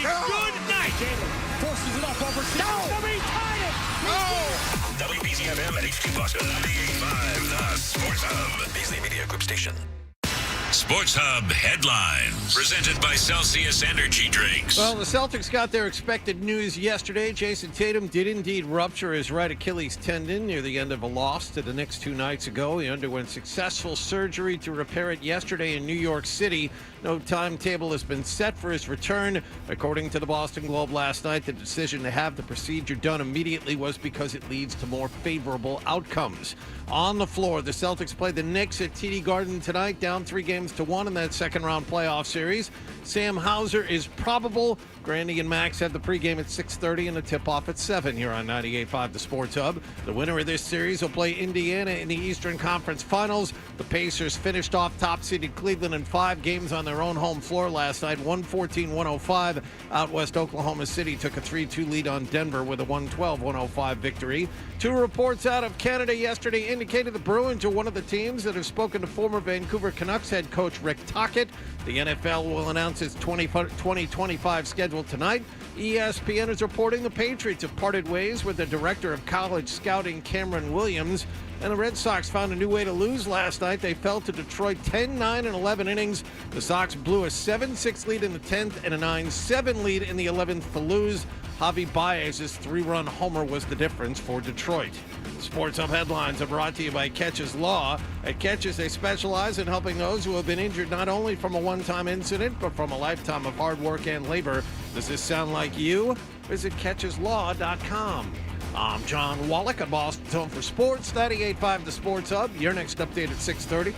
good night. Forces it up over He tied it. WBZMM and HD Boston 98.5, the Sports Hub. Beasley Media Group Station. Sports Hub headlines presented by Celsius Energy Drinks. Well, the Celtics got their expected news yesterday. Jason Tatum did indeed rupture his right Achilles tendon near the end of a loss to the Knicks 2 nights ago. He underwent successful surgery to repair it yesterday in New York City. No timetable has been set for his return. According to the Boston Globe last night, the decision to have the procedure done immediately was because it leads to more favorable outcomes. On the floor, the Celtics play the Knicks at TD Garden tonight, down 3-1 in that second-round playoff series. Sam Hauser is probable. Grandy and Max have the pregame at 6:30 and the tip-off at 7 here on 98.5 The Sports Hub. The winner of this series will play Indiana in the Eastern Conference Finals. The Pacers finished off top-seeded Cleveland in 5 games on their own home floor last night, 114-105. Out west, Oklahoma City took a 3-2 lead on Denver with a 112-105 victory. 2 reports out of Canada yesterday indicated the Bruins are one of the teams that have spoken to former Vancouver Canucks head coach Rick Tocchet. The NFL will announce its 2025 schedule tonight. ESPN is reporting the Patriots have parted ways with the director of college scouting, Cameron Williams. And the Red Sox found a new way to lose last night. They fell to Detroit 10-9 in 11 innings. The Sox blew a 7-6 lead in the 10th and a 9-7 lead in the 11th to lose. Javi Baez's 3-run homer was the difference for Detroit. Sports Hub headlines are brought to you by Catches Law. At Catches, they specialize in helping those who have been injured not only from a one-time incident, but from a lifetime of hard work and labor. Does this sound like you? Visit CatchesLaw.com. I'm John Wallach at Boston's Home for Sports, 98.5 The Sports Hub. Your next update at 6:30.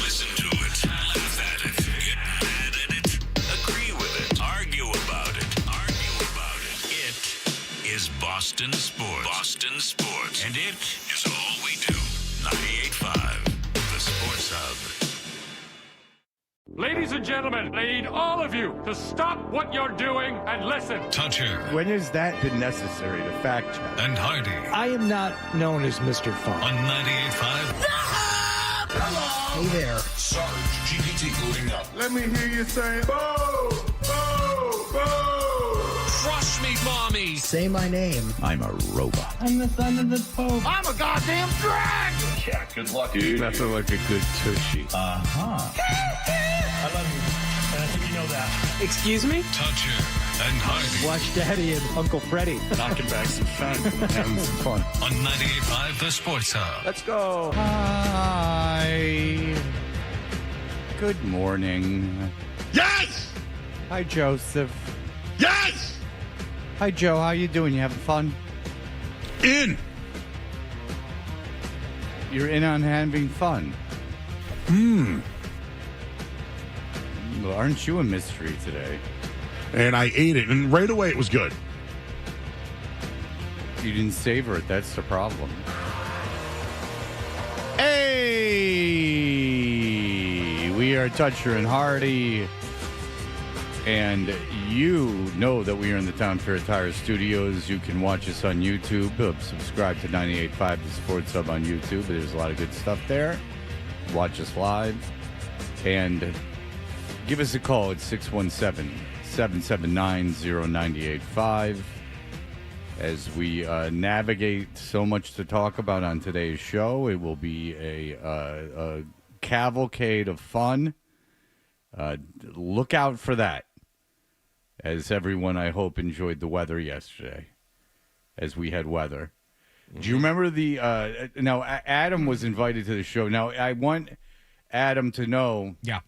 Listen to it, laugh at it, get mad at it, agree with it, argue about it. It is Boston Sports. Boston Sports. And it is all we do. 98.5 The Sports Hub. Ladies and gentlemen, I need all of you to stop what you're doing and listen. Toucher When has that been necessary to fact check? and Hardy I am not known as Mr. Fun. on 98.5. Hey there. Sarge GPT loading up. Let me hear you say, "Boo! Boo! Boo!" Crush me, mommy. Say my name. I'm a robot. I'm the son of the Pope. I'm a goddamn drag. Yeah, good luck, dude. Nothing like a good tushy. I love you. And I think you know that. Excuse me? Toucher and Hardy Watch Daddy and Uncle Freddie. Knocking back some fun. Having some fun. on 98.5 The Sports Hub. Let's go. Hi. Good morning. Yes! Hi, Joseph. Yes! Hi, Joe. How you doing? You having fun? In! You're in on having fun. Well, aren't you a mystery today? And I ate it, and right away it was good. You didn't savor it. That's the problem. Hey! We are Toucher and Hardy. And you know that we are in the Tom Fair Tire Studios. You can watch us on YouTube. Subscribe to 98.5 The Sports Hub on YouTube. There's a lot of good stuff there. Watch us live. And give us a call at 617-779-0985 as we navigate so much to talk about on today's show. It will be a cavalcade of fun. Look out for that. As everyone, I hope, enjoyed the weather yesterday, as we had weather. Do you remember the now, Adam was invited to the show. Now, I want Adam to know. Yeah.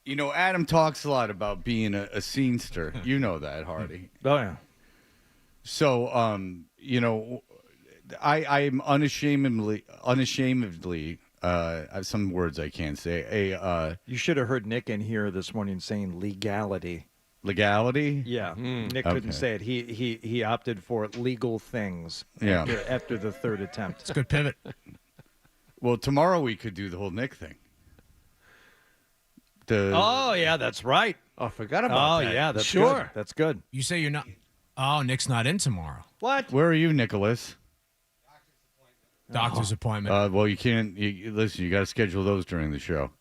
You know, Adam talks a lot about being a scenester. You know that, Hardy. Oh, yeah. So, you know, I'm unashamedly, some words I can't say. You should have heard Nick in here this morning saying legality. Legality? Yeah, Nick couldn't say it. He opted for legal things. Yeah. After the third attempt. It's a good pivot. Well, tomorrow we could do the whole Nick thing. Oh yeah, that's right. Oh, I forgot about that. Oh yeah, that's sure. good. That's good. You say you're not. Oh, Nick's not in tomorrow. What? Where are you, Nicholas? Doctor's appointment. Well, you can't. Listen, you got to schedule those during the show.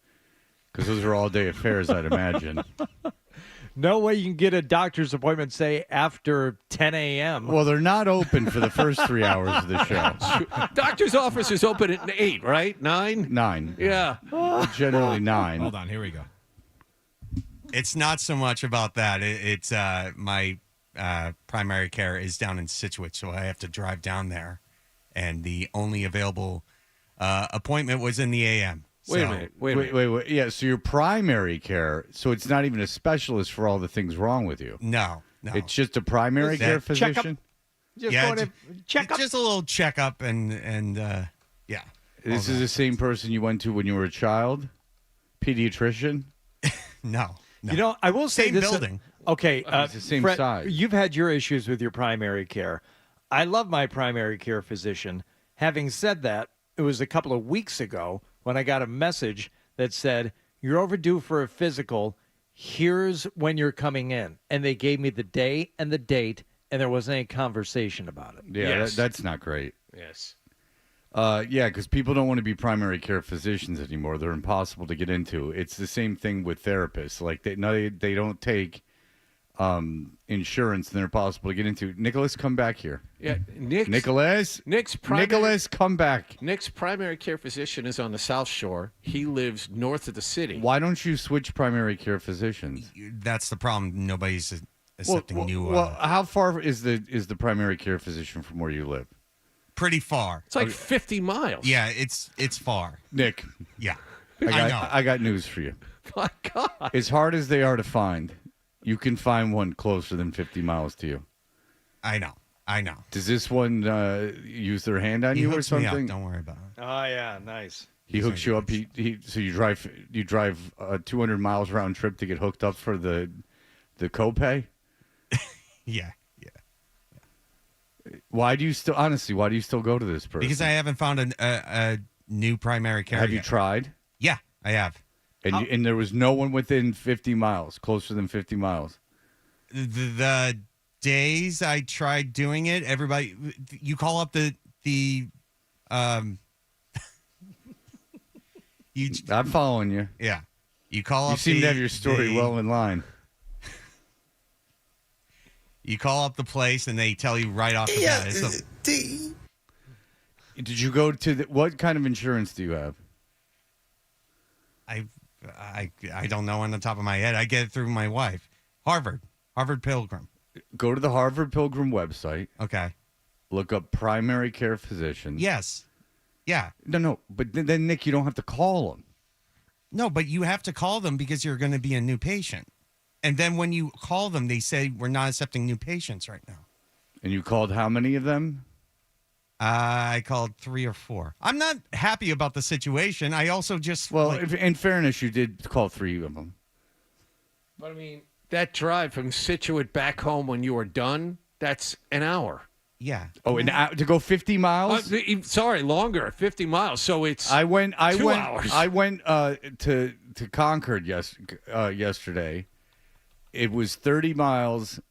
Because those are all-day affairs, I'd imagine. No way you can get a doctor's appointment, say, after 10 a.m. Well, they're not open for the first 3 hours of the show. Doctor's office is open at 8, right? 9? 9. Yeah. Generally 9. Hold on, here we go. It's not so much about that. It's my primary care is down in Scituate, so I have to drive down there. And the only available appointment was in the AM. Wait a minute. Wait. Yeah, so your primary care, so it's not even a specialist for all the things wrong with you. No. It's just a primary care physician? Just going to check up. Just a little checkup and yeah. This is the same person you went to when you were a child? Pediatrician? No. You know, I will say Same this. building. Okay. It's the same Fred, size. You've had your issues with your primary care. I love my primary care physician. Having said that, it was a couple of weeks ago when I got a message that said, "You're overdue for a physical. Here's when you're coming in." And they gave me the day and the date, and there wasn't any conversation about it. Yeah, Yes. that's not great. Yes. Yeah, because people don't want to be primary care physicians anymore. They're impossible to get into. It's the same thing with therapists. Like they don't take insurance, and they're impossible to get into. Nicholas, come back here. Yeah, Nicholas, come back. Nick's primary care physician is on the South Shore. He lives north of the city. Why don't you switch primary care physicians? That's the problem. Nobody's accepting new. Well, how far is the primary care physician from where you live? Pretty far. It's like 50 miles. Yeah, it's far. Nick, Yeah, I know. got news for you. My God. As hard as they are to find, you can find one closer than 50 miles to you. I know. Does this one use their hand on He you or hooks me up. something? Don't worry about it. Oh, yeah, nice. He hooks you up. So you drive 200 miles round trip to get hooked up for the copay. Yeah. Why do you still go to this person? Because I haven't found a new primary care. Have you yet. tried? Yeah, I have. And there was no one within 50 miles, closer than 50 miles. The days I tried doing it, everybody, you call up I'm following you. yeah, you call up. You seem to have your story well in line. You call up the place and they tell you right off the bat. Did you go to what kind of insurance do you have? I don't know on the top of my head. I get it through my wife. Harvard Pilgrim. Go to the Harvard Pilgrim website. Okay. Look up primary care physician. Yes. Yeah. No. But then, Nick, you don't have to call them. No, but you have to call them because you're going to be a new patient. And then when you call them, they say, we're not accepting new patients right now. And you called how many of them? I called 3 or 4. I'm not happy about the situation. I also just... Well, in fairness, you did call 3 of them. But I mean, that drive from Scituate back home when you were done, that's an hour. Yeah. Oh, to go 50 miles? Sorry, longer, 50 miles. So it's 2 hours. I went to Concord yesterday. It was 30 miles.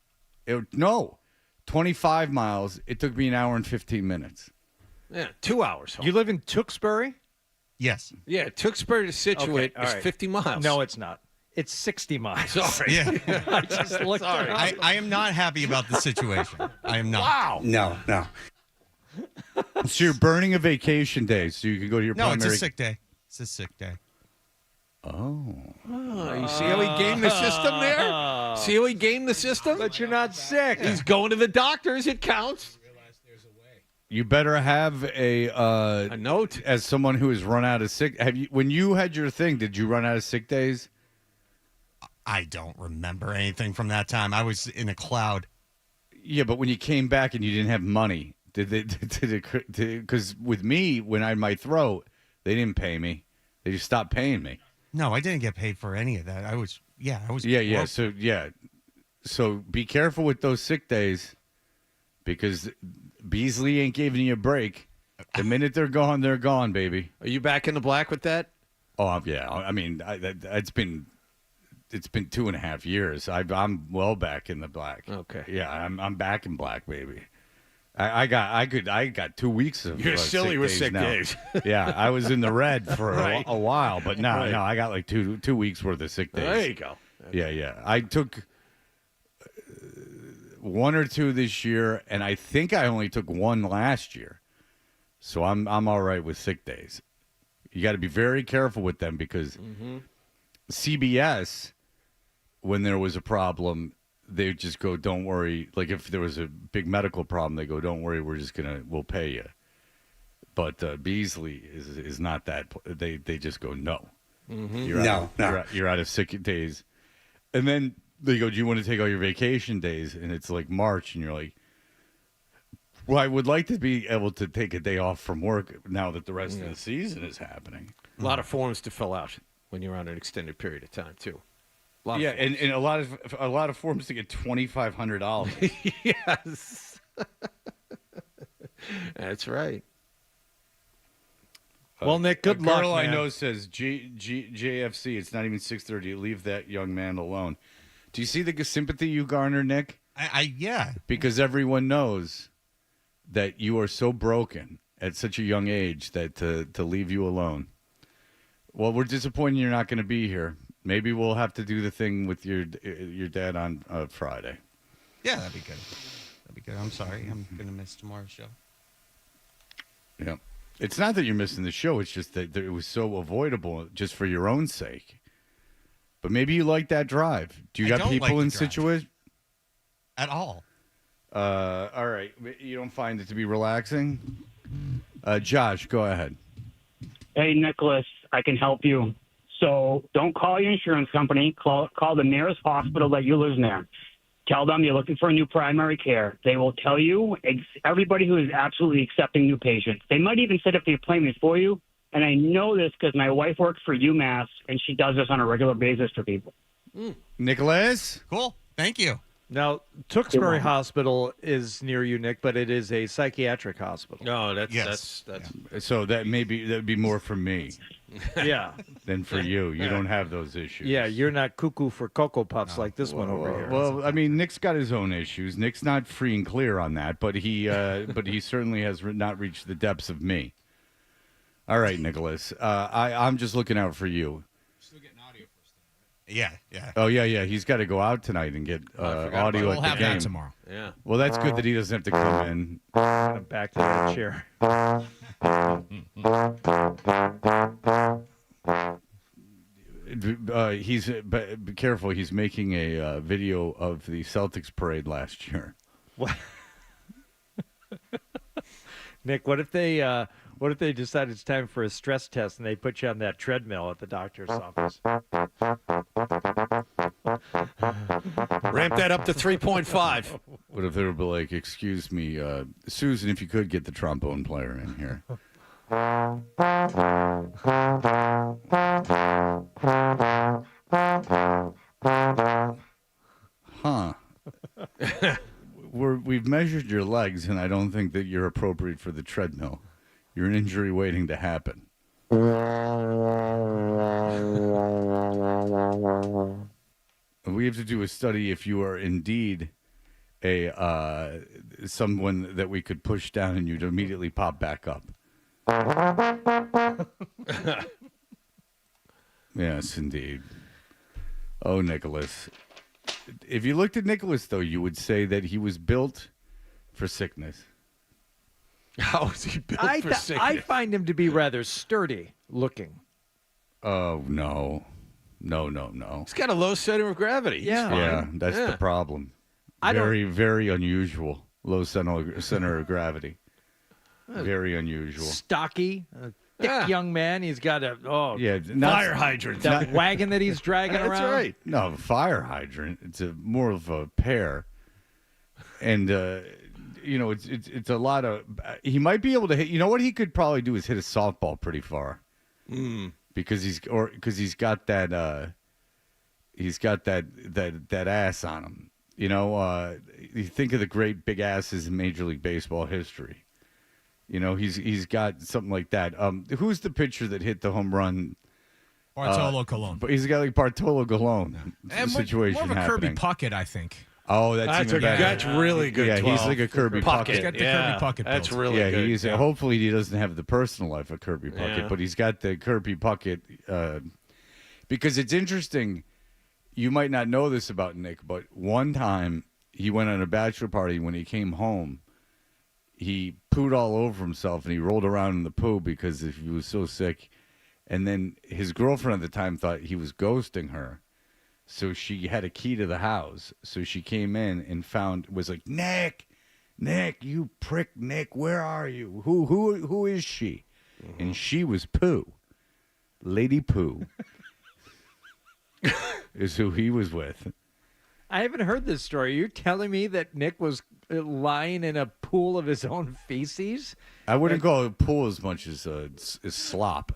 25 miles. It took me an hour and 15 minutes. Yeah, 2 hours home. You live in Tewksbury? Yes. Yeah, Tewksbury to Scituate is 50 miles. No, it's not. It's 60 miles. Sorry. Yeah. I just looked at it. I am not happy about the situation. I am not. Wow. No. So you're burning a vacation day so you can go to your No, primary... it's a sick day. It's a sick day. Oh. You see how he gamed the system there? See how he gamed the system? But you're not sick. He's going to the doctors. It counts. You better have a note. As someone who has run out of sick... When you had your thing, did you run out of sick days? I don't remember anything from that time. I was in a cloud. Yeah, but when you came back and you didn't have money, because with me, when I had my throat, they didn't pay me. They just stopped paying me. No, I didn't get paid for any of that. I was. Yeah. So be careful with those sick days, because Beasley ain't giving you a break. The minute they're gone, baby. Are you back in the black with that? Oh yeah. I mean, it's been 2.5 years. I'm well back in the black. Okay. Yeah, I'm back in black, baby. I got 2 weeks of You're silly with sick now. days. Yeah, I was in the red for Right. a while, but no, Right. I got like two weeks worth of sick days. There you go. Yeah. I took 1 or 2 this year, and I think I only took 1 last year. So I'm all right with sick days. You got to be very careful with them because CBS, when there was a problem, they would just go, "Don't worry." Like if there was a big medical problem, they go, "Don't worry, we'll pay you." But Beasley is not that. They just go, "No, you're out of sick days," and then they go, "Do you want to take all your vacation days?" And it's like March, and you're like, "Well, I would like to be able to take a day off from work now that the rest of the season is happening." A lot of forms to fill out when you're on an extended period of time, too. Yeah, and a lot of forms to get $2,500. Yes. That's right. Well, Nick, good luck, Girl I man. know says JFC. It's not even 6:30. Leave that young man alone. Do you see the sympathy you garner, Nick? Yeah. Because everyone knows that you are so broken at such a young age that to leave you alone. Well, we're disappointed you're not going to be here. Maybe we'll have to do the thing with your dad on Friday. Yeah, that'd be good. That'd be good. I'm sorry. I'm going to miss tomorrow's show. Yeah. It's not that you're missing the show. It's just that it was so avoidable just for your own sake. But maybe you like that drive. Do you I got don't people like in the drive. situation? At all. All right. You don't find it to be relaxing? Josh, go ahead. Hey, Nicholas, I can help you. So don't call your insurance company. Call the nearest hospital that you live near. Tell them you're looking for a new primary care. They will tell you everybody who is absolutely accepting new patients. They might even set up the appointment for you. And I know this because my wife works for UMass, and she does this on a regular basis for people. Nicholas? Cool. Thank you. Now, Tewksbury Hospital is near you, Nick, but it is a psychiatric hospital. No, Yes. that's So that'd be more for me Yeah. than for you. You don't have those issues. Yeah, you're not cuckoo for Cocoa Puffs like this one over here. Well, I mean, Nick's got his own issues. Nick's not free and clear on that, but he certainly has not reached the depths of me. All right, Nicholas. I'm just looking out for you. Yeah. Oh yeah. He's got to go out tonight and get audio We'll at the have game that tomorrow. yeah. Well, that's good that he doesn't have to come in. I'm back to that chair. Be careful. He's making a video of the Celtics parade last year. What? Nick, what if they decide it's time for a stress test and they put you on that treadmill at the doctor's office? Ramp that up to 3.5. What if they were like, "Excuse me, Susan, if you could get the trombone player in here." Huh. We've measured your legs, and I don't think that you're appropriate for the treadmill. You're an injury waiting to happen. We have to do a study if you are indeed a someone that we could push down and you'd immediately pop back up. Yes, indeed. Oh, Nicholas. If you looked at Nicholas, though, you would say that he was built for sickness. How is he built for I sickness? find him to be rather sturdy looking. Oh, no. No. He's got a low center of gravity. He's Yeah. fine. Yeah, that's the problem. Very, very unusual. Low center of gravity. Very unusual. Stocky, a thick young man. He's got a Fire hydrant. that wagon that he's dragging That's around. right. No, fire hydrant. It's more of a pear, and it's a lot of. He might be able to hit. You know what he could probably do is hit a softball pretty far, because he's got that that ass on him. You know, you think of the great big asses in Major League Baseball history. You know, he's got something like that. Who's the pitcher that hit the home run? Bartolo Colon. But he's got like Bartolo Colon situation More of a happening. Kirby Puckett, I think. Oh, that's even better. That's really good. Yeah, 12. he's like a Kirby Puckett. Puckett. He's got the Kirby Puckett That's built. really Yeah, good. hopefully he doesn't have the personal life of Kirby Puckett, Yeah. but he's got the Kirby Puckett. Because it's interesting, you might not know this about Nick, but one time he went on a bachelor party. When he came home, he pooed all over himself and he rolled around in the poo because he was so sick. And then his girlfriend at the time thought he was ghosting her. So she had a key to the house. So she came in and was like, Nick, you prick, Nick, where are you? Who is she? Mm-hmm. And she was Pooh. Lady Pooh is who he was with. I haven't heard this story. You're telling me that Nick was lying in a pool of his own feces? I wouldn't call it a pool as much as slop.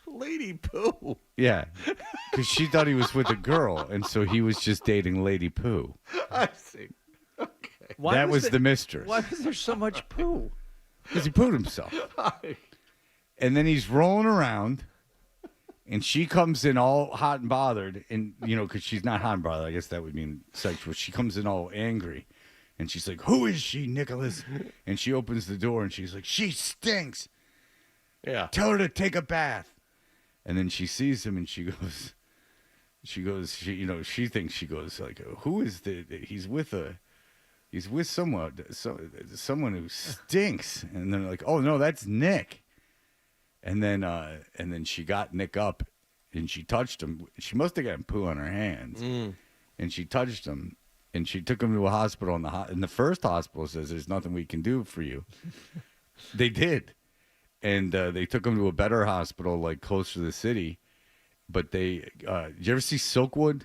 Lady Pooh. Yeah, because she thought he was with a girl, and so he was just dating Lady Pooh. I see. Okay. Why was the mistress. Why was there so much poo? Because he pooed himself. And then he's rolling around, and she comes in all hot and bothered, and, because she's not hot and bothered. I guess that would mean sexual. She comes in all angry, and she's like, who is she, Nicholas? And she opens the door, and she's like, she stinks. Yeah. Tell her to take a bath. And then she sees him, and she thinks like, who is he's with someone who stinks. And they're like, oh no, that's Nick. And then she got Nick up and she touched him. She must have gotten poo on her hands. And she touched him and she took him to a hospital. And the first hospital says, there's nothing we can do for you. They did. And they took him to a better hospital, like closer to the city. But did you ever see Silkwood?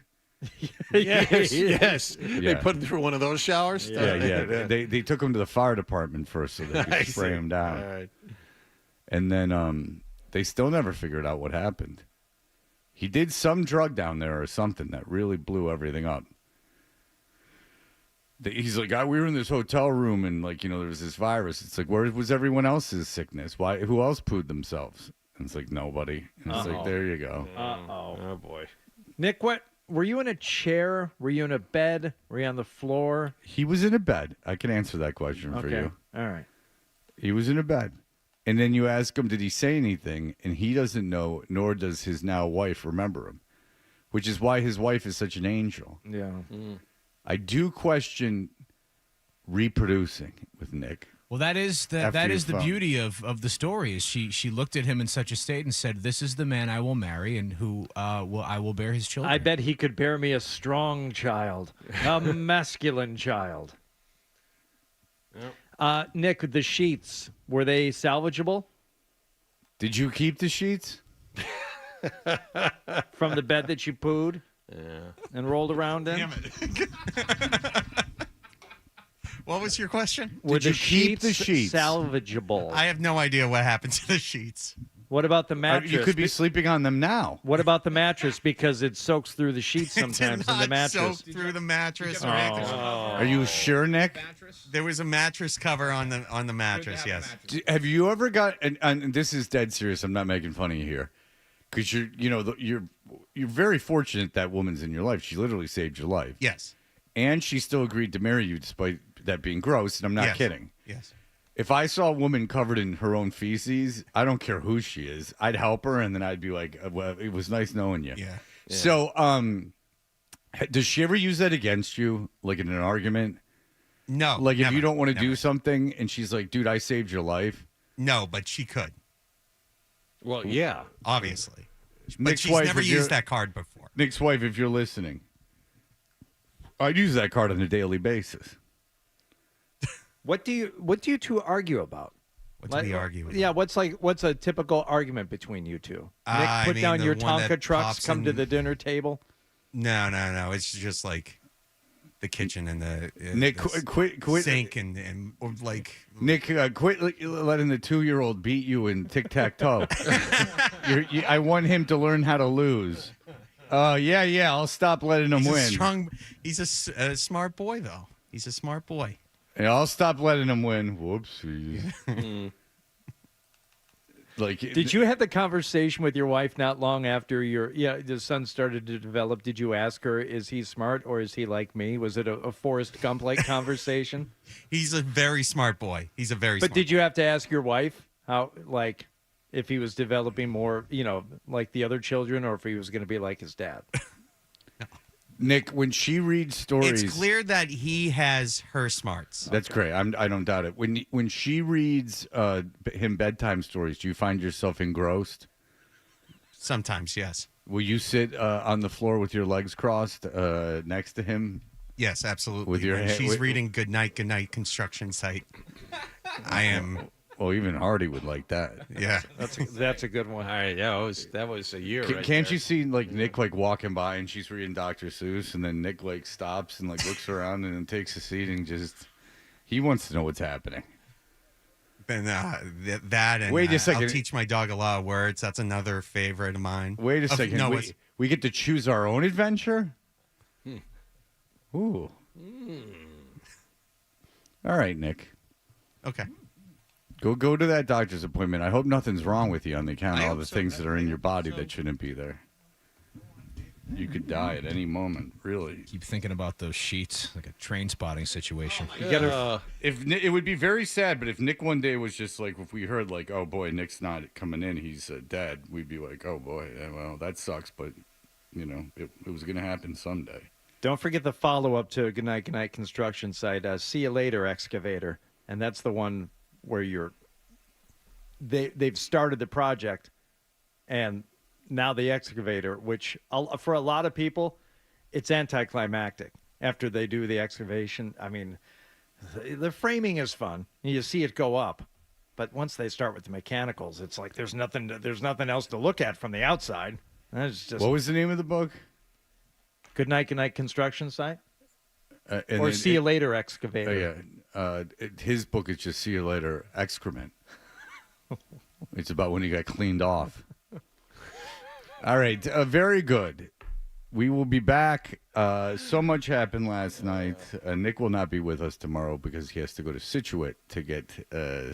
Yes. Yeah. They put him through one of those showers? Yeah. They took him to the fire department first so they could spray him down. All right. And then they still never figured out what happened. He did some drug down there or something that really blew everything up. He's like, we were in this hotel room and there was this virus. It's like, where was everyone else's sickness? Who else pooed themselves? And it's like, nobody. And it's like, there you go. Uh-oh. Oh, boy. Nick, were you in a chair? Were you in a bed? Were you on the floor? He was in a bed. I can answer that question for you. All right. He was in a bed. And then you ask him, did he say anything? And he doesn't know, nor does his now wife remember him, which is why his wife is such an angel. Yeah. I do question reproducing with Nick. Well, that is the beauty of the story. Is she looked at him in such a state and said, "This is the man I will marry, and who I will bear his children." I bet he could bear me a strong child, a masculine child. Yep. Nick, the sheets, were they salvageable Did you keep the sheets? from the bed that you pooed Yeah. and rolled around in? Damn it. What was your question? Were Did you keep the sheets sheets? salvageable? I have no idea what happened to the sheets. What about the mattress? You could be sleeping on them now. What about the mattress? Because it soaks through the sheets sometimes in the mattress. Soak through the mattress. Are you sure, Nick? There was a mattress cover on the mattress. Yes. Have you ever got? And this is dead serious. I'm not making fun of you here, because you're very fortunate that woman's in your life. She literally saved your life. Yes. And she still agreed to marry you despite that being gross. And I'm not kidding. Yes. If I saw a woman covered in her own feces, I don't care who she is. I'd help her, and then I'd be like, well, it was nice knowing you. Yeah. So, does she ever use that against you, like in an argument? No. Like if never, you don't want to never. do something, and she's like, dude, I saved your life. No, but she could. Well, yeah. Obviously. But Nick's she's wife, never if you're- used that card before. Nick's wife, if you're listening, I'd use that card on a daily basis. What do you two argue about? What do we argue about? Yeah, what's a typical argument between you two? Nick, put down the your one Tonka that trucks, pops come to in- the dinner table. No. It's just like the kitchen and the Nick, the quit. sink and or like Nick, quit letting the 2-year-old beat you in tic-tac-toe. I want him to learn how to lose. Yeah, I'll stop letting him win. He's a smart boy, though. He's a smart boy. Yeah, I'll stop letting him win. Whoopsies. Like, Did you have the conversation with your wife not long after the son started to develop? Did you ask her, is he smart or is he like me? Was it a Forrest Gump-like conversation? He's a very smart boy. He's a very smart But did you have to ask your wife how, like, if he was developing more, like the other children, or if he was going to be like his dad? Nick, when she reads stories, It's clear that he has her smarts. That's great. I don't doubt it. When she reads him bedtime stories, do you find yourself engrossed? Sometimes, yes. Will you sit on the floor with your legs crossed next to him? Yes, absolutely. With your When head, she's reading Good Night construction site. I am. Well, even Hardy would like that. Yeah, that's a good one. All right, yeah, that was a year. Can't you see like Nick like walking by and she's reading Dr. Seuss, and then Nick like stops and like looks around and then takes a seat and just he wants to know what's happening. And that and Wait a second. I'll teach my dog a lot of words. That's another favorite of mine. Wait a second. No, we get to choose our own adventure? Ooh. All right, Nick. Okay. Go to that doctor's appointment. I hope nothing's wrong with you on the account of I all hope the so. things that are in your body So. that shouldn't be there. You could die at any moment, really. Keep thinking about those sheets, like a train spotting situation. You gotta, it would be very sad, but if Nick one day was just like, if we heard like, oh boy, Nick's not coming in, he's dead, we'd be like, oh boy, well, that sucks, but it was going to happen someday. Don't forget the follow-up to Good Night construction site, See You Later Excavator. And that's the one where they've started the project, and now the excavator, which for a lot of people, it's anticlimactic after they do the excavation. I mean, the framing is fun. You see it go up, but once they start with the mechanicals, it's like there's nothing else to look at from the outside. It's just, What was the name of the book? Good Night construction site, And or then See You Later Excavator. Yeah. His book is just See You Later Excrement. It's about when he got cleaned off. All right. Very good. We will be back. So much happened last night. Nick will not be with us tomorrow because he has to go to Scituate to get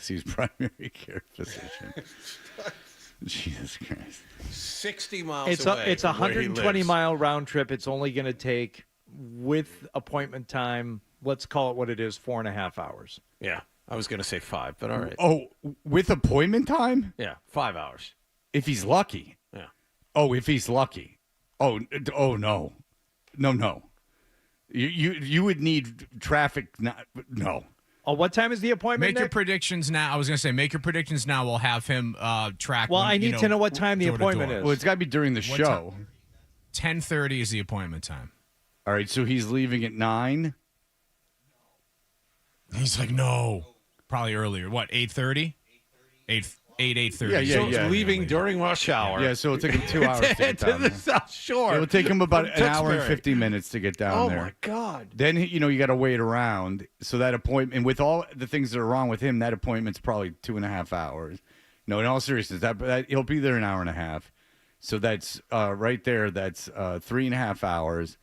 see his primary care physician. Jesus Christ. 60 miles It's away. it's a from where he 120-mile round trip. It's only going to take, with appointment time, let's call it what it is, 4.5 hours. Yeah, I was going to say 5, but all right. Oh, with appointment time? Yeah, 5 hours. If he's lucky. Yeah. Oh, if he's lucky. Oh no. No. You would need traffic. No. Oh, what time is the appointment? Make your Nick? predictions now. I was going to say, make your predictions now. We'll have him track. Well, when, I need to know what time the door to appointment door. is. Well, it's got to be during the What show. 10:30 is the appointment time. All right, so he's leaving at 9. He's like, no, probably earlier. What, 8:30? 8:30. Yeah, So it's leaving during rush hour. Yeah, so it'll take him 2 hours to get to down the there. South Shore. It'll take him about From an hour and Tewksbury. 50 minutes to get down there. Oh, my God. Then, you got to wait around. So that appointment, and with all the things that are wrong with him, that appointment's probably 2.5 hours. No, in all seriousness, that he'll be there an hour and a half. So that's right there. That's 3.5 hours.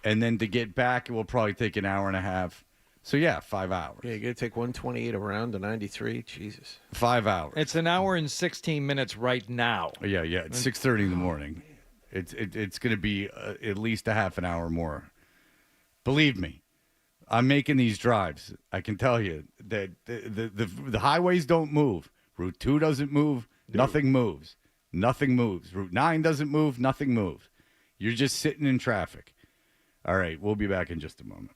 And then to get back, it will probably take an hour and a half. So, yeah, 5 hours. Yeah, you got to take 128 around to 93. Jesus. 5 hours. It's an hour and 16 minutes right now. Yeah. It's 6:30 in the morning. It's going to be at least a half an hour more. Believe me, I'm making these drives. I can tell you that the highways don't move. Route 2 doesn't move. Nothing moves. Nothing moves. Route 9 doesn't move. Nothing moves. You're just sitting in traffic. All right, we'll be back in just a moment.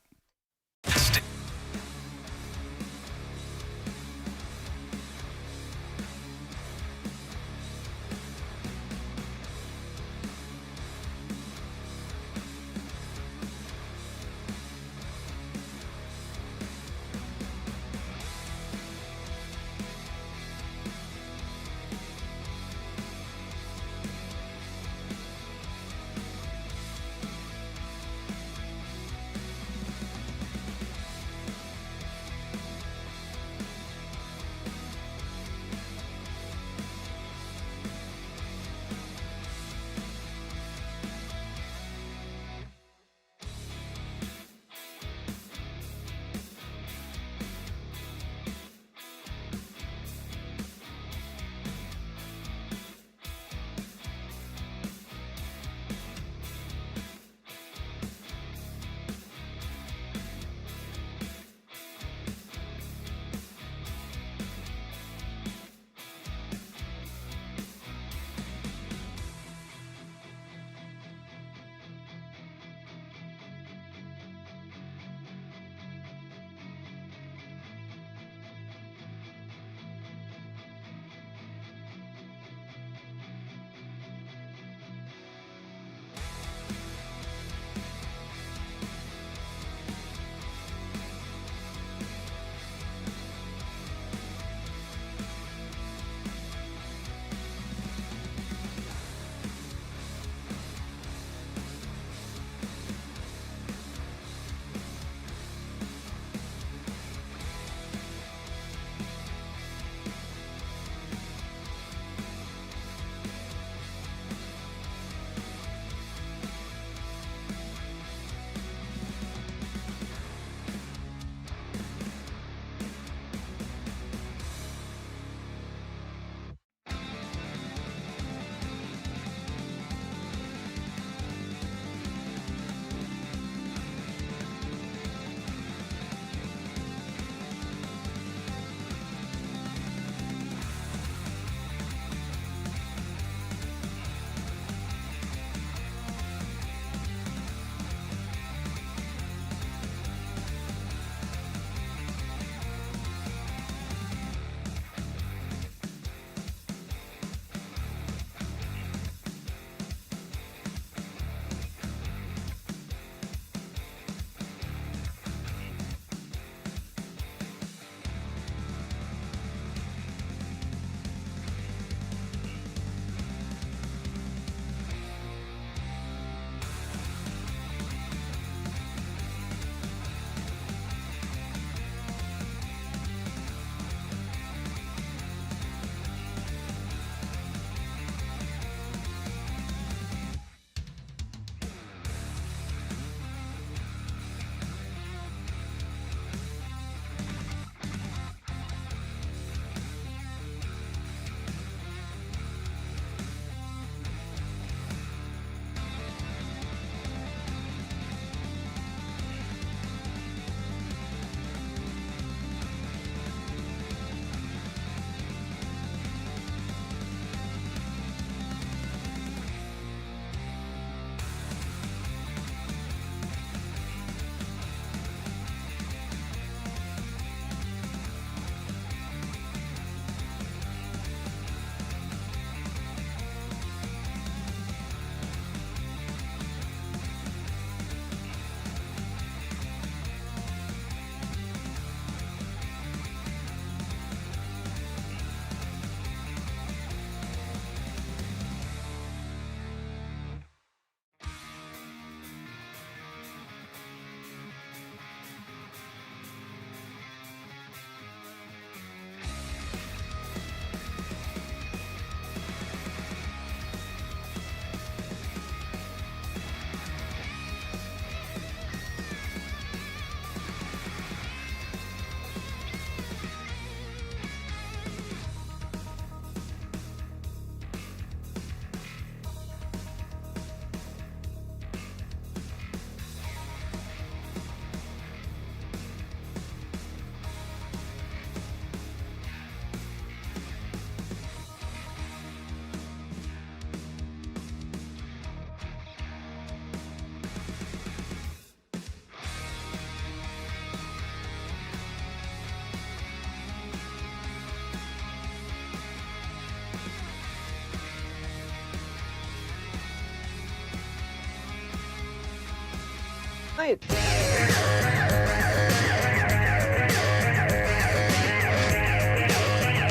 night.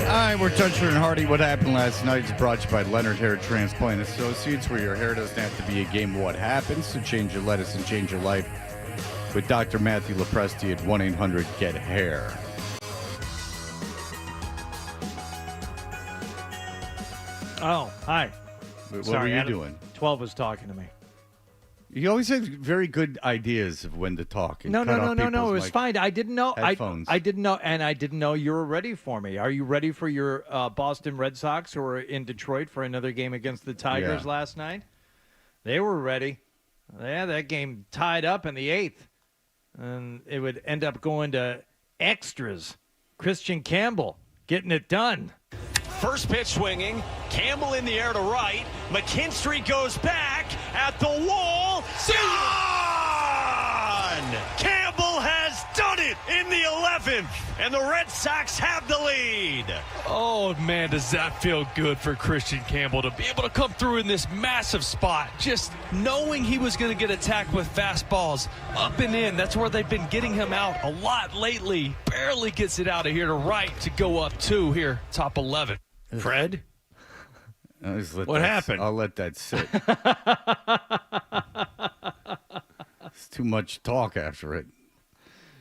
All right, we're Toucher and Hardy. What happened last night is brought to you by Leonard Hair Transplant Associates, where your hair doesn't have to be a game of what happens. So change your lettuce and change your life with Dr. Matthew Lopresti at 1-800-GET-HAIR. Oh, hi. What Sorry, were you Adam. doing? 12 was talking to me. You always have very good ideas of when to talk. And No. cut off It people's, was fine. I didn't know. headphones. I didn't know, and I didn't know you were ready for me. Are you ready for your Boston Red Sox, who were in Detroit for another game against the Tigers Yeah. last night? They were ready. Yeah, that game tied up in the 8th, and it would end up going to extras. Christian Campbell getting it done. First pitch swinging. Campbell in the air to right. McKinstry goes back at the wall. Gone! Campbell has done it in the 11th, and the Red Sox have the lead. Oh, man, does that feel good for Christian Campbell to be able to come through in this massive spot. Just knowing he was going to get attacked with fastballs up and in. That's where they've been getting him out a lot lately. Barely gets it out of here to right to go up 2 here, top 11. Fred? What happened? I'll let that sit. It's too much talk after it.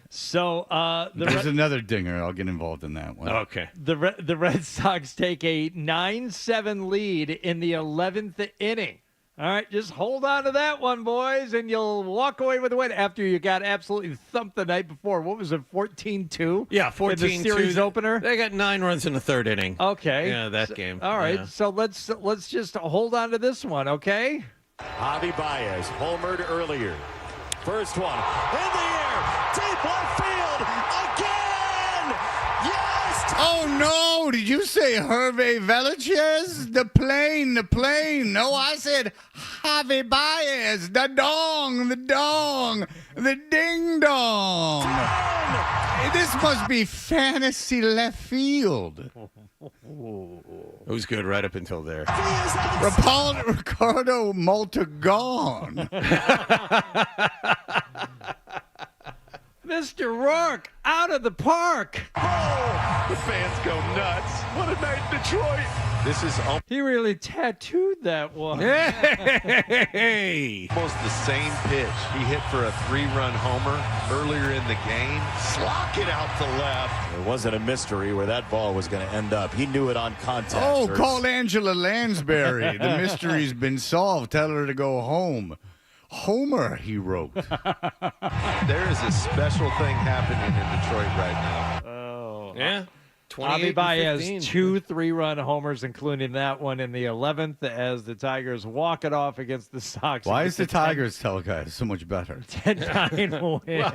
So there's another dinger. I'll get involved in that one. Okay. The Red Sox take a 9-7 lead in the 11th inning. All right, just hold on to that one, boys, and you'll walk away with a win after you got absolutely thumped the night before. What was it, 14-2? Yeah, 14-2. In the series opener? They got 9 runs in the 3rd inning. Okay. Yeah, that game. All right, Yeah. so let's just hold on to this one, okay? Javi Baez homered earlier. First one in the air, deep left field again. Yes. Oh no! Did you say Hervé Villachez? The plane. No, I said Javi Baez. The dong, the ding dong. This must be fantasy left field. It was good right up until there. Ricardo Montagon. Mr. Rourke, out of the park. Oh, the fans go nuts. What a night in Detroit. This is He really tattooed that one. Hey! almost the same pitch he hit for a 3-run homer earlier in the game. Slock it out to left. It wasn't a mystery where that ball was going to end up. He knew it on contact. Oh, call Angela Lansbury. The mystery's been solved. Tell her to go home. Homer, he wrote. There is a special thing happening in Detroit right now. Oh. Yeah. Javi Baez, 28-15. 2 3-run homers, including that one in the 11th, as the Tigers walk it off against the Sox. Why is the Tigers telecast so much better? 10-9 win. Well,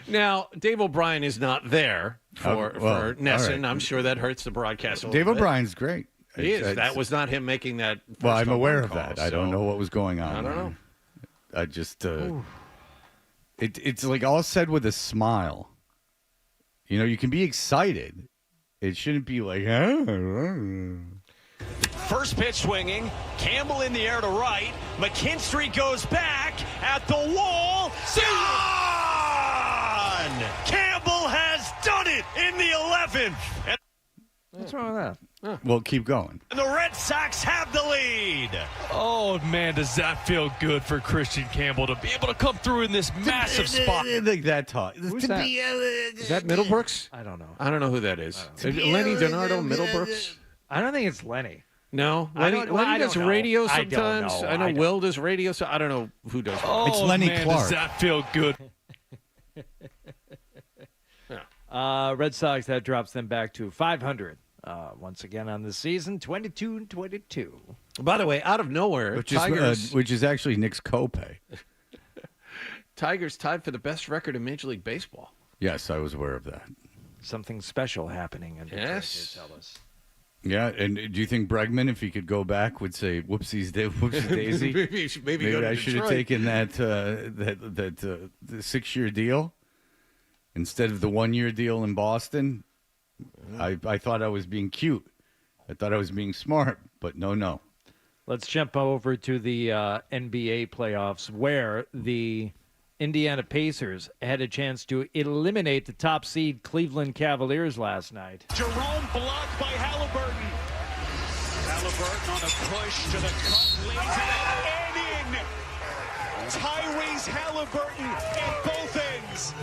now, Dave O'Brien is not there for Nesson. all right. I'm sure that hurts the broadcast a Dave little bit. O'Brien's great. He is. That was not him making that. Well, I'm first home aware run of call, that. I don't know what was going on. I don't know. I just, it's like all said with a smile. You know, you can be excited. It shouldn't be like, First pitch swinging. Campbell in the air to right. McKinstry goes back at the wall. Gone! Campbell has done it in the 11th. And What's wrong with that? Well, keep going. the Red Sox have the lead. Oh, man, does that feel good for Christian Campbell to be able to come through in this massive spot. Like that talk. Who's that? Is that Middlebrooks? I don't know. I don't know who that is. Lenny Donardo Middlebrooks? I don't think it's Lenny. No. I Lenny don't does know. radio I don't sometimes. know. I know I don't- Will does radio, so I don't know who does what. Oh, It's Lenny man, Clark. does that feel good. Red Sox, that drops them back to 500. Once again on the season, 22-22. By the way, out of nowhere, Which is actually Nick's copay. Tigers tied for the best record in Major League Baseball. Yes, I was aware of that. Something special happening in Detroit, Yes. they tell us. Yeah, and do you think Bregman, if he could go back, would say "Whoopsies, whoopsie daisy"? maybe go to I should have Detroit. taken the 6-year deal instead of the 1-year deal in Boston. I thought I was being cute. I thought I was being smart, but no. Let's jump over to the NBA playoffs, where the Indiana Pacers had a chance to eliminate the top seed Cleveland Cavaliers last night. Jerome blocked by Halliburton. Halliburton on a push to the cup, lays it up and in. Tyrese Halliburton at both ends.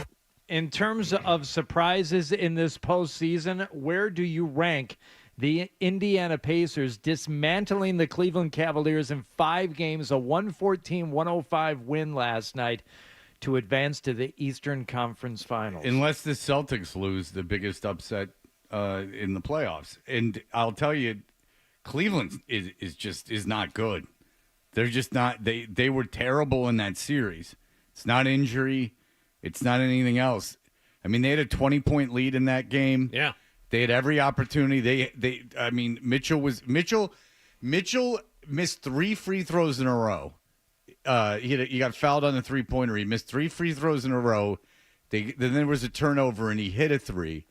In terms of surprises in this postseason, where do you rank the Indiana Pacers dismantling the Cleveland Cavaliers in 5 games, a 114-105 win last night to advance to the Eastern Conference Finals? Unless the Celtics lose, the biggest upset in the playoffs. And I'll tell you, Cleveland is not good. They're just not. They were terrible in that series. It's not injury. It's not anything else. I mean, they had a 20-point lead in that game. Yeah. They had every opportunity. Mitchell missed 3 free throws in a row. He got fouled on the 3-pointer. He missed 3 free throws in a row. Then there was a turnover, and he hit a 3.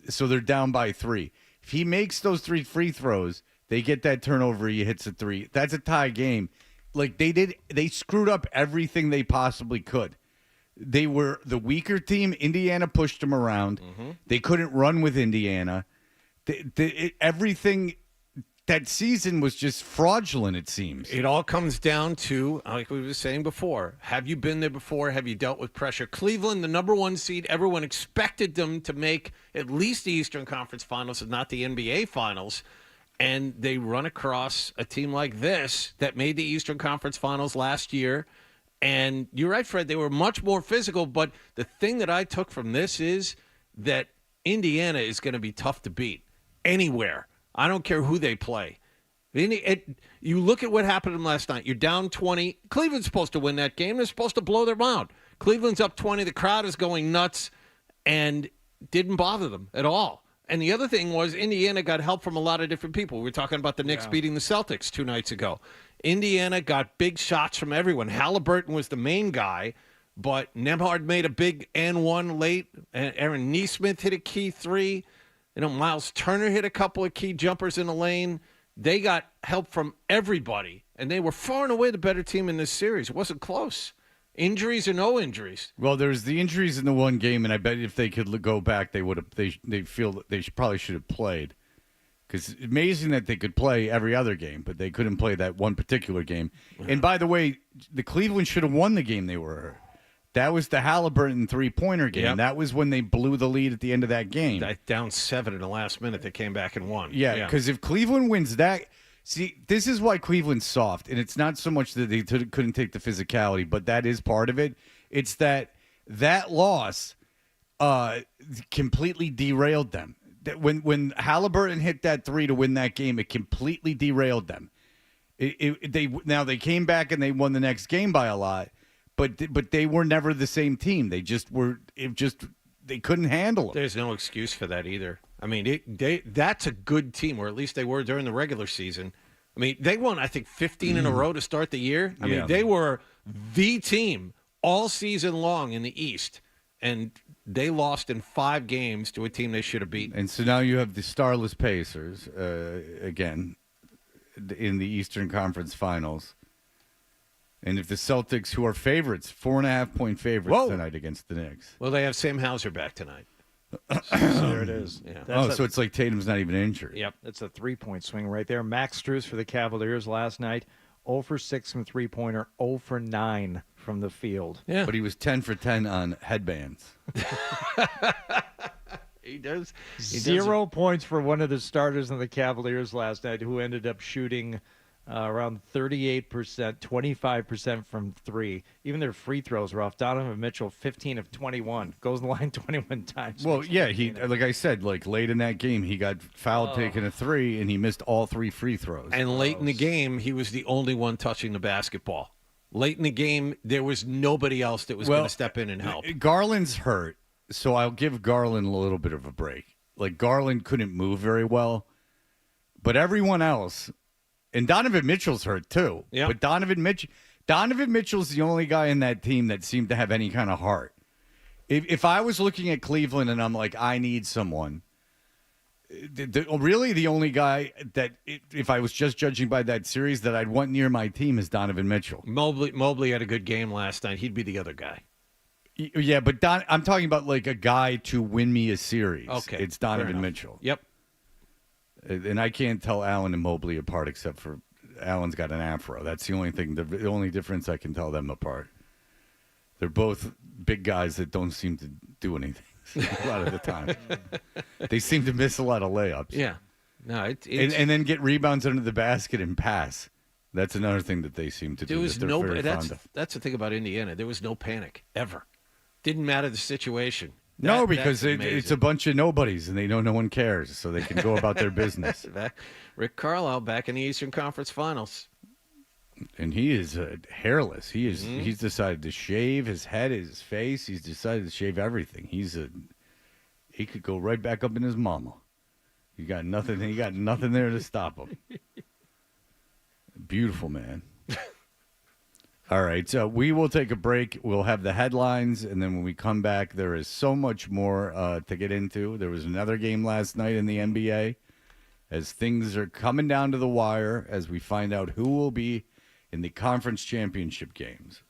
So they're down by 3. If he makes those 3 free throws, they get that turnover. He hits a 3. That's a tie game. Like they screwed up everything they possibly could. They were the weaker team. Indiana pushed them around. Mm-hmm. They couldn't run with Indiana. Everything that season was just fraudulent, it seems. It all comes down to, like we were saying before, have you been there before? Have you dealt with pressure? Cleveland, the number 1 seed, everyone expected them to make at least the Eastern Conference Finals and not the NBA Finals. And they run across a team like this that made the Eastern Conference Finals last year. And you're right, Fred, they were much more physical. But the thing that I took from this is that Indiana is going to be tough to beat anywhere. I don't care who they play. You look at what happened to them last night. You're down 20. Cleveland's supposed to win that game. They're supposed to blow them out. Cleveland's up 20. The crowd is going nuts and didn't bother them at all. And the other thing was Indiana got help from a lot of different people. We were talking about the Knicks beating the Celtics 2 nights ago. Indiana got big shots from everyone. Halliburton was the main guy, but Nembhard made a big and-one late. Aaron Nesmith hit a key 3. Miles Turner hit a couple of key jumpers in the lane. They got help from everybody, and they were far and away the better team in this series. It wasn't close. Injuries or no injuries. Well, there's the injuries in the one game, and I bet if they could go back, they would have. They feel that they probably should have played. Because it's amazing that they could play every other game, but they couldn't play that one particular game. And by the way, the Cleveland should have won the game they were. That was the Halliburton 3-pointer game. Yep. That was when they blew the lead at the end of that game. Down 7 in the last minute, they came back and won. Yeah, because if Cleveland wins that, see, this is why Cleveland's soft, and it's not so much that they couldn't take the physicality, but that is part of it. It's that loss completely derailed them. When Halliburton hit that 3 to win that game, it completely derailed them. They came back and they won the next game by a lot, but they were never the same team. They just were. They couldn't handle it. There's no excuse for that either. I mean, that's a good team, or at least they were during the regular season. I mean, they won, I think, 15 in a row to start the year. I mean, they were the team all season long in the East, and they lost in 5 games to a team they should have beaten. And so now you have the starless Pacers again in the Eastern Conference Finals. And if the Celtics, who are favorites, 4.5-point favorites tonight against the Knicks. Well, they have Sam Hauser back tonight. So there it is. Yeah. So it's like Tatum's not even injured. Yep, that's a 3-point swing right there. Max Strus for the Cavaliers last night, 0 for 6 from three-pointer, 0 for 9 from the field. Yeah. But he was 10 for 10 on headbands. He does. 0 points for one of the starters on the Cavaliers last night, who ended up shooting around 38%, 25% from 3. Even their free throws were off. Donovan Mitchell, 15 of 21. Goes the line 21 times. Well, yeah, he like I said, like late in that game, he got fouled taking a 3, and he missed all 3 free throws. And late in the game, he was the only one touching the basketball. Late in the game, there was nobody else that was going to step in and help. Garland's hurt, so I'll give Garland a little bit of a break. Like, Garland couldn't move very well, but everyone else... And Donovan Mitchell's hurt, too. Yeah. But Donovan Mitchell's the only guy in that team that seemed to have any kind of heart. If I was looking at Cleveland and I'm like, I need someone, really the only guy that, if I was just judging by that series, that I'd want near my team is Donovan Mitchell. Mobley had a good game last night. He'd be the other guy. Yeah, but I'm talking about like a guy to win me a series. Okay, It's Donovan Mitchell. Yep. And I can't tell Allen and Mobley apart except for Allen's got an afro. That's the only thing. The only difference I can tell them apart. They're both big guys that don't seem to do anything a lot of the time. They seem to miss a lot of layups. Yeah. No, and then get rebounds under the basket and pass. That's another thing that they seem to do. There was that no. very fond of. That's the thing about Indiana. There was no panic ever. Didn't matter the situation. No, because it's a bunch of nobodies, and they know no one cares, so they can go about their business. Rick Carlisle back in the Eastern Conference Finals. And he is hairless. He's decided to shave his head, his face. He's decided to shave everything. He could go right back up in his mama. He got nothing there to stop him. Beautiful man. All right, so we will take a break. We'll have the headlines, and then when we come back, there is so much more to get into. There was another game last night in the NBA as things are coming down to the wire as we find out who will be in the conference championship games.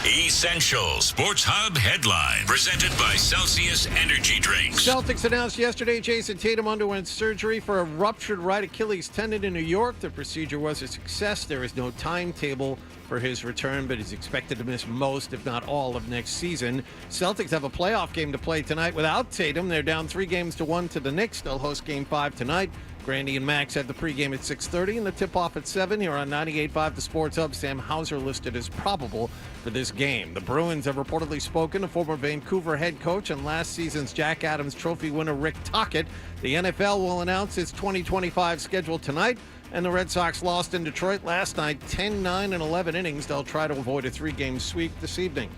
Essential Sports Hub headline presented by Celsius Energy Drinks. Celtics announced yesterday Jason Tatum underwent surgery for a ruptured right Achilles tendon in New York. The procedure was a success. There is no timetable for his return, but he's expected to miss most, if not all, of next season. Celtics have a playoff game to play tonight without Tatum. They're down 3-1 to the Knicks. They'll host Game 5 tonight. Grandy and Max had the pregame at 6:30 and the tip-off at 7 here on 98.5 The Sports Hub. Sam Hauser listed as probable for this game. The Bruins have reportedly spoken to former Vancouver head coach and last season's Jack Adams Trophy winner Rick Tocchet. The NFL will announce its 2025 schedule tonight, and the Red Sox lost in Detroit last night, 10-9 in 11 innings. They'll try to avoid a 3-game sweep this evening.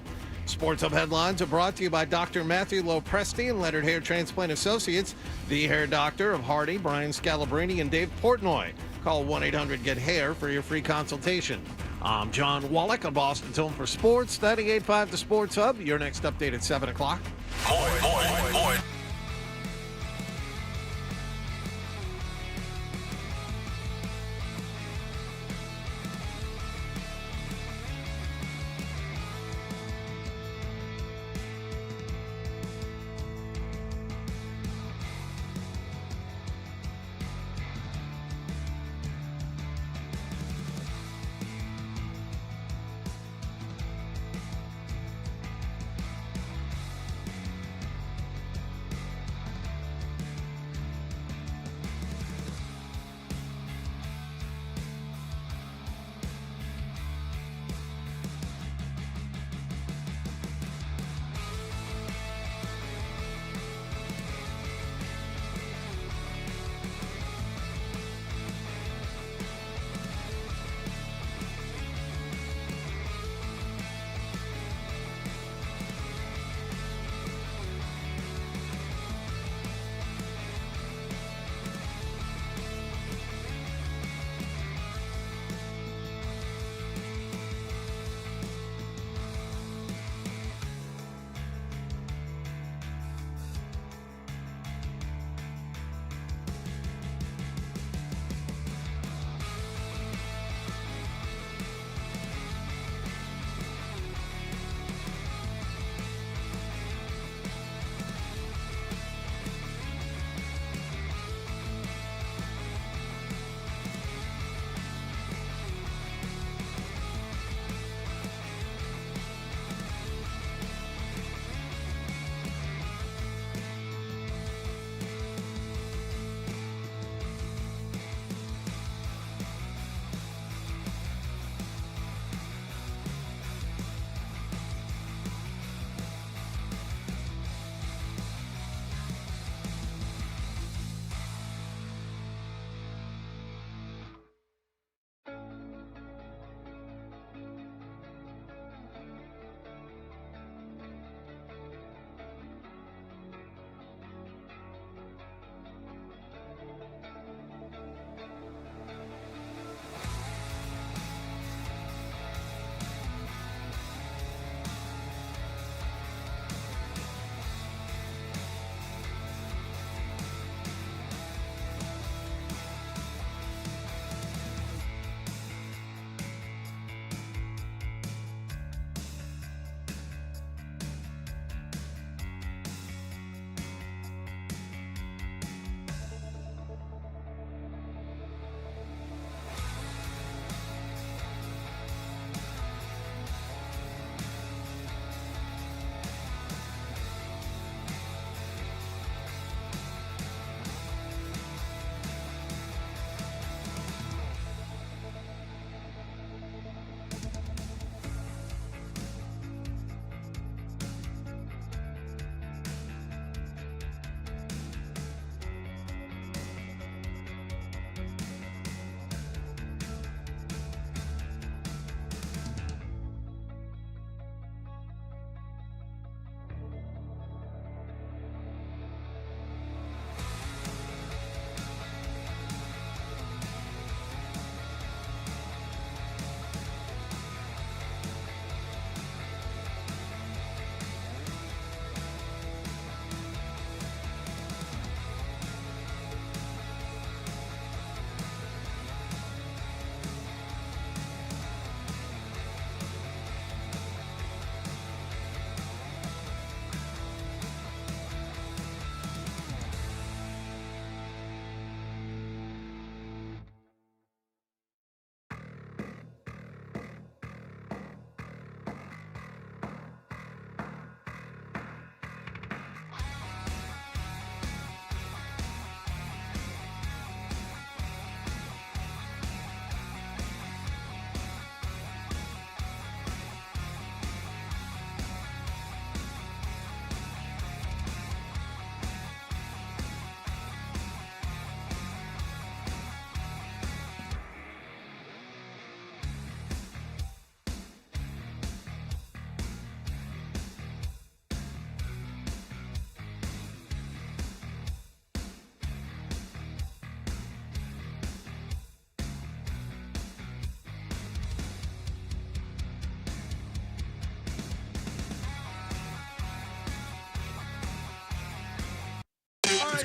Sports Hub headlines are brought to you by Dr. Matthew Lopresti and Leonard Hair Transplant Associates, the hair doctor of Hardy, Brian Scalabrine, and Dave Portnoy. Call 1-800-GET-HAIR for your free consultation. I'm John Wallach on Boston's Home for Sports, 98.5 The Sports Hub. Your next update at 7 o'clock. More.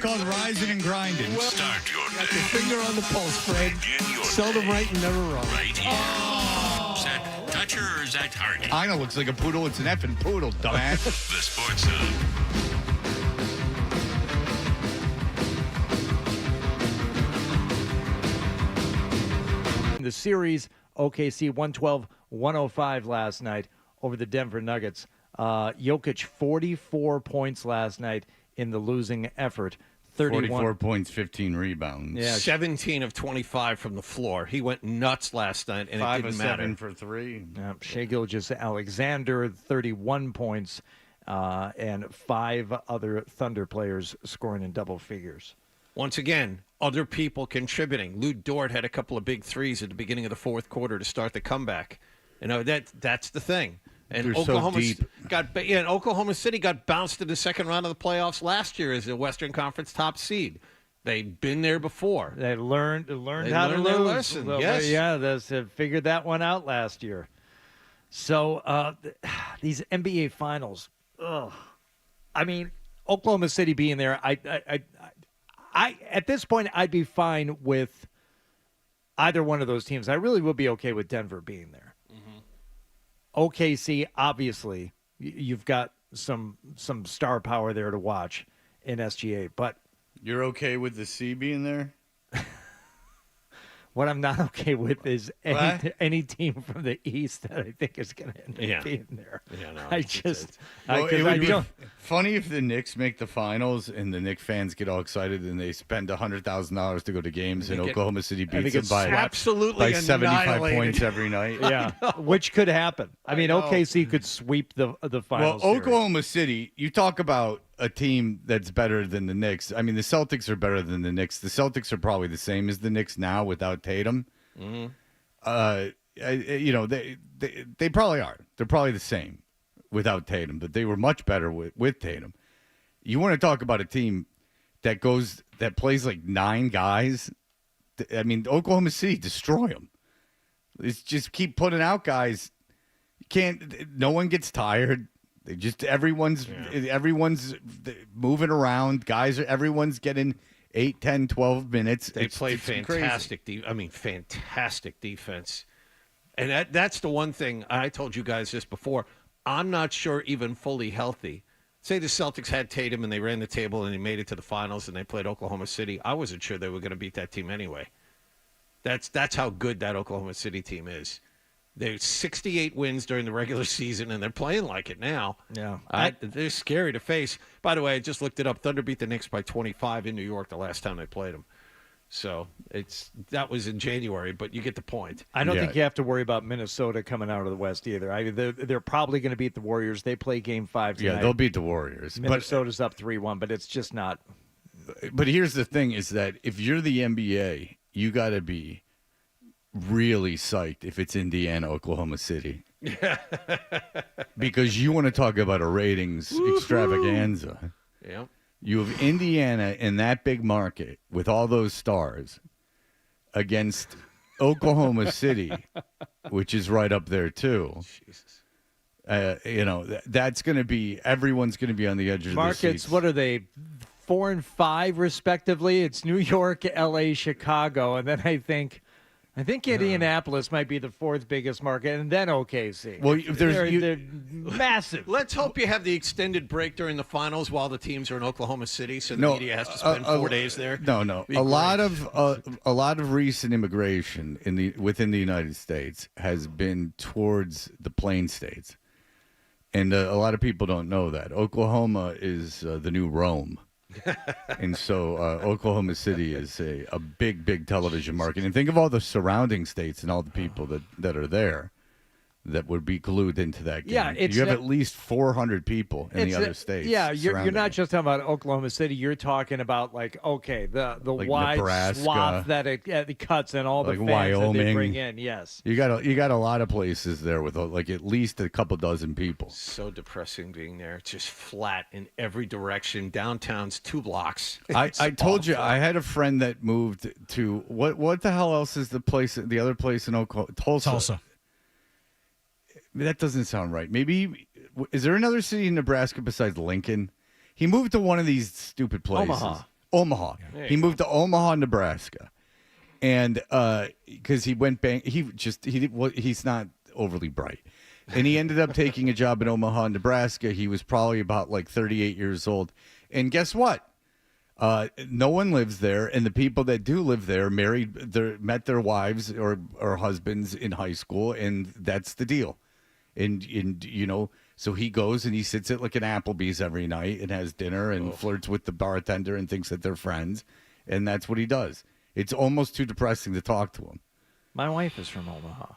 called rising and grinding. Start your Got your finger on the pulse, Fred. Seldom right and never wrong. right here. Is that Toucher or is that Hardy? I know, looks like a poodle. It's an effing poodle, dumbass. The Sports Hub. The series, OKC 112-105 last night over the Denver Nuggets. Jokic, 44 points last night in the losing effort. 44 points, 15 rebounds. Yeah, 17 of 25 from the floor. He went nuts last night, and 5 it didn't of matter. 7 for 3. Shai Gilgeous-Alexander, 31 points, and 5 other Thunder players scoring in double figures. Once again, other people contributing. Lou Dort had a couple of big threes at the beginning of the fourth quarter to start the comeback. You know, that's the thing. And They're so deep. and Oklahoma City got bounced in the second round of the playoffs last year as a Western Conference top seed. They've been there before. They learned how to their lose. lesson. Well, Yes. Yeah, they figured that one out last year. So these NBA finals, I mean, Oklahoma City being there, I at this point I'd be fine with either one of those teams. I really would be okay with Denver being there. OKC, obviously, you've got some star power there to watch in SGA, but You're okay with the C being there? what I'm not okay with is What? any team from the East that I think is going to end up being there. Yeah, no, Well, it would be don't. funny if the Knicks make the finals and the Knicks fans get all excited and they spend $100,000 to go to games and Oklahoma City beats them by absolutely by 75 annihilated. points every night. Yeah, which could happen. I mean, know. OKC could sweep the Well, finals. series. Oklahoma City, you talk about a team that's better than the Knicks. I mean, the Celtics are better than the Knicks. The Celtics are probably the same as the Knicks now without Tatum. You know, they probably are. They're probably the same without Tatum, but they were much better with Tatum. You want to talk about a team that plays like 9 guys? I mean, Oklahoma City, destroy them. It's just keep putting out guys. You can't. No one gets tired. They just everyone's moving around. Everyone's getting 8, 10, 12 minutes. They play fantastic. Fantastic defense. And that's the one thing I told you guys this before. I'm not sure even fully healthy. Say the Celtics had Tatum and they ran the table and they made it to the finals and they played Oklahoma City. I wasn't sure they were going to beat that team anyway. That's how good that Oklahoma City team is. They're 68 wins during the regular season, and they're playing like it now. Yeah. They're scary to face. By the way, I just looked it up. Thunder beat the Knicks by 25 in New York the last time they played them. So that was in January, but you get the point. I don't think you have to worry about Minnesota coming out of the West either. They're probably going to beat the Warriors. They play Game 5 tonight. Yeah, they'll beat the Warriors. Minnesota's up 3-1, but it's just not. But here's the thing: is that if you're the NBA, you got to be really psyched if it's Indiana, Oklahoma City. Because you want to talk about a ratings extravaganza. Yeah. You have Indiana in that big market with all those stars against Oklahoma City, which is right up there too. Jesus. You know, that's going to be everyone's going to be on the edge of Markets, their seats. what are they? 4 and 5 respectively. It's New York, LA, Chicago, and then I think Indianapolis might be the 4th biggest market, and then OKC. Well, they're massive. Let's hope you have the extended break during the finals while the teams are in Oklahoma City, so the media has to spend 4 days there. No. A lot of recent immigration within the United States has been towards the Plain States, and a lot of people don't know that Oklahoma is the new Rome. And so Oklahoma City is a big television market. And think of all the surrounding states and all the people that are there that would be glued into that game. Yeah, you have at least 400 people in the other states. Yeah, you're not surrounding just talking about Oklahoma City. You're talking about the Like wide Nebraska, swath that it cuts and all the like fans Wyoming. that they bring in. Yes, You got a lot of places there with like at least a couple dozen people. So depressing being there. It's just flat in every direction. Downtown's 2 blocks. I told you awful. I had a friend that moved to what the hell else is the other place in Oklahoma? Tulsa. That doesn't sound right. Maybe is there another city in Nebraska besides Lincoln? He moved to one of these stupid places. Omaha. Omaha. There He you moved to Omaha, Nebraska, and because he went he's not overly bright, and he ended up taking a job in Omaha, Nebraska. He was probably about like 38 years old, and guess what? No one lives there, and the people that do live there met their wives or husbands in high school, and that's the deal. And you know, so he goes and he sits at like an Applebee's every night and has dinner and flirts with the bartender and thinks that they're friends, and that's what he does. It's almost too depressing to talk to him. My wife is from Omaha.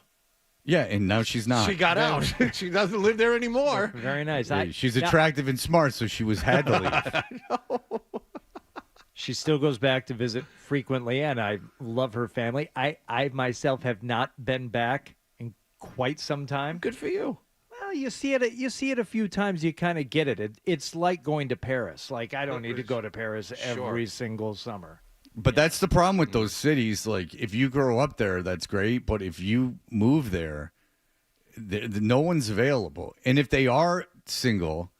Yeah, and now she's not. She got out. She doesn't live there anymore. Very nice. Yeah, she's attractive and smart, so she had to leave. She still goes back to visit frequently, and I love her family. I myself have not been back in quite some time. Good for you. Well, you see it a few times, you kind of get it. It's like going to Paris. Like, I don't need to go to Paris every single summer. But that's the problem with those cities. Like, if you grow up there, that's great. But if you move there, no one's available. And if they are single,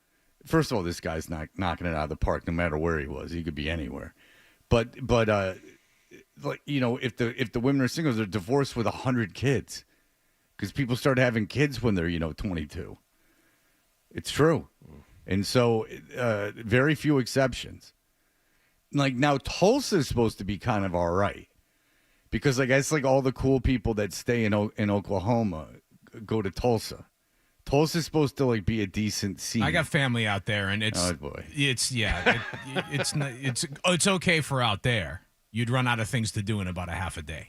first of all, this guy's not knocking it out of the park no matter where he was. He could be anywhere. But like, you know, if the women are single, they're divorced with 100 kids. Because people start having kids when they're, 22. It's true. And so very few exceptions. Like, now Tulsa is supposed to be kind of all right. Because I guess like all the cool people that stay in Oklahoma go to Tulsa. Tulsa's supposed to like be a decent scene. I got family out there, and it's it's okay for out there. You'd run out of things to do in about a half a day.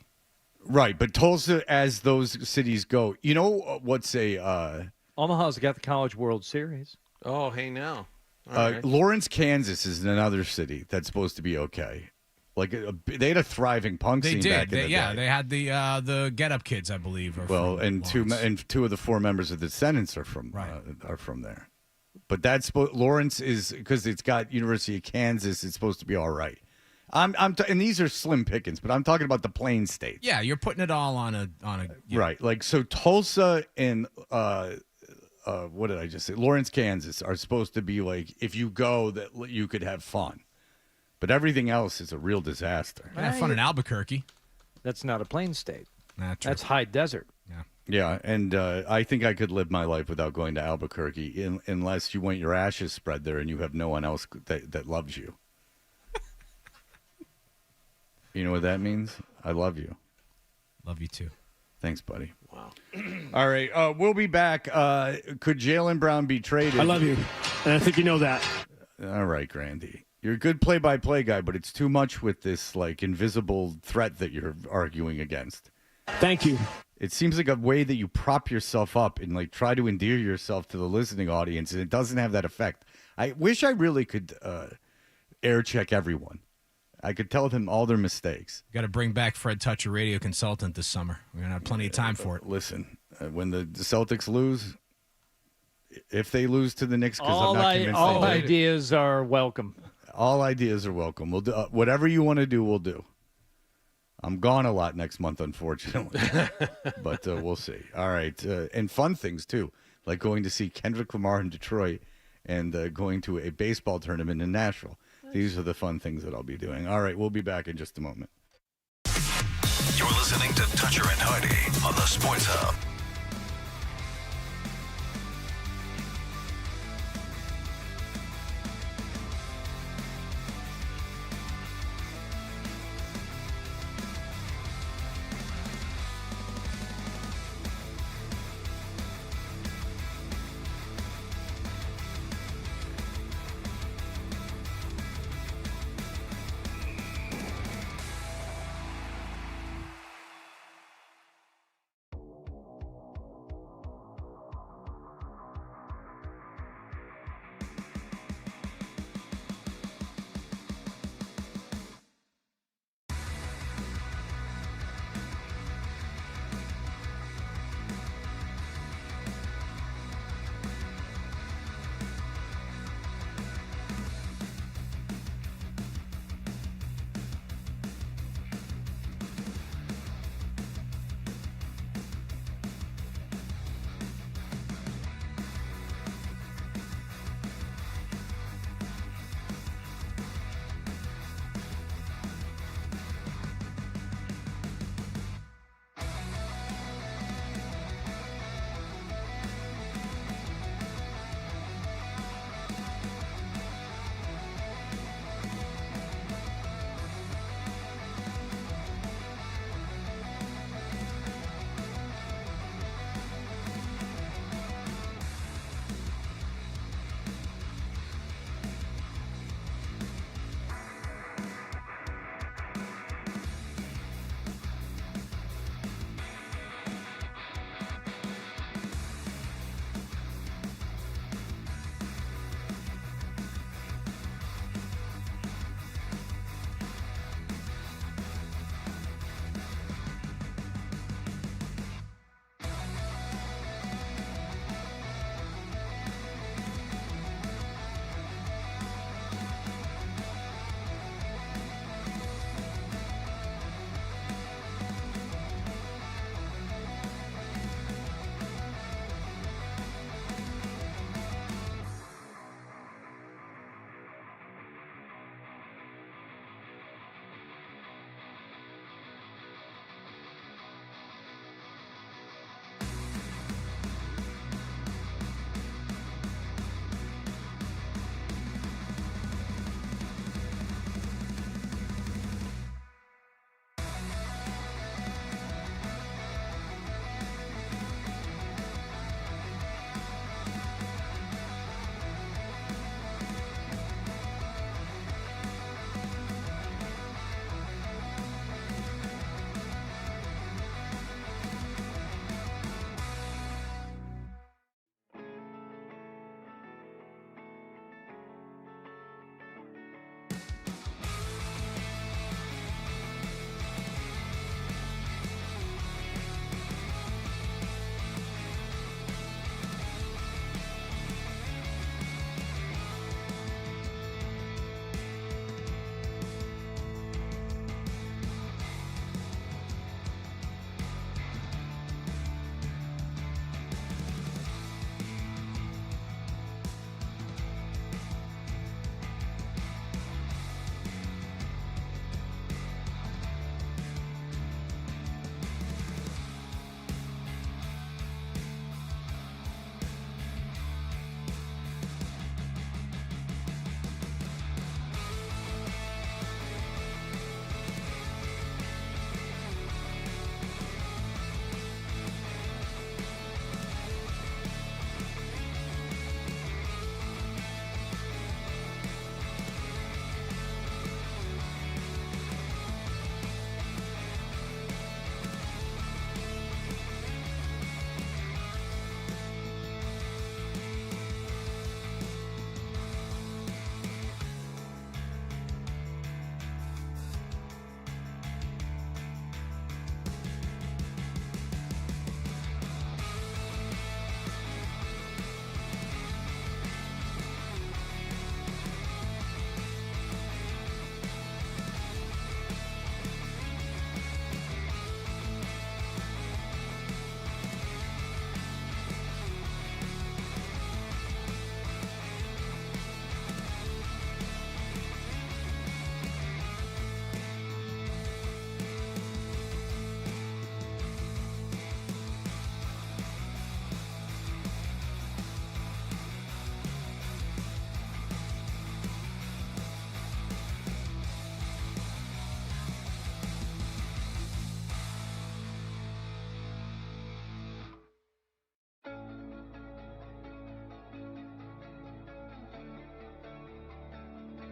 Right, but Tulsa, as those cities go, you know what's Omaha's got the College World Series. Oh, hey now. All right. Lawrence, Kansas is another city that's supposed to be okay. Like they had a thriving punk scene back in the day. They had the Get Up Kids, I believe. And two of the four members of the Descendants are from there. But that's Lawrence is because it's got University of Kansas. It's supposed to be all right. And these are slim pickings, but I'm talking about the Plain States. Yeah, you're putting it all on a right. Like so, Tulsa and what did I just say? Lawrence, Kansas are supposed to be like if you go that you could have fun. But everything else is a real disaster. Have fun in Albuquerque. That's not a plain state. That's high desert. Yeah, and I think I could live my life without going to Albuquerque unless you want your ashes spread there and you have no one else that loves you. You know what that means? I love you. Love you too. Thanks, buddy. Wow. All right, we'll be back. Could Jaylen Brown be traded? I love you, and I think you know that. All right, Grandy. You're a good play-by-play guy, but it's too much with this like invisible threat that you're arguing against. Thank you. It seems like a way that you prop yourself up and like try to endear yourself to the listening audience, and it doesn't have that effect. I wish I really could air check everyone. I could tell them all their mistakes. Got to bring back Fred Toucher, radio consultant, this summer. We're going to have plenty of time for it. Listen, when the Celtics lose, if they lose to the Knicks, because I'm not convinced all ideas are welcome. All ideas are welcome. We'll do whatever you want to do. We'll do. I'm gone a lot next month, unfortunately, but we'll see. All right, and fun things too, like going to see Kendrick Lamar in Detroit and going to a baseball tournament in Nashville. These are the fun things that I'll be doing. All right, we'll be back in just a moment. You're listening to Toucher and Hardy on the Sports Hub.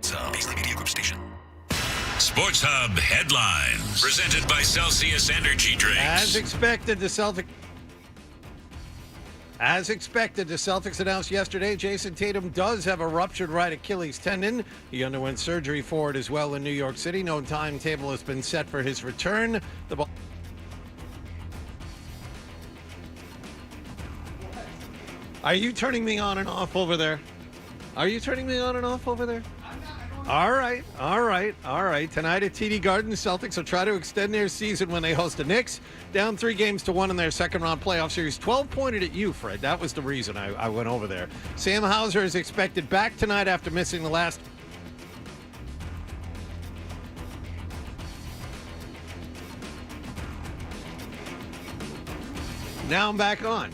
Sports Hub, Beasley Media Group station. Sports Hub headlines presented by Celsius Energy Drinks. As expected, the Celtics announced yesterday Jason Tatum does have a ruptured right Achilles tendon. He underwent surgery for it as well in New York City. No timetable has been set for his return. Are you turning me on and off over there? Are you turning me on and off over there? All right. Tonight at TD Garden, the Celtics will try to extend their season when they host the Knicks. Down 3-1 in their second-round playoff series. 12 pointed at you, Fred. That was the reason I went over there. Sam Hauser is expected back tonight after missing the last. Now I'm back on.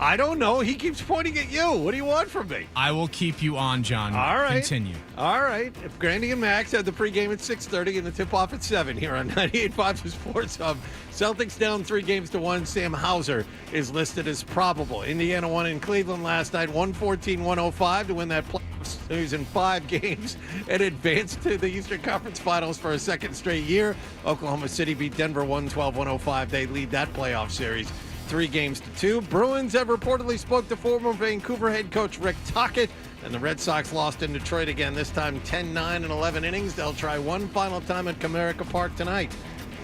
I don't know. He keeps pointing at you. What do you want from me? I will keep you on, John. All right. Continue. All right. If Grandy and Max had the pregame at 6:30 and the tip-off at 7 here on 98.5 The Sports Hub. Celtics down 3-1. Sam Hauser is listed as probable. Indiana won in Cleveland last night, 114-105 to win that playoff series in 5 games and advanced to the Eastern Conference Finals for a second straight year. Oklahoma City beat Denver 112-105. They lead that playoff series 3-2. Bruins have reportedly spoke to former Vancouver head coach Rick Tocchet, and the Red Sox lost in Detroit again, this time 10-9 in 11 innings. They'll try one final time at Comerica Park tonight.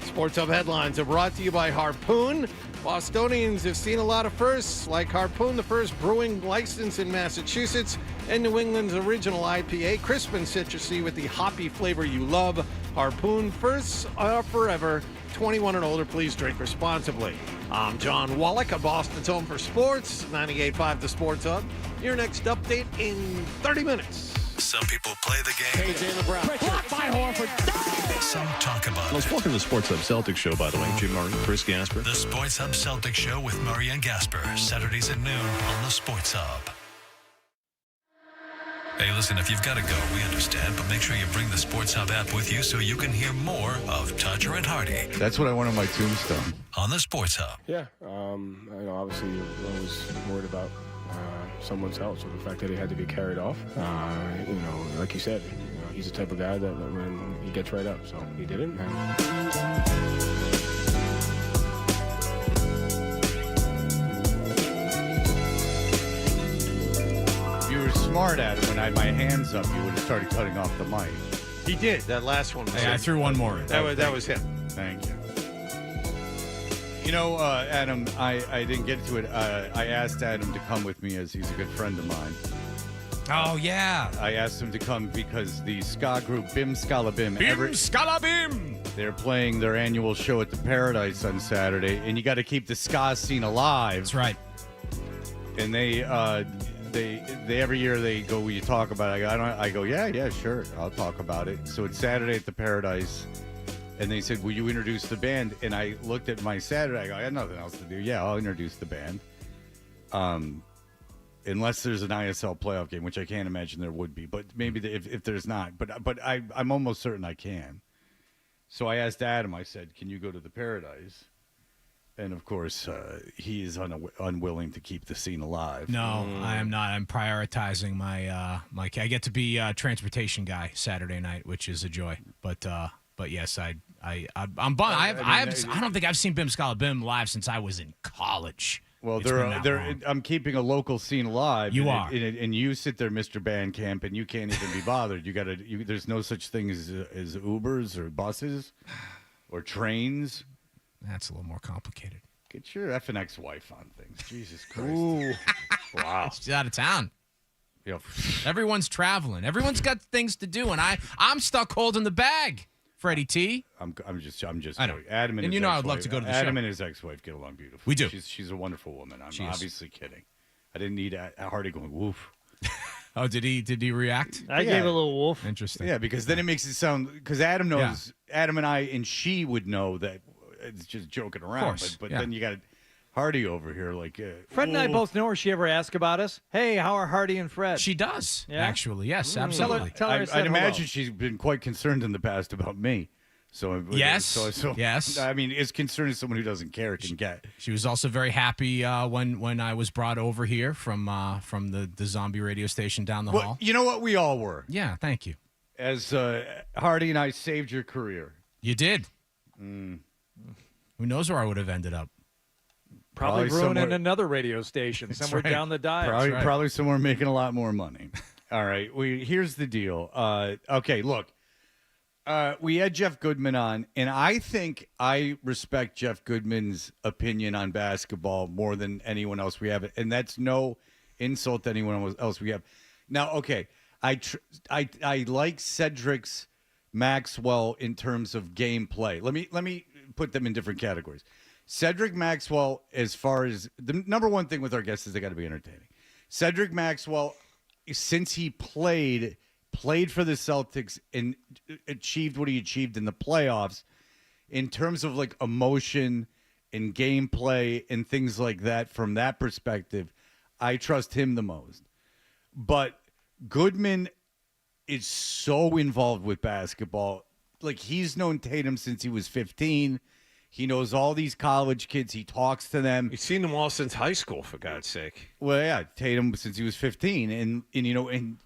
Sports Hub headlines are brought to you by Harpoon. Bostonians have seen a lot of firsts, like Harpoon, the first brewing license in Massachusetts, and New England's original IPA, crisp and citrusy with the hoppy flavor you love. Harpoon, firsts are forever. 21 and older, please drink responsibly. I'm John Wallach of Boston's Home for Sports, 98.5 The Sports Hub. Your next update in 30 minutes. Some people play the game. Blocked by Horford. Some talk about Let's welcome to the Sports Hub Celtics show, by the way. Jim Murray, Chris Gasper. The Sports Hub Celtics show with Murray and Gasper, Saturdays at noon on the Sports Hub. Hey, listen, if you've got to go, we understand, but make sure you bring the Sports Hub app with you so you can hear more of Todger and Hardy. That's what I want on my tombstone. On the Sports Hub. Yeah, obviously you're always worried about someone's health, so the fact that he had to be carried off, like you said, he's the type of guy that when he gets right up, so he didn't. You were smart at it when I had my hands up. You would have started cutting off the mic. He did. That last one. Hey, I threw one more in. That was him. Thank you. You know, Adam, I didn't get to it. I asked Adam to come with me as he's a good friend of mine. Oh, yeah. I asked him to come because the ska group Bim Scala Bim. Bim Scala Bim! They're playing their annual show at the Paradise on Saturday, and you got to keep the ska scene alive. That's right. And they every year they go, will you talk about it? I go, yeah, sure, I'll talk about it. So it's Saturday at the Paradise, and they said, will you introduce the band? And I looked at my Saturday, I go, I got nothing else to do. Yeah, I'll introduce the band. Unless there's an ISL playoff game, which I can't imagine there would be, but maybe if there's not. But I'm almost certain I can. So I asked Adam, I said, can you go to the Paradise? And, of course, he is unwilling to keep the scene alive. No, I am not. I'm prioritizing my I get to be a transportation guy Saturday night, which is a joy. But yes, I'm bummed. I don't think I've seen Bim Scala Bim live since I was in college. Well, I'm keeping a local scene alive. You are. And you sit there, Mr. Bandcamp, and you can't even be bothered. There's no such thing as Ubers or buses or trains. That's a little more complicated. Get your effing ex-wife on things. Jesus Christ. Ooh. Wow. She's out of town. Yep. Everyone's traveling. Everyone's got things to do, and I'm stuck holding the bag, Freddie T. I'm just I know. Adam and his I would love to go to the Adam show. and his ex-wife get along beautifully. We do. She's a wonderful woman. I'm obviously kidding. I didn't need Hardy going, woof. Oh, did he react? I gave a little wolf. Interesting. Yeah, because then it makes it sound, because Adam knows, Adam and I and she would know that it's just joking around. Of course, but then you got Hardy over here, like Fred and I both know her. She ever ask about us? Hey, how are Hardy and Fred? She does, Yeah? actually. Yes, absolutely. Tell her I said I'd imagine hello. she's been quite concerned in the past about me. So Yes. Yes. I mean, as concerned as someone who doesn't care can get. She was also very happy when I was brought over here from the zombie radio station down the hall. You know what? We all were. Yeah, thank you. As Hardy and I saved your career. You did. Who knows where I would have ended up? Probably ruining somewhere- another radio station somewhere right. down the dial. Probably somewhere making a lot more money. All right. Here's the deal. Okay, look. We had Jeff Goodman on, and I think I respect Jeff Goodman's opinion on basketball more than anyone else we have, and that's no insult to anyone else we have. Now, okay, I like Cedric's Maxwell in terms of gameplay. Let me put them in different categories. Cedric Maxwell, as far as the number one thing with our guests is they got to be entertaining. Cedric Maxwell, since he played for the Celtics and achieved what he achieved in the playoffs in terms of like emotion and gameplay and things like that, from that perspective, I trust him the most. But Goodman is so involved with basketball. Like, he's known Tatum since he was 15. He knows all these college kids. He talks to them. He's seen them all since high school, for God's sake. Well, yeah, Tatum since he was 15, and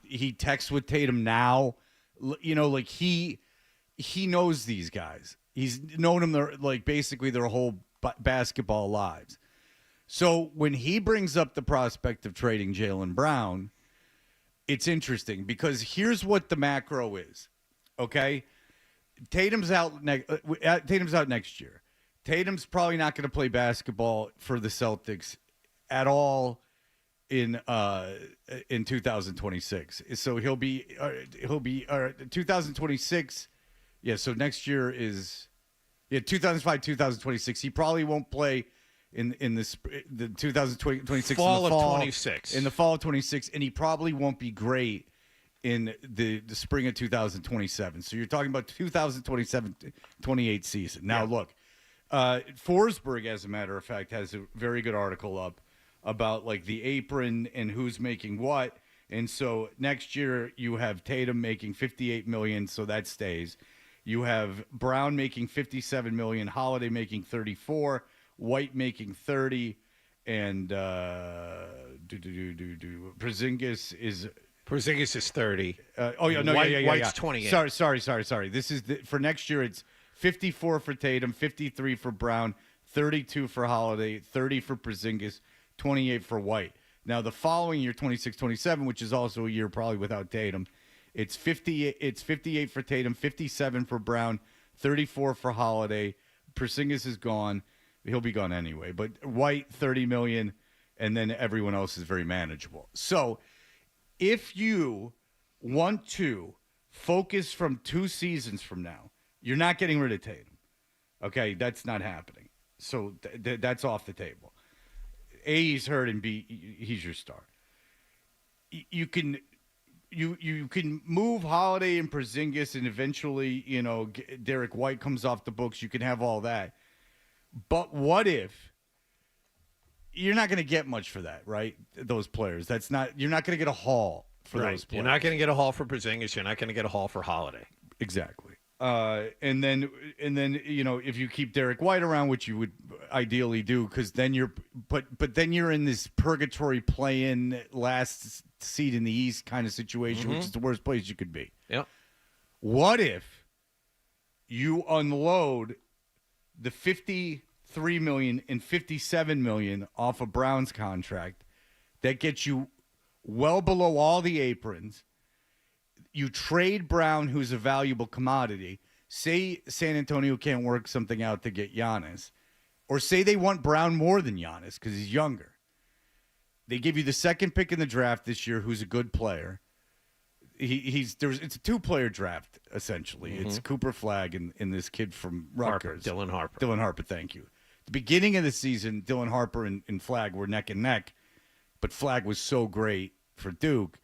he texts with Tatum now. Like he knows these guys. He's known them basically their whole basketball lives. So when he brings up the prospect of trading Jaylen Brown, it's interesting because here's what the macro is. Okay, Tatum's out next year. Tatum's probably not going to play basketball for the Celtics at all in 2026. So he'll be 2026. Yeah. So next year is 2005, 2026. He probably won't play in the 2026 fall of 26. In the fall of 26, and he probably won't be great in the spring of 2027. So you're talking about 2027-28 season. Now, look, Forsberg, as a matter of fact, has a very good article up about like the apron and who's making what. And so next year you have Tatum making $58 million, so that stays. You have Brown making $57 million, Holiday making $34, White making $30, and Porzingis is $30. White's 28. Sorry. This is for next year. It's 54 for Tatum, 53 for Brown, 32 for Holiday, 30 for Porzingis, 28 for White. Now the following year, 26-27, which is also a year probably without Tatum, it's 58 for Tatum, 57 for Brown, 34 for Holiday. Porzingis is gone. He'll be gone anyway. But White, $30 million, and then everyone else is very manageable. So if you want to focus from 2 seasons from now, you're not getting rid of Tatum. Okay, that's not happening. So that's off the table. A, he's hurt, and B, he's your star. You can move Holiday and Porzingis, and eventually, Derek White comes off the books. You can have all that. But what if you're not going to get much for that, right? Those players. You're not going to get a haul for those players. You're not going to get a haul for Porzingis. You're not going to get a haul for Holiday. Exactly. And then if you keep Derek White around, which you would ideally do, because then you're in this purgatory play-in last seed in the East kind of situation, which is the worst place you could be. Yeah. What if you unload the $53 million and $57 million off of Brown's contract that gets you well below all the aprons? You trade Brown, who's a valuable commodity. Say San Antonio can't work something out to get Giannis. Or say they want Brown more than Giannis because he's younger. They give you the second pick in the draft this year, who's a good player. It's a 2-player draft, essentially. It's Cooper Flagg and this kid from Rutgers. Dylan Harper. Dylan Harper, thank you. At the beginning of the season, Dylan Harper and Flagg were neck and neck, but Flagg was so great for Duke.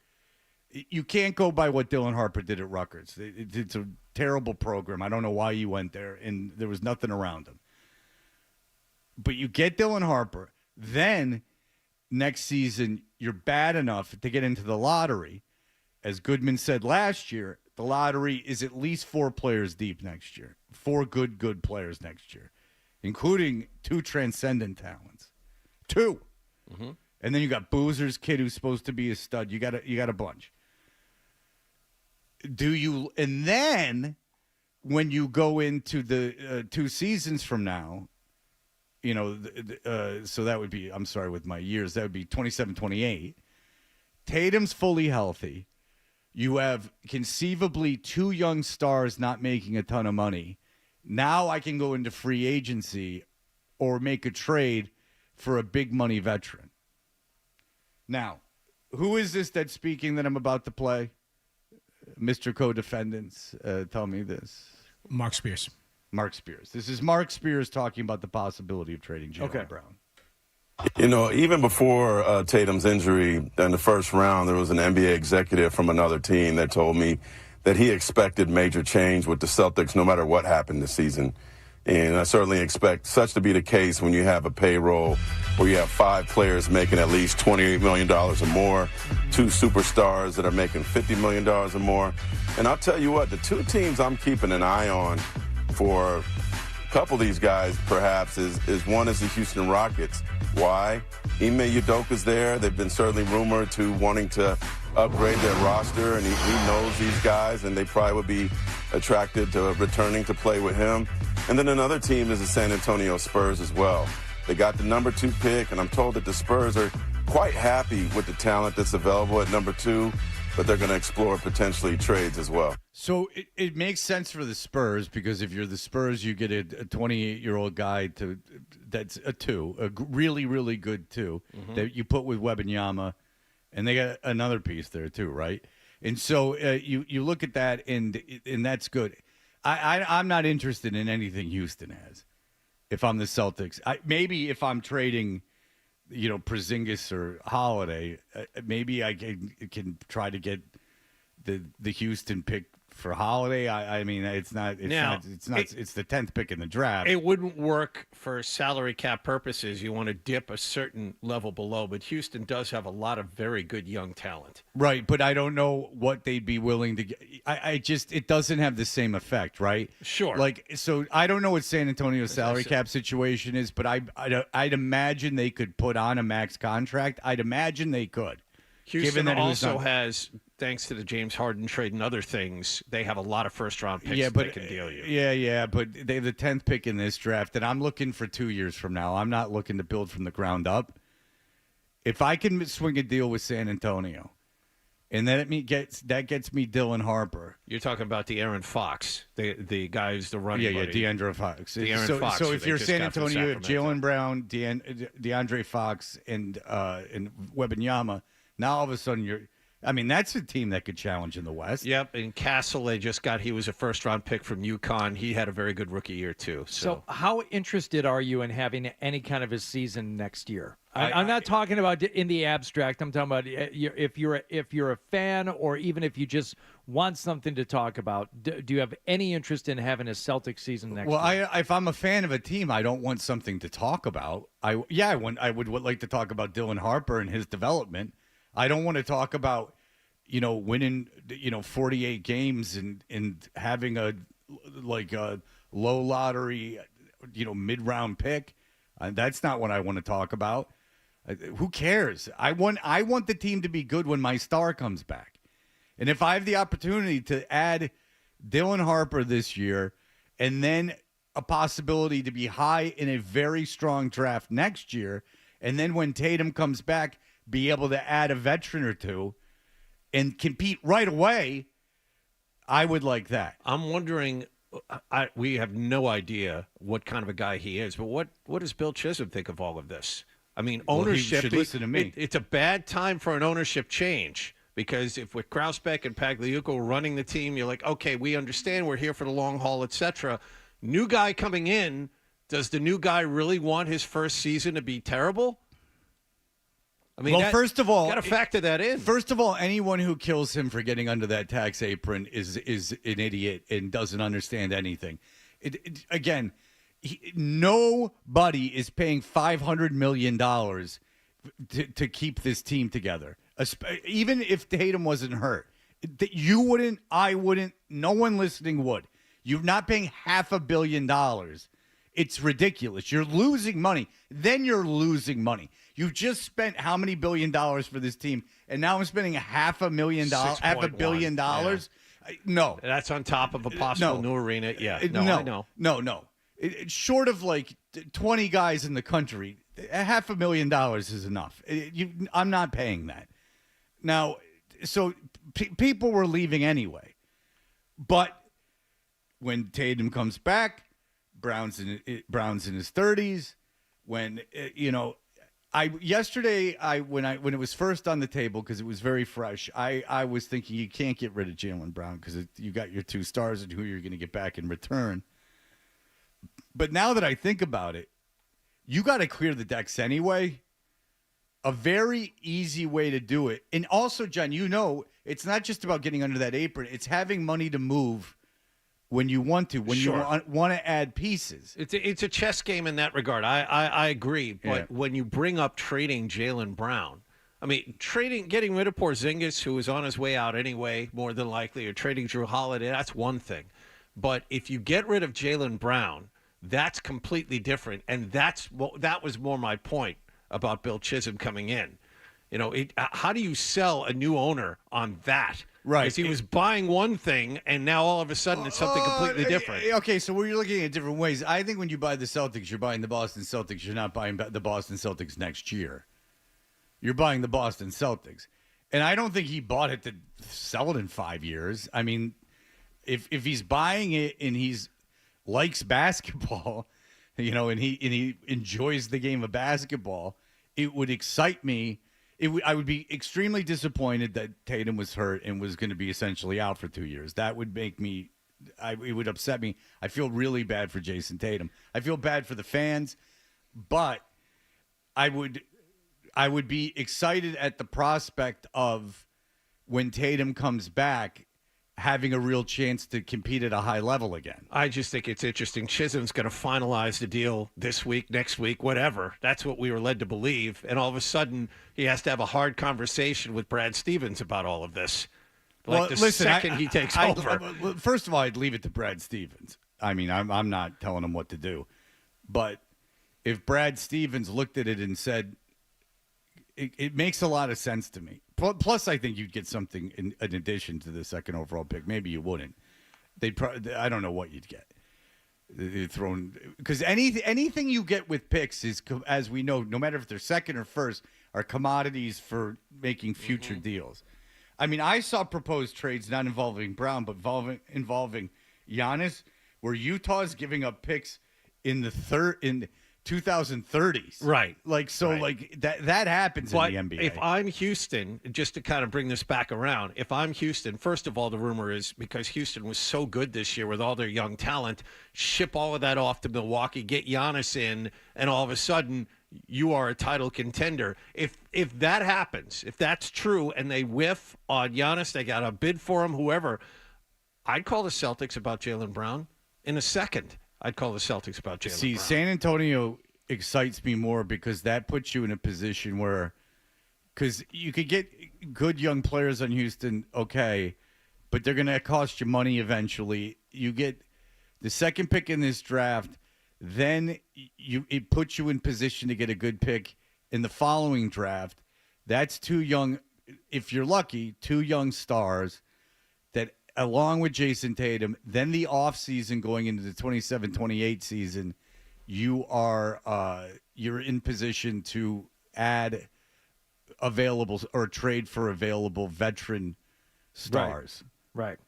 You can't go by what Dylan Harper did at Rutgers. It's a terrible program. I don't know why he went there, and there was nothing around him. But you get Dylan Harper, then next season you're bad enough to get into the lottery. As Goodman said last year, the lottery is at least 4 players deep next year. 4 good players next year, including 2 transcendent talents. 2. Mm-hmm. And then you got Boozer's kid who's supposed to be a stud. You got a bunch. And then when you go into the 2 seasons from now, so that would be, I'm sorry with my years, that would be 27, 28. Tatum's fully healthy. You have conceivably 2 young stars not making a ton of money. Now I can go into free agency or make a trade for a big money veteran. Now, who is this that's speaking that I'm about to play? Mr. Co-Defendants, tell me this. Mark Spears. Mark Spears. This is Mark Spears talking about the possibility of trading Jaylen Brown. Even before Tatum's injury in the first round, there was an NBA executive from another team that told me that he expected major change with the Celtics no matter what happened this season. And I certainly expect such to be the case when you have a payroll where you have 5 players making at least $28 million or more, 2 superstars that are making $50 million or more. And I'll tell you what, the 2 teams I'm keeping an eye on for a couple of these guys perhaps is one is the Houston Rockets. Why? Ime Udoka's there. They've been certainly rumored to wanting to upgrade their roster, and he knows these guys, and they probably would be attracted to returning to play with him. And then another team is the San Antonio Spurs as well. They got the number 2 pick, and I'm told that the Spurs are quite happy with the talent that's available at number 2, but they're going to explore potentially trades as well. So it makes sense for the Spurs because if you're the Spurs, you get a 28-year-old guy that's a 2, a really, really good 2 that you put with Wembanyama, and they got another piece there too, right? And so you look at that, and that's good. I'm not interested in anything Houston has. If I'm the Celtics, maybe if I'm trading, Porzingis or Holiday, maybe I can try to get the Houston pick for Holiday. I mean, it's the 10th pick in the draft. It wouldn't work for salary cap purposes. You want to dip a certain level below, but Houston does have a lot of very good young talent. Right, but I don't know what they'd be willing to get. It doesn't have the same effect, right? Sure. So I don't know what San Antonio's salary cap situation is, but I'd imagine they could put on a max contract. I'd imagine they could. Houston also has, thanks to the James Harden trade and other things, they have a lot of first-round picks they can deal you. Yeah, but they have the 10th pick in this draft, and I'm looking for 2 years from now. I'm not looking to build from the ground up. If I can swing a deal with San Antonio, and that gets me Dylan Harper. You're talking about the Aaron Fox, the guy who's the running buddy. DeAndre Fox. Fox. So if you're San Antonio, you have Jaylen Brown, DeAndre Fox, and Wembanyama. Now all of a sudden that's a team that could challenge in the West. Yep, and Castle he was a first-round pick from UConn. He had a very good rookie year too. So how interested are you in having any kind of a season next year? I'm not talking about in the abstract. I'm talking about if you're a fan or even if you just want something to talk about. Do you have any interest in having a Celtics season next year? Well, if I'm a fan of a team, I don't want something to talk about. I would like to talk about Dylan Harper and his development. I don't want to talk about, winning, 48 games and having a low lottery, mid-round pick. That's not what I want to talk about. Who cares? I want the team to be good when my star comes back. And if I have the opportunity to add Dylan Harper this year and then a possibility to be high in a very strong draft next year, and then when Tatum comes back, be able to add a veteran or 2 and compete right away, I would like that. I'm wondering, we have no idea what kind of a guy he is, but what does Bill Chisholm think of all of this? I mean, ownership. He should listen to me. It's a bad time for an ownership change because if with Krausbeck and Pagliuca running the team, you're like, okay, we understand we're here for the long haul, etc. New guy coming in, does the new guy really want his first season to be terrible? I mean, first of all, got to factor that in. First of all, anyone who kills him for getting under that tax apron is an idiot and doesn't understand anything. Again, nobody is paying $500 million to keep this team together. Even if Tatum wasn't hurt, That you wouldn't, I wouldn't, no one listening would. You're not paying $500 million. It's ridiculous. You're losing money. Then you're losing money. You've just spent how many $1 billion for this team, and now I'm spending $500 million, $500 million. Yeah. No, that's on top of a possible new arena. Yeah, I know. No. It's short of like 20 guys in the country. $500 million is enough. I'm not paying that. Now, so people were leaving anyway, but when Tatum comes back, Brown's in his 30s. When yesterday when it was first on the table, because it was very fresh, I was thinking you can't get rid of Jaylen Brown because you got your two stars and who you're going to get back in return. But now that I think about it, you got to clear the decks anyway. A very easy way to do it. And also, John, it's not just about getting under that apron. It's having money to move when you want to, when you want to add pieces. It's a chess game in that regard. I agree. But when you bring up trading Jaylen Brown, I mean, getting rid of Porzingis, who was on his way out anyway, more than likely, or trading Drew Holiday, that's one thing. But if you get rid of Jaylen Brown, that's completely different. And that was more my point about Bill Chisholm coming in. How do you sell a new owner on that? Right. Because he was buying one thing, and now all of a sudden it's something completely different. Okay, so we're looking at different ways. I think when you buy the Celtics, you're buying the Boston Celtics. You're not buying the Boston Celtics next year. You're buying the Boston Celtics. And I don't think he bought it to sell it in 5 years. I mean, if he's buying it and he's likes basketball, and he enjoys the game of basketball, it would excite me. I would be extremely disappointed that Tatum was hurt and was going to be essentially out for 2 years. That would make me. It would upset me. I feel really bad for Jason Tatum. I feel bad for the fans, but I would be excited at the prospect of when Tatum comes back, having a real chance to compete at a high level again. I just think it's interesting. Chisholm's going to finalize the deal this week, next week, whatever. That's what we were led to believe. And all of a sudden, he has to have a hard conversation with Brad Stevens about all of this. Second he takes over. First of all, I'd leave it to Brad Stevens. I mean, I'm not telling him what to do. But if Brad Stevens looked at it and said, it makes a lot of sense to me. Plus, I think you'd get something in addition to the second overall pick. Maybe you wouldn't. I don't know what you'd get. Because anything you get with picks is, as we know, no matter if they're second or first, are commodities for making future deals. I mean, I saw proposed trades not involving Brown, but involving Giannis, where Utah's giving up picks in the 2030s. Right. That happens in the NBA. If I'm Houston, just to kind of bring this back around, if I'm Houston, first of all, the rumor is because Houston was so good this year with all their young talent, ship all of that off to Milwaukee, get Giannis in, and all of a sudden you are a title contender. If that happens, if that's true, and they whiff on Giannis, they got a bid for him, whoever, I'd call the Celtics about Jaylen Brown in a second. I'd call the Celtics about Jaylen Brown. San Antonio excites me more because that puts you in a position where, because you could get good young players on Houston, okay, but they're going to cost you money eventually. You get the second pick in this draft, then it puts you in position to get a good pick in the following draft. That's two young, if you're lucky, two young stars that, along with Jason Tatum, then the offseason going into the 27-28 season, you're in position to add available or trade for available veteran stars. Right.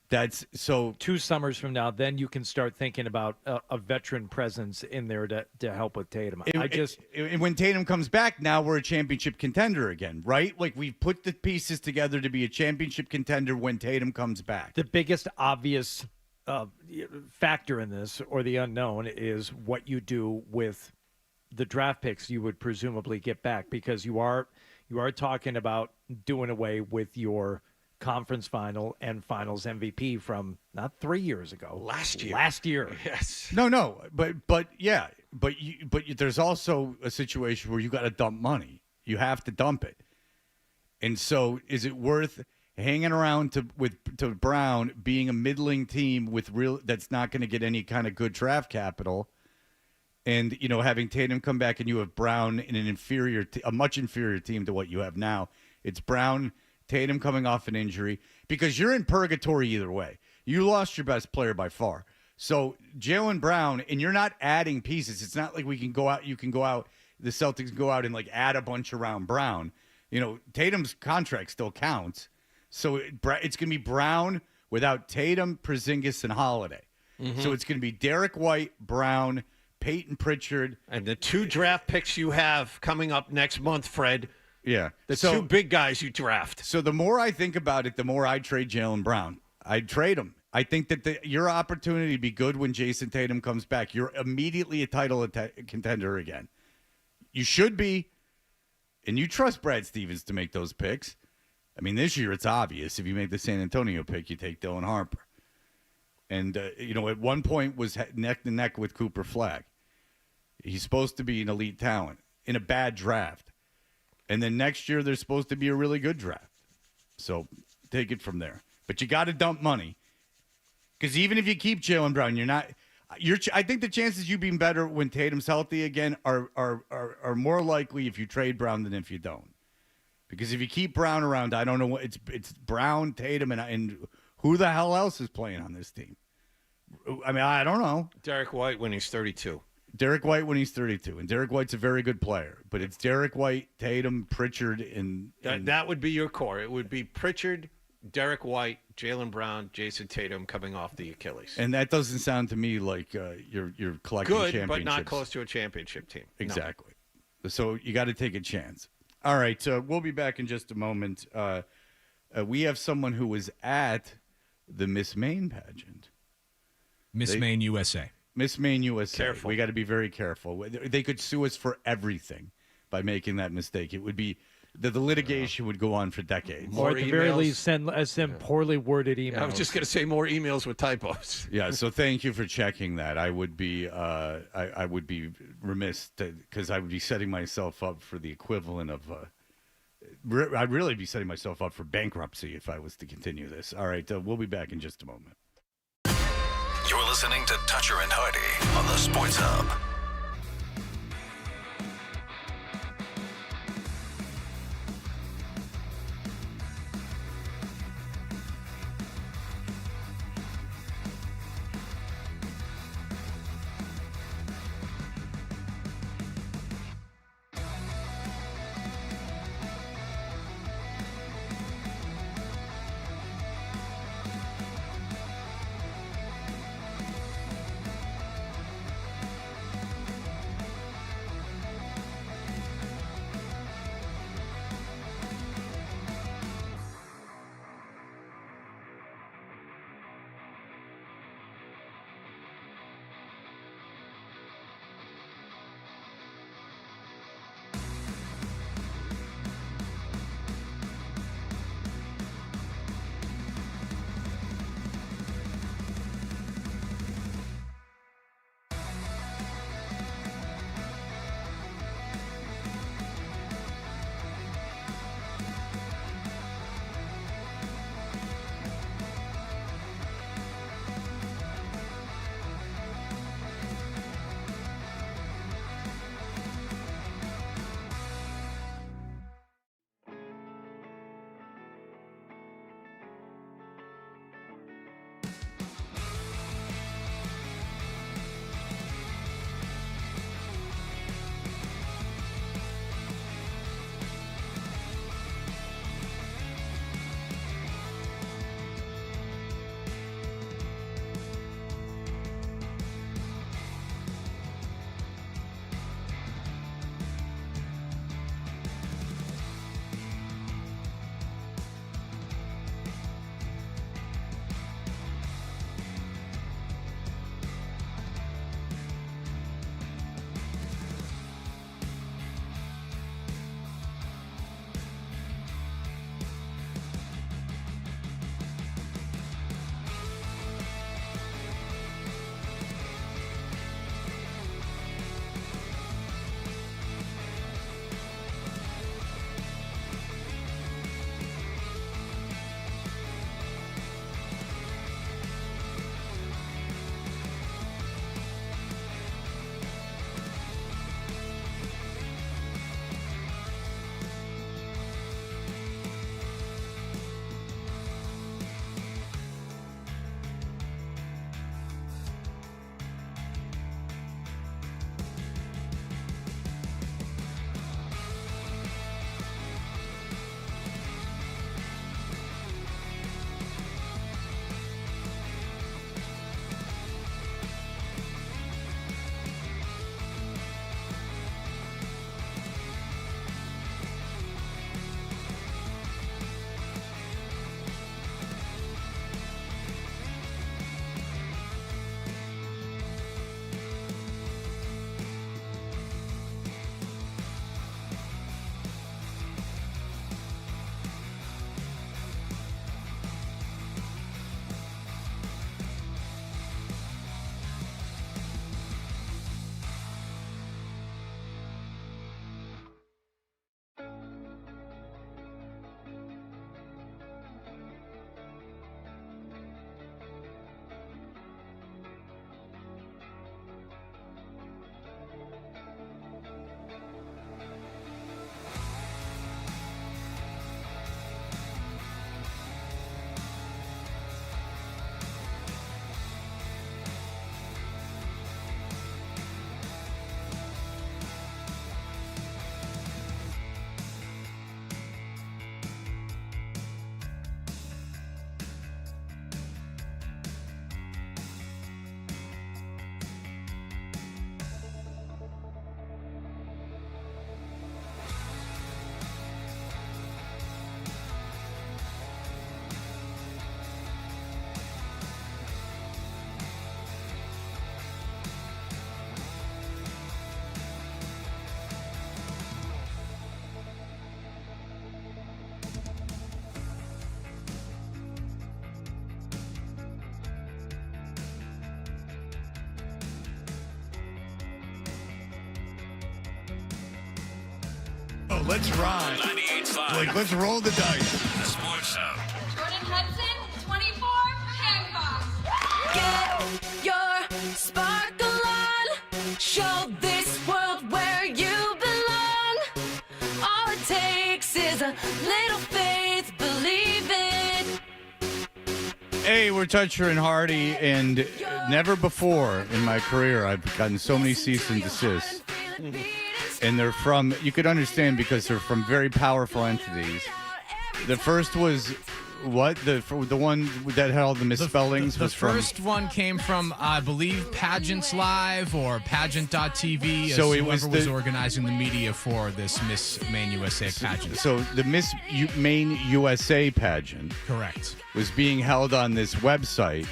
That's so 2 summers from now, then you can start thinking about a veteran presence in there to help with Tatum. And when Tatum comes back, now we're a championship contender again, right? Like, we've put the pieces together to be a championship contender when Tatum comes back. The biggest obvious factor in this, or the unknown, is what you do with the draft picks you would presumably get back, because you are talking about doing away with your conference final and finals MVP from not 3 years ago. Last year. Yes. No. But there's also a situation where you got to dump money. You have to dump it. And so is it worth hanging around to Brown being a middling team with that's not going to get any kind of good draft capital, and having Tatum come back and you have Brown in a much inferior team to what you have now. It's Brown, Tatum coming off an injury, because you're in purgatory either way. You lost your best player by far. So Jaylen Brown, and you're not adding pieces. It's not like we can go out. You can go out. The Celtics can go out and add a bunch around Brown. Tatum's contract still counts. So it's going to be Brown without Tatum, Porzingis, and Holiday. Mm-hmm. So it's going to be Derek White, Brown, Peyton Pritchard. And the 2 draft picks you have coming up next month, Fred. Yeah. The 2 big guys you draft. So the more I think about it, the more I'd trade Jaylen Brown. I'd trade him. I think that your opportunity to be good when Jason Tatum comes back, you're immediately a title contender again. You should be. And you trust Brad Stevens to make those picks. I mean, this year it's obvious. If you make the San Antonio pick, you take Dylan Harper. And, at one point was neck to neck with Cooper Flagg. He's supposed to be an elite talent in a bad draft. And then next year there's supposed to be a really good draft. So take it from there. But you got to dump money. Because even if you keep Jaylen Brown, I think the chances you being better when Tatum's healthy again are more likely if you trade Brown than if you don't. Because if you keep Brown around, I don't know what it's Brown, Tatum, and who the hell else is playing on this team? I mean, I don't know. Derek White when he's 32. Derek White when he's 32, and Derek White's a very good player. But it's Derek White, Tatum, Pritchard, and that would be your core. It would be Pritchard, Derek White, Jaylen Brown, Jason Tatum coming off the Achilles. And that doesn't sound to me like you're collecting good, championships. but not close to a championship team. Exactly. No. So you got to take a chance. All right, we'll be back in just a moment. We have someone who was at the Miss Maine pageant. Miss Maine USA. Miss Maine USA. Careful. We got to be very careful. They could sue us for everything by making that mistake. It would be the litigation would go on for decades. Or at the very least, send poorly worded emails. I was just going to say more emails with typos. Yeah, so thank you for checking that. I would be I would be remiss because I would be setting myself up for the equivalent of I'd really be setting myself up for bankruptcy if I was to continue this. All right, we'll be back in just a moment. You're listening to Toucher and Hardy on the Sports Hub. go. Let's ride. 98.5. Like, let's roll the dice. The Sports Hub. Jordan Hudson, 24, handcuffs. Get your sparkle on. Show this world where you belong. All it takes is a little faith. Believe it. Hey, we're Toucher and Hardy, and never before in my career I've gotten so many cease and desists. And they're from, you could understand because they're from very powerful entities. The first was what? The one that had all the misspellings the was from. first one came from, I believe, Pageants Live or pageant.tv. So it was was organizing the media for this Miss Maine USA pageant. So the Miss Maine USA pageant, correct, was being held on this website,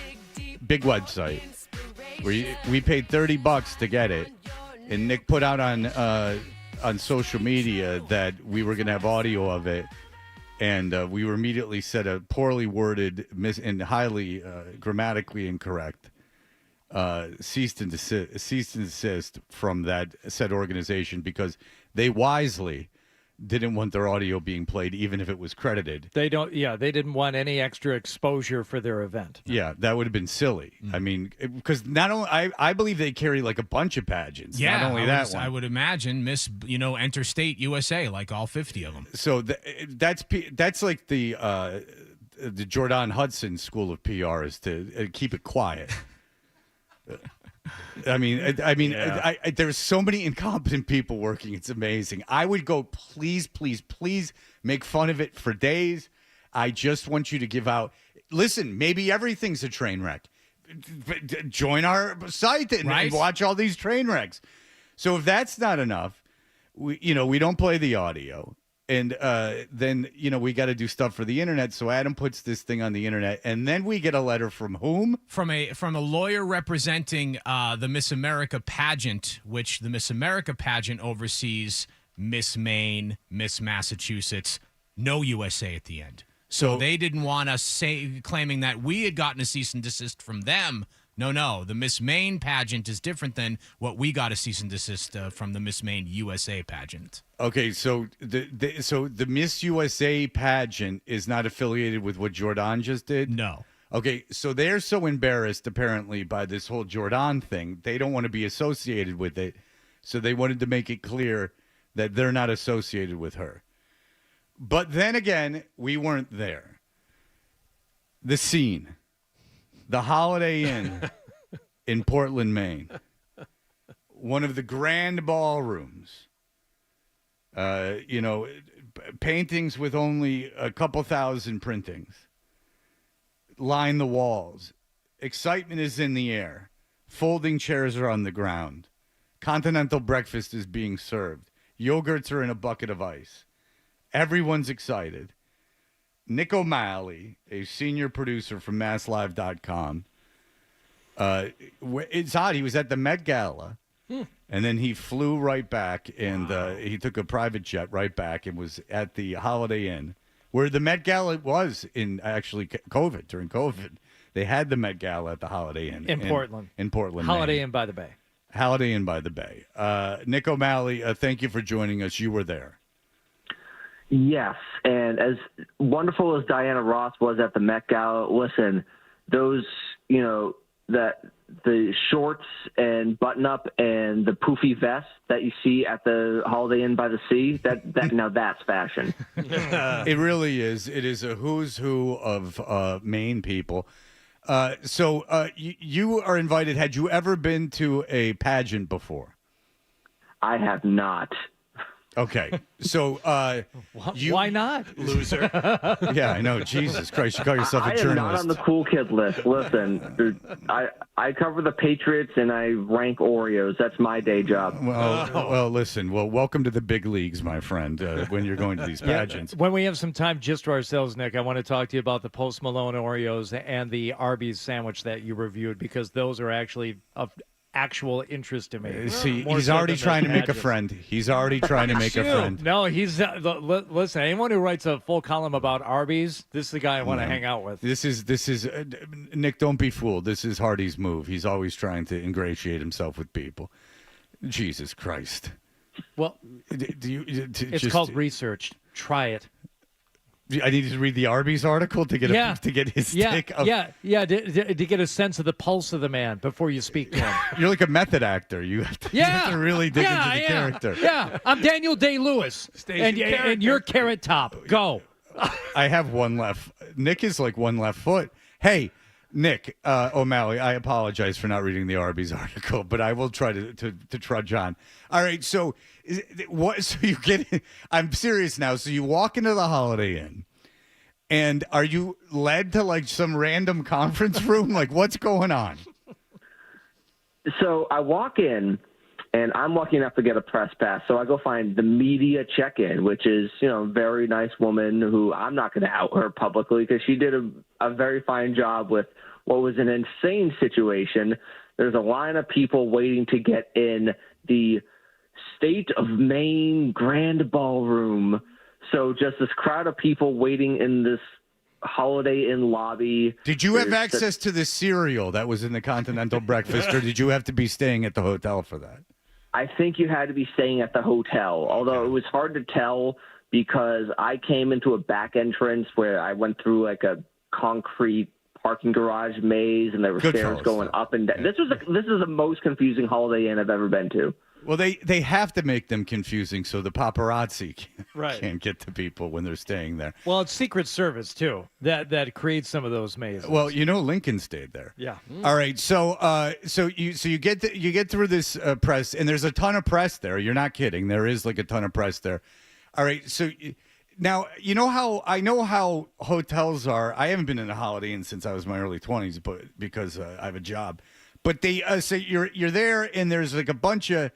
big website, where we paid $30 to get it, and Nick put out on social media that we were going to have audio of it. And we were immediately said a poorly worded and highly grammatically incorrect cease and desist from that said organization because they wisely didn't want their audio being played, even if it was credited. They don't. Yeah, they didn't want any extra exposure for their event. Yeah, that would have been silly. I mean, because not only I believe they carry like a bunch of pageants. Yeah, not only that one. I would imagine Miss, Interstate USA, like all 50 of them. So that's like the Jordan Hudson school of PR is to keep it quiet. There's so many incompetent people working. It's amazing. I would go, please, please, please make fun of it for days. I just want you to give out. Listen, maybe everything's a train wreck. Join our site and watch all these train wrecks. So if that's not enough, we don't play the audio. And then, we got to do stuff for the internet. So Adam puts this thing on the internet. And then we get a letter from whom? From a lawyer representing the Miss America pageant, which the Miss America pageant oversees Miss Maine, Miss Massachusetts, no USA at the end. So they didn't want us claiming that we had gotten a cease and desist from them. No. The Miss Maine pageant is different than what we got a cease and desist from the Miss Maine USA pageant. Okay, so the Miss USA pageant is not affiliated with what Jordan just did? No. Okay, so they're so embarrassed, apparently, by this whole Jordan thing. They don't want to be associated with it. So they wanted to make it clear that they're not associated with her. But then again, we weren't there. The scene. The Holiday Inn in Portland, Maine. One of the grand ballrooms. Paintings with only a couple thousand printings. Line the walls. Excitement is in the air. Folding chairs are on the ground. Continental breakfast is being served. Yogurts are in a bucket of ice. Everyone's excited. Nick O'Malley, a senior producer from MassLive.com. It's odd. He was at the Met Gala, and then he flew right back, and he took a private jet right back and was at the Holiday Inn, where the Met Gala was in actually during COVID. They had the Met Gala at the Holiday Inn. In Portland. In Portland, Holiday Maine. Inn by the Bay. Holiday Inn by the Bay. Nick O'Malley, thank you for joining us. You were there. Yes, and as wonderful as Diana Ross was at the Met Gala, listen, those, that the shorts and button-up and the poofy vest that you see at the Holiday Inn by the Sea, that now that's fashion. It really is. It is a who's who of Maine people. So you are invited. Had you ever been to a pageant before? I have not. Okay, so why not, loser? Yeah, I know. Jesus Christ, you call yourself a I journalist. am not on the cool kid list. Listen, dude, I cover the Patriots and I rank Oreos. That's my day job. Well, listen. Well, welcome to the big leagues, my friend. When you're going to these pageants. When we have some time just to ourselves, Nick, I want to talk to you about the Post Malone Oreos and the Arby's sandwich that you reviewed, because those are actually of actual interest to me. See, he's already trying to make a friend. He's already trying to make a friend. No, he's listen. Anyone who writes a full column about Arby's, this is the guy I want to hang out with. This is Nick. Don't be fooled. This is Hardy's move. He's always trying to ingratiate himself with people. Jesus Christ. Well, it's called research. Try it. I need to read the Arby's article to get his take. To get a sense of the pulse of the man before you speak to him. You're like a method actor. You have to really dig into the character. Yeah, I'm Daniel Day-Lewis, and you're Carrot Top. Go. I have one left. Nick is like one left foot. Hey, Nick O'Malley, I apologize for not reading the Arby's article, but I will try to trudge on. All right, so So you get? I'm serious now. So you walk into the Holiday Inn, and are you led to like some random conference room? Like, what's going on? So I walk in, and I'm lucky enough to get a press pass. So I go find the media check-in, which is, a very nice woman who I'm not going to out her publicly because she did a very fine job with what was an insane situation. There's a line of people waiting to get in the State of Maine Grand Ballroom. So just this crowd of people waiting in this Holiday Inn lobby. Did you have access to the cereal that was in the continental breakfast, or did you have to be staying at the hotel for that? I think you had to be staying at the hotel, although it was hard to tell because I came into a back entrance where I went through like a concrete parking garage maze, and there were stairs going up and down. This is the most confusing Holiday Inn I've ever been to. Well, they have to make them confusing so the paparazzi Right. can't get to people when they're staying there. Well, it's Secret Service too that creates some of those mazes. Well, Lincoln stayed there. Yeah. All right. So you get through this press, and there's a ton of press there. You're not kidding. There is like a ton of press there. All right. So now I know how hotels are. I haven't been in a Holiday Inn since I was in my early 20s, but because I have a job. But they so you're there, and there's like a bunch of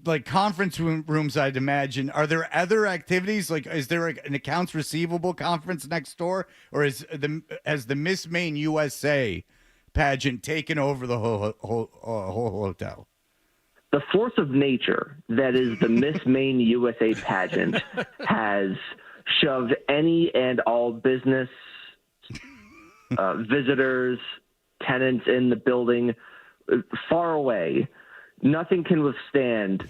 like conference rooms, I'd imagine. Are there other activities? Like, is there an accounts receivable conference next door, or has the Miss Maine USA pageant taken over the whole hotel? The force of nature that is the Miss Maine USA pageant has shoved any and all business visitors, tenants in the building far away. Nothing can withstand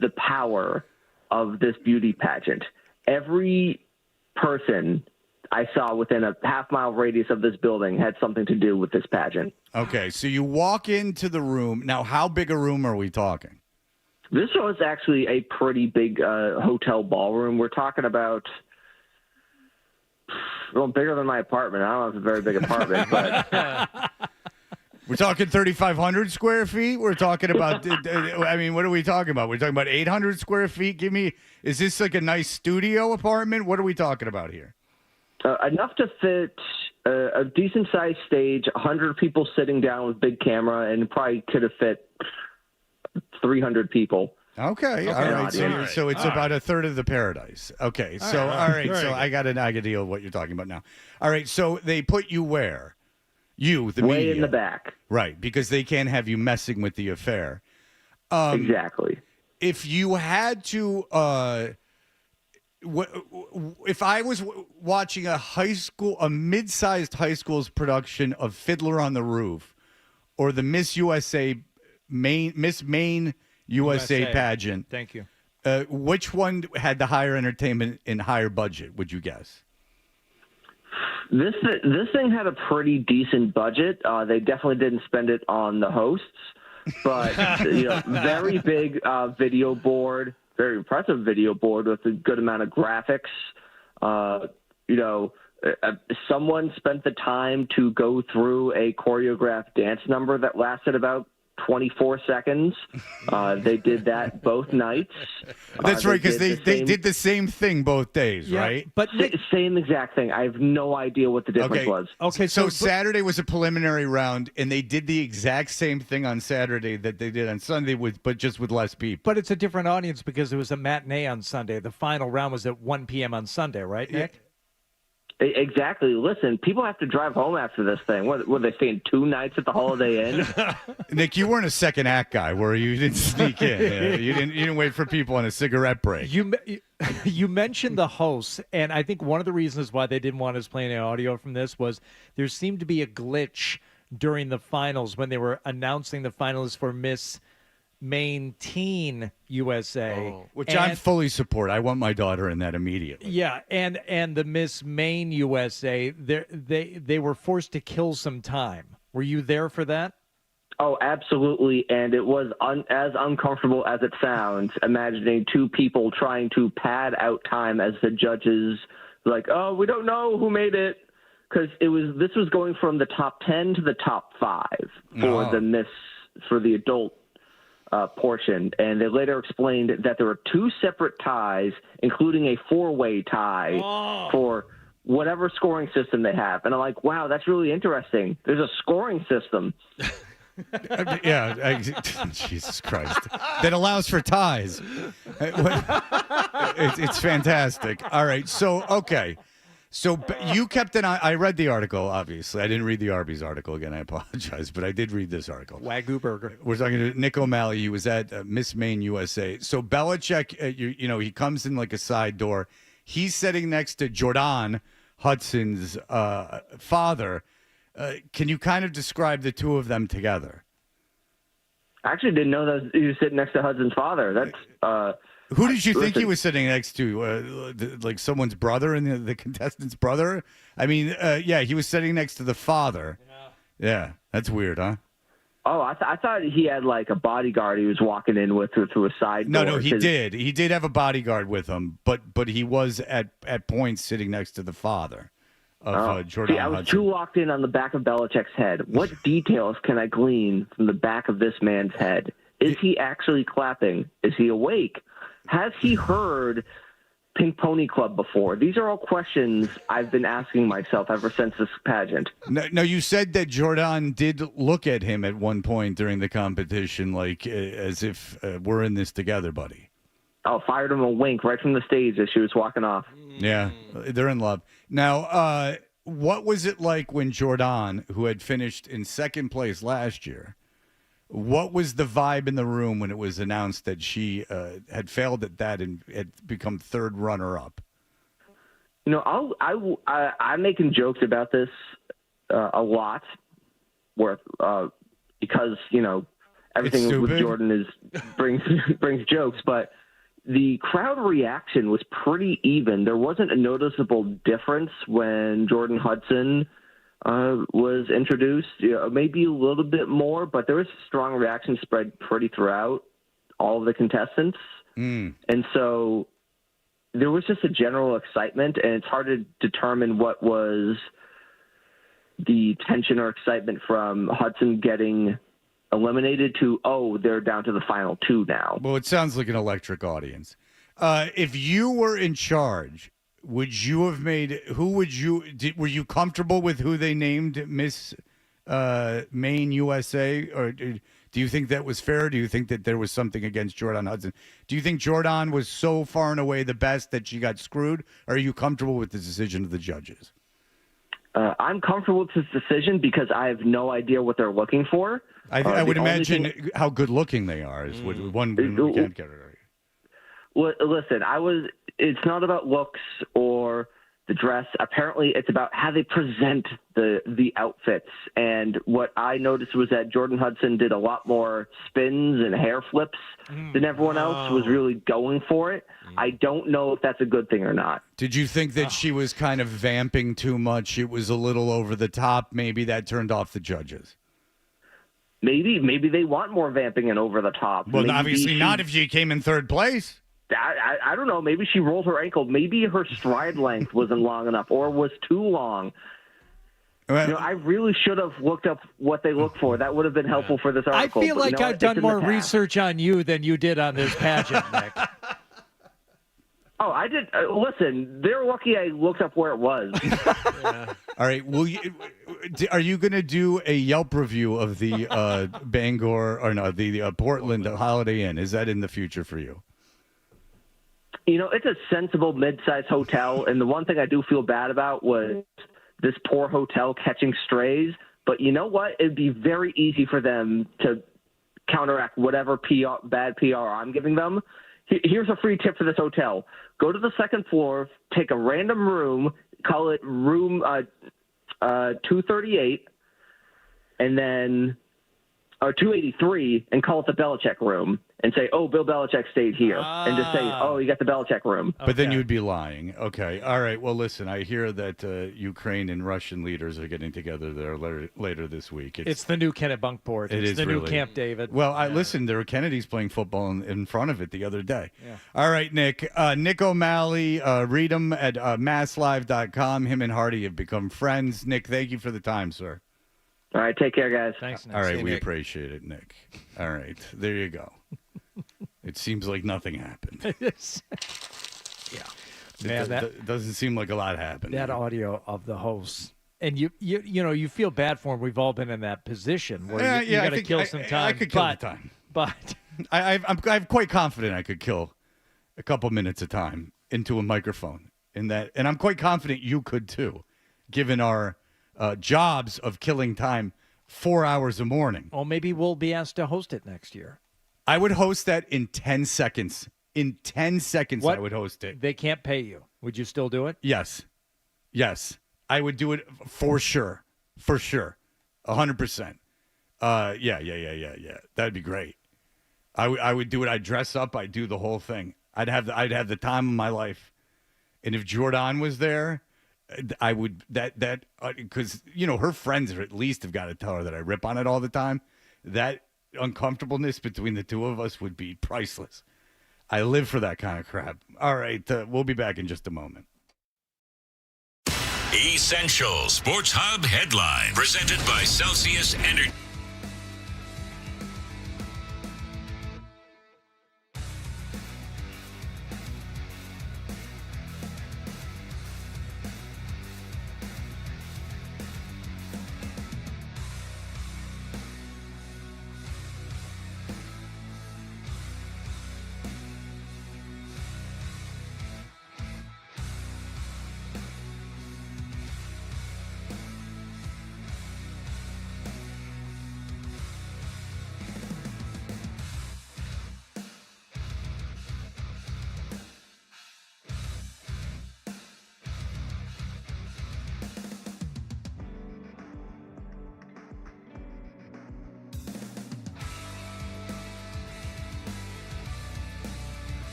the power of this beauty pageant. Every person I saw within a half-mile radius of this building had something to do with this pageant. Okay, so you walk into the room. Now, how big a room are we talking? This was actually a pretty big hotel ballroom. We're talking about, bigger than my apartment. I don't know if it's a very big apartment, but... We're talking 3,500 square feet. We're talking about, I mean, what are we talking about? We're talking about 800 square feet. Is this like a nice studio apartment? What are we talking about here? Enough to fit a decent-sized stage, 100 people sitting down with big camera, and probably could have fit 300 people. Okay. All right. So it's about a third of the paradise. Okay. So, all right. So I got an idea of what you're talking about now. All right. So they put you where? You, the way media. in the back. Right, because they can't have you messing with the affair. Exactly. If you had to, if I was watching a mid-sized high school's production of Fiddler on the Roof, or the Miss Maine USA pageant. Thank you. Which one had the higher entertainment and higher budget, would you guess? This thing had a pretty decent budget. They definitely didn't spend it on the hosts, but very big video board, very impressive video board with a good amount of graphics. Someone spent the time to go through a choreographed dance number that lasted about 24 seconds. They did that both nights. That's right, because they did the same thing both days, right? But same exact thing. I have no idea what the difference was. Okay, so Saturday was a preliminary round, and they did the exact same thing on Saturday that they did on Sunday, but just with less people. But it's a different audience because it was a matinee on Sunday. The final round was at 1 p.m. on Sunday, right, Nick? Exactly. Listen, people have to drive home after this thing. Were they staying 2 nights at the Holiday Inn? Nick, you weren't a second act guy, were you? You didn't sneak in. You didn't wait for people on a cigarette break. You mentioned the hosts, and I think one of the reasons why they didn't want us playing any audio from this was there seemed to be a glitch during the finals when they were announcing the finalists for Miss Maine Teen USA. Which I fully support. I want my daughter in that immediately. Yeah, and the Miss Maine USA, they were forced to kill some time. Were you there for that? Oh, absolutely. And it was as uncomfortable as it sounds, imagining two people trying to pad out time as the judges like, oh, we don't know who made it. Because this was going from the top 10 to the top 5 for the adult portion. And they later explained that there were 2 separate ties, including a 4-way tie for whatever scoring system they have. And I'm like, wow, that's really interesting. There's a scoring system. Jesus Christ. That allows for ties. It's fantastic. All right. So, okay. So you kept an eye. I read the article, obviously. I didn't read the Arby's article again. I apologize, but I did read this article. Wagyu burger. We're talking to Nick O'Malley. He was at Miss Maine USA. So Belichick, he comes in like a side door. He's sitting next to Jordan Hudson's father. Can you kind of describe the two of them together? I actually didn't know that he was sitting next to Hudson's father. That's who did you think he was sitting next to? Like someone's brother and the contestant's brother? I mean, he was sitting next to the father. Yeah, that's weird, huh? Oh, I thought he had like a bodyguard he was walking in with through a side door. No, he did. He did have a bodyguard with him, but he was at points sitting next to the father of Jordan See, I was Hudson. too locked in on the back of Belichick's head. What details can I glean from the back of this man's head? Is he actually clapping? Is he awake? Has he heard Pink Pony Club before? These are all questions I've been asking myself ever since this pageant. No, you said that Jordan did look at him at one point during the competition, like as if we're in this together, buddy. Oh, fired him a wink right from the stage as she was walking off. Yeah, they're in love. Now, what was it like when Jordan, who had finished in second place last year, what was the vibe in the room when it was announced that she had failed at that and had become third runner-up? You know, I'm making jokes about this a lot, because everything with Jordan brings jokes, but the crowd reaction was pretty even. There wasn't a noticeable difference when Jordan Hudson was introduced. Maybe a little bit more, but there was a strong reaction spread pretty throughout all of the contestants. And so there was just a general excitement, and it's hard to determine what was the tension or excitement from Hudson getting eliminated to, they're down to the final 2 now. Well, it sounds like an electric audience. If you were in charge, would you have made? Were you comfortable with who they named Miss Maine USA, or do you think that was fair? Do you think that there was something against Jordan Hudson? Do you think Jordan was so far and away the best that she got screwed? Or are you comfortable with the decision of the judges? I'm comfortable with this decision because I have no idea what they're looking for. I would imagine how good looking they are is what one we can't get it right. Well, listen, it's not about looks or the dress. Apparently, it's about how they present the outfits. And what I noticed was that Jordan Hudson did a lot more spins and hair flips than everyone else was really going for it. I don't know if that's a good thing or not. Did you think that she was kind of vamping too much? It was a little over the top. Maybe that turned off the judges. Maybe they want more vamping and over the top. Well, maybe obviously not if she came in third place. I don't know. Maybe she rolled her ankle. Maybe her stride length wasn't long enough or was too long. I really should have looked up what they look for. That would have been helpful for this article. I feel like I've done more research on you than you did on this pageant, Nick. Oh, I did. Listen, they're lucky I looked up where it was. All right. Are you going to do a Yelp review of the Bangor or no, the Portland Holiday Inn? Is that in the future for you? It's a sensible mid-sized hotel, and the one thing I do feel bad about was this poor hotel catching strays. But you know what? It'd be very easy for them to counteract whatever bad PR I'm giving them. Here's a free tip for this hotel. Go to the second floor, take a random room, call it room 238, and then or 283 and call it the Belichick room and say, oh, Bill Belichick stayed here. And just say, oh, you got the Belichick room. But then you'd be lying. Okay. All right. Well, listen, I hear that Ukraine and Russian leaders are getting together there later this week. It's the new Kennebunkport. It's the new Camp David. Well, listen, there were Kennedys playing football in front of it the other day. Yeah. All right, Nick. Nick O'Malley, read him at masslive.com. Him and Hardy have become friends. Nick, thank you for the time, sir. All right, take care, guys. Thanks, Nick. All right, See you, we Nick. appreciate it, Nick. All right, there you go. It seems like nothing happened. Man, It doesn't seem like a lot happened. that audio of the hosts. And you feel bad for him. We've all been in that position where you got to kill some time. I could kill the time. But I'm quite confident I could kill a couple minutes of time into a microphone in that, and I'm quite confident you could too, given our jobs of killing time 4 hours a morning. oh, maybe we'll be asked to host it next year. I would host that in 10 seconds. In 10 seconds, I would host it. They can't pay you. Would you still do it? Yes. I would do it for sure. For sure. 100%. Yeah. That'd be great. I would do it. I'd dress up. I'd do the whole thing. I'd have the time of my life. And if Jordan was there, I would because her friends at least have got to tell her that I rip on it all the time. That uncomfortableness between the two of us would be priceless. I live for that kind of crap. All right, we'll be back in just a moment. Essential Sports Hub headline presented by Celsius Energy.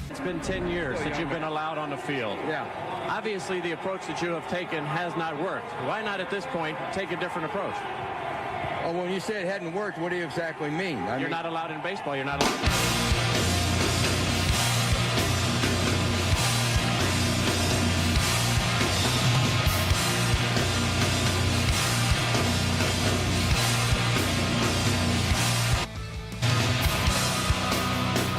It's been 10 years since you've been allowed on the field. Yeah. Obviously, the approach that you have taken has not worked. Why not at this point take a different approach? Well, when you say it hadn't worked, what do you exactly mean? You're not allowed in baseball. You're not allowed.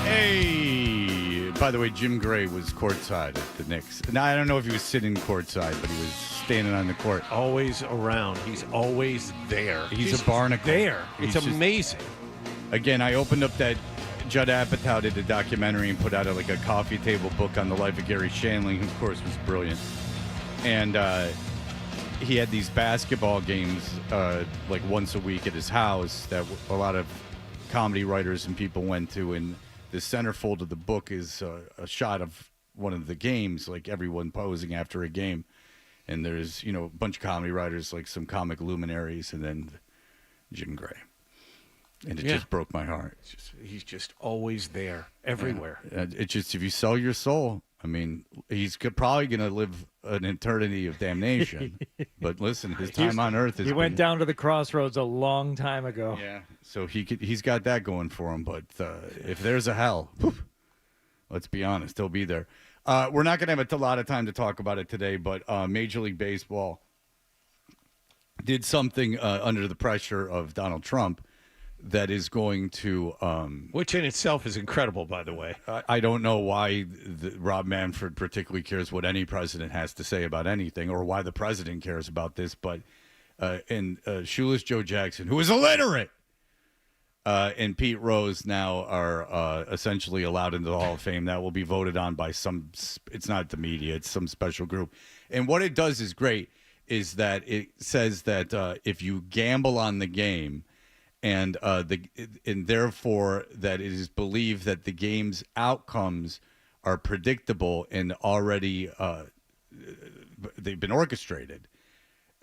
Hey, by the way, Jim Gray was courtside at the Knicks. Now, I don't know if he was sitting courtside, but he was standing on the court. Always around. He's always there. He's a barnacle. There. It's He's just- amazing. Again, I opened up that Judd Apatow did a documentary and put out like a coffee table book on the life of Gary Shandling, who, of course, was brilliant. And he had these basketball games like once a week at his house that a lot of comedy writers and people went to, and the centerfold of the book is a shot of one of the games, like everyone posing after a game. And there's, a bunch of comedy writers, like some comic luminaries, and then Jim Gray. And it just broke my heart. He's just always there, everywhere. Yeah. It's just, if you sell your soul, I mean, he's probably going to live an eternity of damnation. But listen, his time on earth is. He went down to the crossroads a long time ago. Yeah, so he's got that going for him. But if there's a hell, let's be honest, he'll be there. We're not going to have a lot of time to talk about it today, but Major League Baseball did something under the pressure of Donald Trump that is going to... which in itself is incredible, by the way. I don't know why Rob Manfred particularly cares what any president has to say about anything, or why the president cares about this, but Shoeless Joe Jackson, who is illiterate, and Pete Rose now are essentially allowed into the Hall of Fame. That will be voted on by it's not the media, it's some special group. And what it does is great, is that it says that if you gamble on the game, and therefore that it is believed that the game's outcomes are predictable and already they've been orchestrated,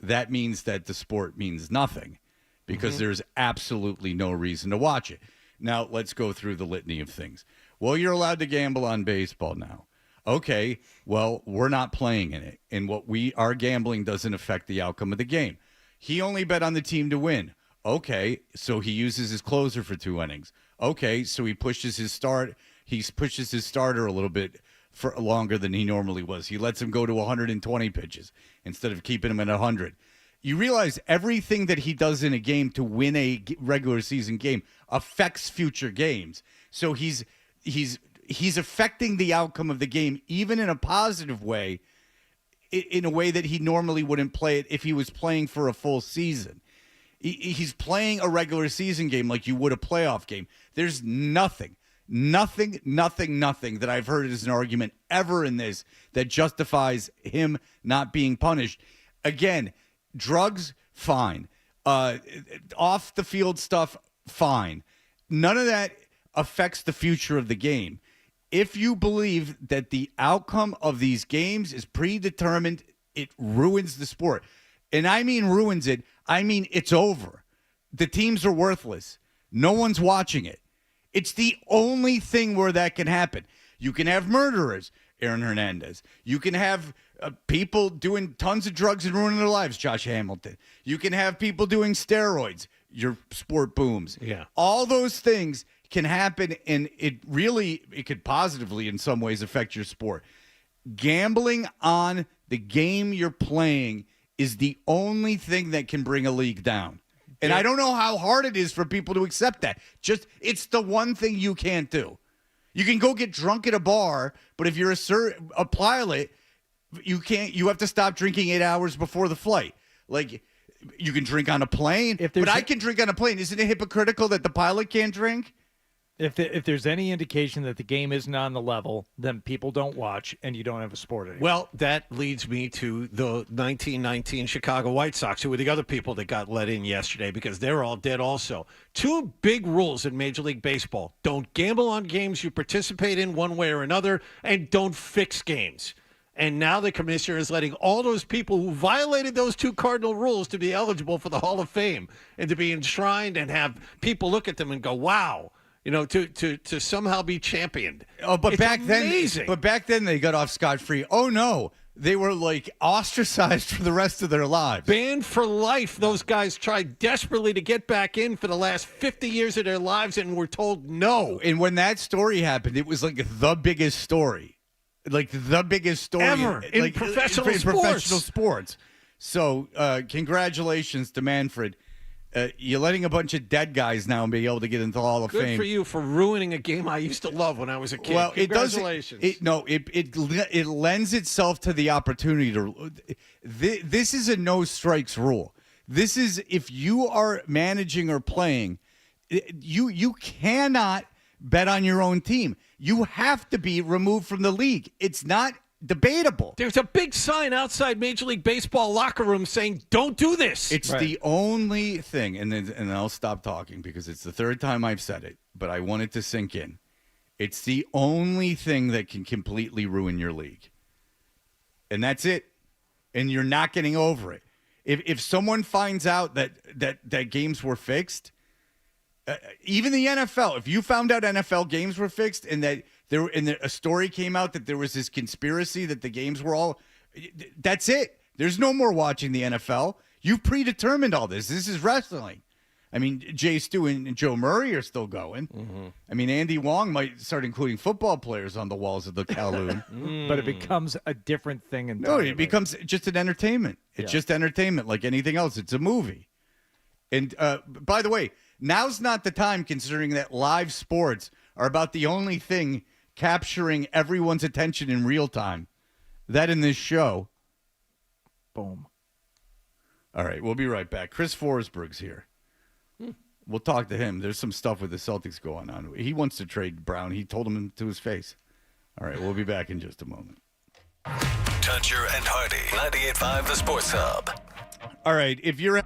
that means that the sport means nothing, because there's absolutely no reason to watch it. Now, let's go through the litany of things. Well, you're allowed to gamble on baseball now. Okay, well, we're not playing in it, and our gambling doesn't affect the outcome of the game. He only bet on the team to win. Okay, so he uses his closer for 2 innings. Okay, so he pushes his starter a little bit for longer than he normally was. He lets him go to 120 pitches instead of keeping him at 100. You realize everything that he does in a game to win a regular season game affects future games. So he's affecting the outcome of the game, even in a positive way, in a way that he normally wouldn't play it if he was playing for a full season. He's playing a regular season game like you would a playoff game. There's nothing that I've heard as an argument ever in this that justifies him not being punished. Again, drugs, fine. Off the field stuff, fine. None of that affects the future of the game. If you believe that the outcome of these games is predetermined, it ruins the sport. And I mean ruins it. I mean it's over. The teams are worthless. No one's watching it. It's the only thing where that can happen. You can have murderers, Aaron Hernandez. You can have people doing tons of drugs and ruining their lives, Josh Hamilton. You can have people doing steroids. Your sport booms. Yeah. All those things can happen, and it could positively in some ways affect your sport. Gambling on the game you're playing is the only thing that can bring a league down. And I don't know how hard it is for people to accept that. It's the one thing you can't do. You can go get drunk at a bar, but if you're a pilot, you can't. You have to stop drinking 8 hours before the flight. Like, you can drink on a plane, but I can drink on a plane. Isn't it hypocritical that the pilot can't drink? If there's any indication that the game isn't on the level, then people don't watch, and you don't have a sport anymore. Well, that leads me to the 1919 Chicago White Sox, who were the other people that got let in yesterday, because they're all dead also. 2 big rules in Major League Baseball. Don't gamble on games you participate in one way or another, and don't fix games. And now the commissioner is letting all those people who violated those 2 cardinal rules to be eligible for the Hall of Fame and to be enshrined and have people look at them and go, wow, to somehow be championed. Oh, but It's amazing. back then they got off scot-free. Oh no, they were like ostracized for the rest of their lives. Banned for life. Those guys tried desperately to get back in for the last 50 years of their lives and were told no. And when that story happened, it was like the biggest story. Like the biggest story ever in professional sports. So, congratulations to Manfred. You're letting a bunch of dead guys now be able to get into the Hall of Good Fame. for you for ruining a game I used to love when I was a kid. Well, Congratulations. It lends itself to the opportunity to. This is a no strikes rule. This is if you are managing or playing, you cannot bet on your own team. You have to be removed from the league. It's not debatable. There's a big sign outside Major League Baseball locker room saying, "Don't do this." It's the only thing, and I'll stop talking because it's the third time I've said it, but I want it to sink in. It's the only thing that can completely ruin your league. And that's it. And you're not getting over it. If someone finds out that games were fixed, even the NFL, if you found out NFL games were fixed and that a story came out that there was this conspiracy that the games were all, that's it. There's no more watching the NFL. You've predetermined all this. This is wrestling. I mean, Jay Stu and Joe Murray are still going. Mm-hmm. I mean, Andy Wong might start including football players on the walls of the Kowloon. But it becomes a different thing. No, it becomes just an entertainment. It's Yeah. just entertainment like anything else. It's a movie. And by the way, now's not the time, considering that live sports are about the only thing capturing everyone's attention in real time. That in this show. Boom. All right, we'll be right back. Chris Forsberg's here. We'll talk to him. There's some stuff with the Celtics going on. He wants to trade Brown. He told him to his face. All right, we'll be back in just a moment. Tuncher and Hardy, 98.5 The Sports Hub. All right, if you're...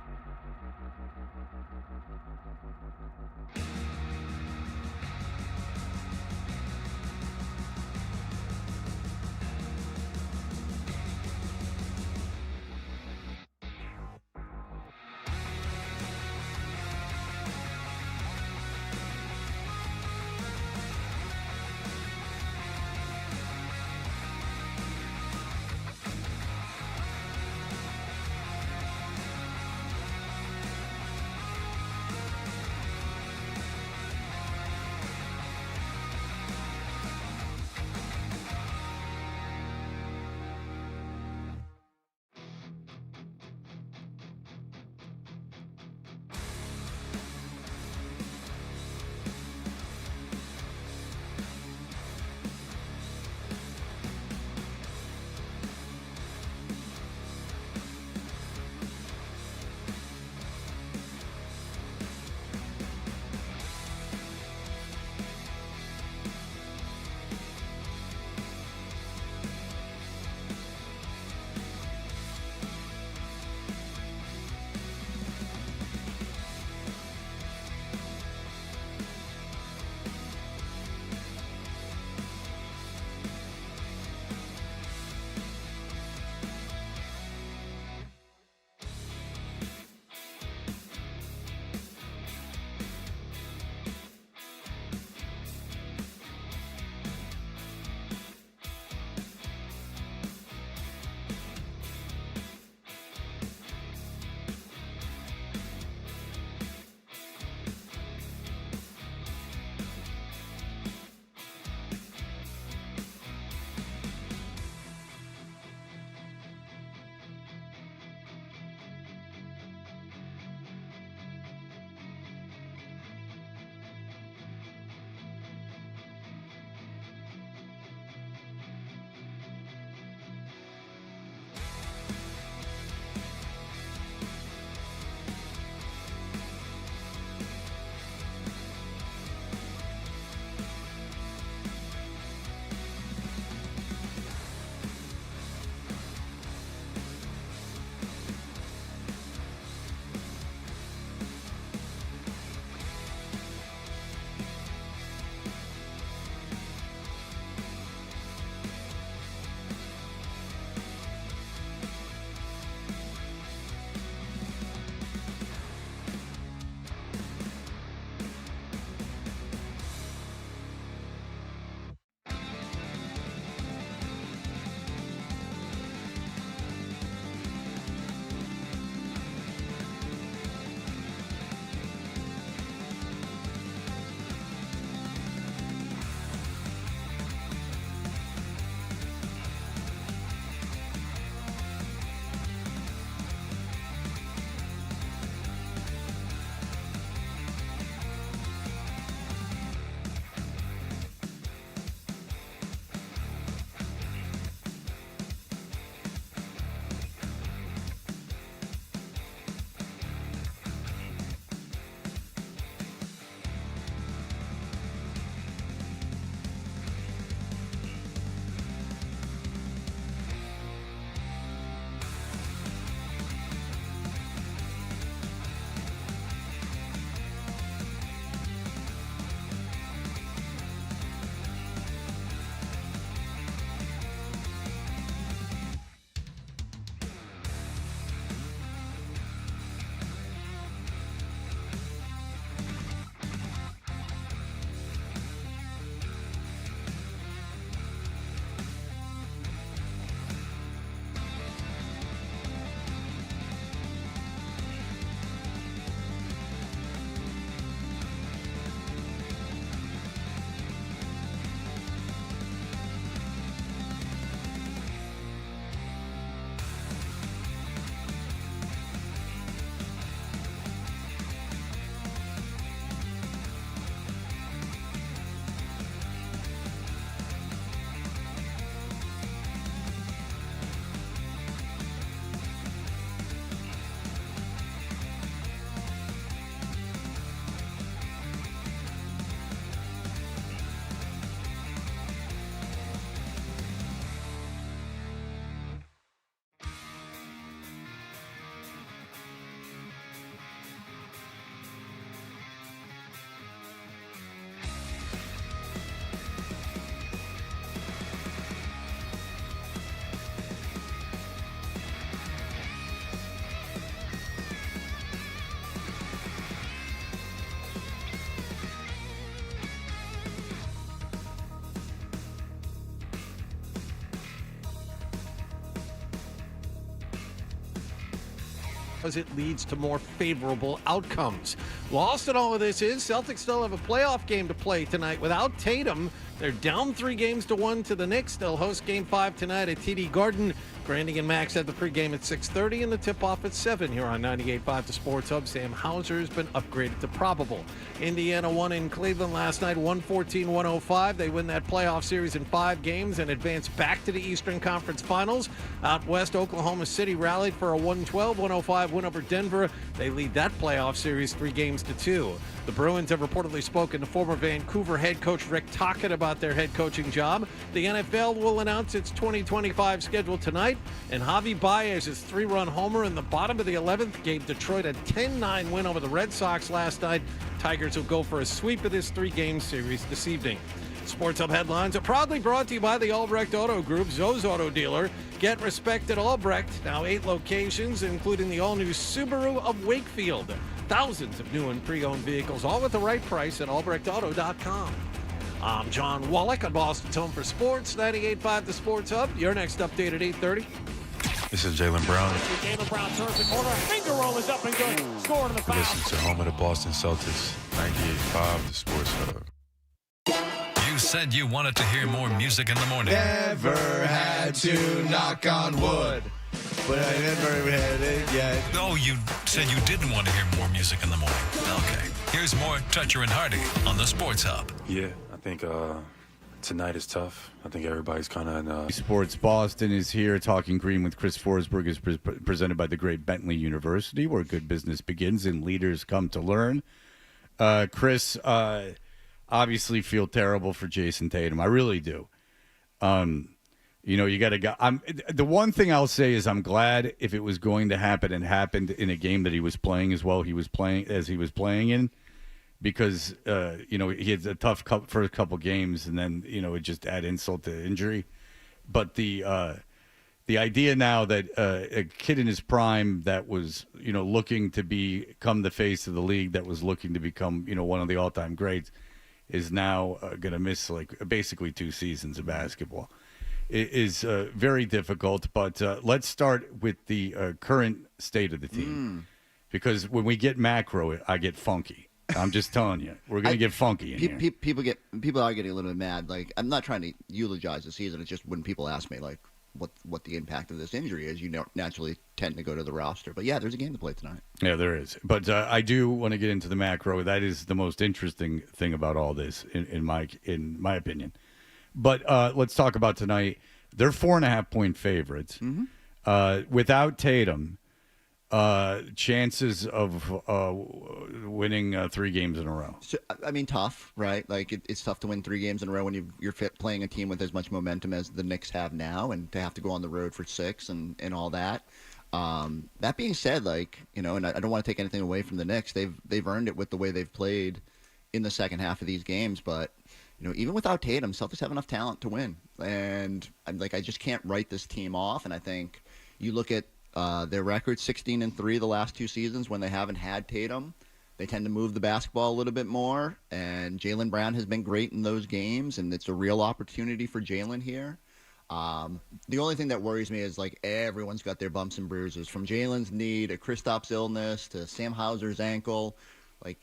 as it leads to more favorable outcomes. Lost in all of this is Celtics still have a playoff game to play tonight without Tatum. They're down 3-1 to the Knicks. They'll host Game 5 tonight at TD Garden. Granding and Max have the pregame at 6:30 and the tip-off at 7 here on 98.5 The Sports Hub. Sam Hauser has been upgraded to probable. Indiana won in Cleveland last night, 114-105. They win that playoff series in 5 games and advance back to the Eastern Conference Finals. Out west, Oklahoma City rallied for a 112-105 win over Denver. They lead that playoff series 3-2. The Bruins have reportedly spoken to former Vancouver head coach Rick Tocchet about their head coaching job. The NFL will announce its 2025 schedule tonight, and Javi Baez's 3-run homer in the bottom of the 11th gave Detroit a 10-9 win over the Red Sox last night. Tigers will go for a sweep of this 3-game series this evening. Sports Hub headlines are proudly brought to you by the Albrecht Auto Group, Zoe's Auto Dealer. Get respect at Albrecht, now 8 locations, including the all-new Subaru of Wakefield. Thousands of new and pre-owned vehicles, all at the right price at albrechtauto.com. I'm John Wallach on Boston's Home for Sports, 98.5 The Sports Hub. Your next update at 8:30. This is Jaylen Brown. Jaylen Brown turns the corner. Finger roll is up and good. Scoring the foul. Listen to home of the Boston Celtics, 98.5 The Sports Hub. You said you wanted to hear more music in the morning. Never had to knock on wood, but I never had it yet. Oh, you said you didn't want to hear more music in the morning. Okay. Here's more Toucher and Hardy on the Sports Hub. Yeah, I think tonight is tough. I think everybody's kind of in... Sports Boston is here. Talking Green with Chris Forsberg is presented by the great Bentley University, where good business begins and leaders come to learn. Chris, obviously feel terrible for Jason Tatum. I really do. You got to go. The one thing I'll say is I'm glad if it was going to happen and happened in a game that he was playing as well. He was playing in, because he had a tough first couple games, and then it just add insult to injury. But the idea now that a kid in his prime that was looking to become the face of the league, that was looking to become one of the all-time greats, is now going to miss basically 2 seasons of basketball. It is very difficult, but let's start with the current state of the team. Because when we get macro, I get funky. I'm just telling you, we're going to get funky in here. People are getting a little bit mad. I'm not trying to eulogize the season. It's just when people ask me what the impact of this injury is, naturally tend to go to the roster. But yeah, there's a game to play tonight. Yeah, there is. But I do want to get into the macro. That is the most interesting thing about all this, in my opinion. But let's talk about tonight. They're 4.5-point favorites. Without Tatum, chances of winning 3 games in a row. So, tough, right? It's tough to win 3 games in a row when you're playing a team with as much momentum as the Knicks have now, and to have to go on the road for 6 and all that. That being said, and I don't want to take anything away from the Knicks. They've earned it with the way they've played in the second half of these games, but even without Tatum, Celtics have enough talent to win, and I just can't write this team off. And I think you look at their record, 16-3 the last 2 seasons when they haven't had Tatum. They tend to move the basketball a little bit more, and Jaylen Brown has been great in those games, and it's a real opportunity for Jaylen here. The only thing that worries me is everyone's got their bumps and bruises, from Jaylen's knee to Kristaps' illness to Sam Hauser's ankle.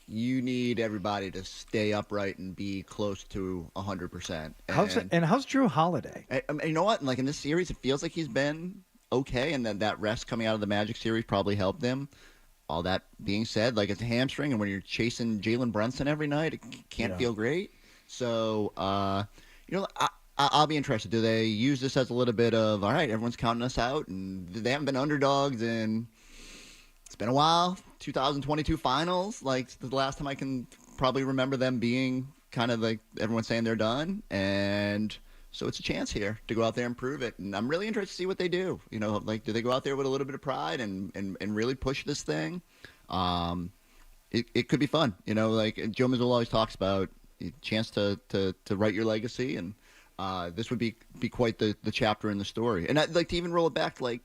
You need everybody to stay upright and be close to 100%. How's Drew Holiday? You know what? In this series, it feels like he's been okay, and then that rest coming out of the Magic series probably helped him. All that being said, it's a hamstring, and when you're chasing Jalen Brunson every night, it can't feel great. So, I'll be interested. Do they use this as a little bit of, all right, everyone's counting us out, and they haven't been underdogs, and it's been a while. 2022 finals, the last time I can probably remember them being kind of everyone saying they're done, and so it's a chance here to go out there and prove it. And I'm really interested to see what they do. Do they go out there with a little bit of pride and really push this thing? It could be fun. Joe Mazzulla always talks about a chance to write your legacy, and this would be quite the chapter in the story. And I'd like to even roll it back to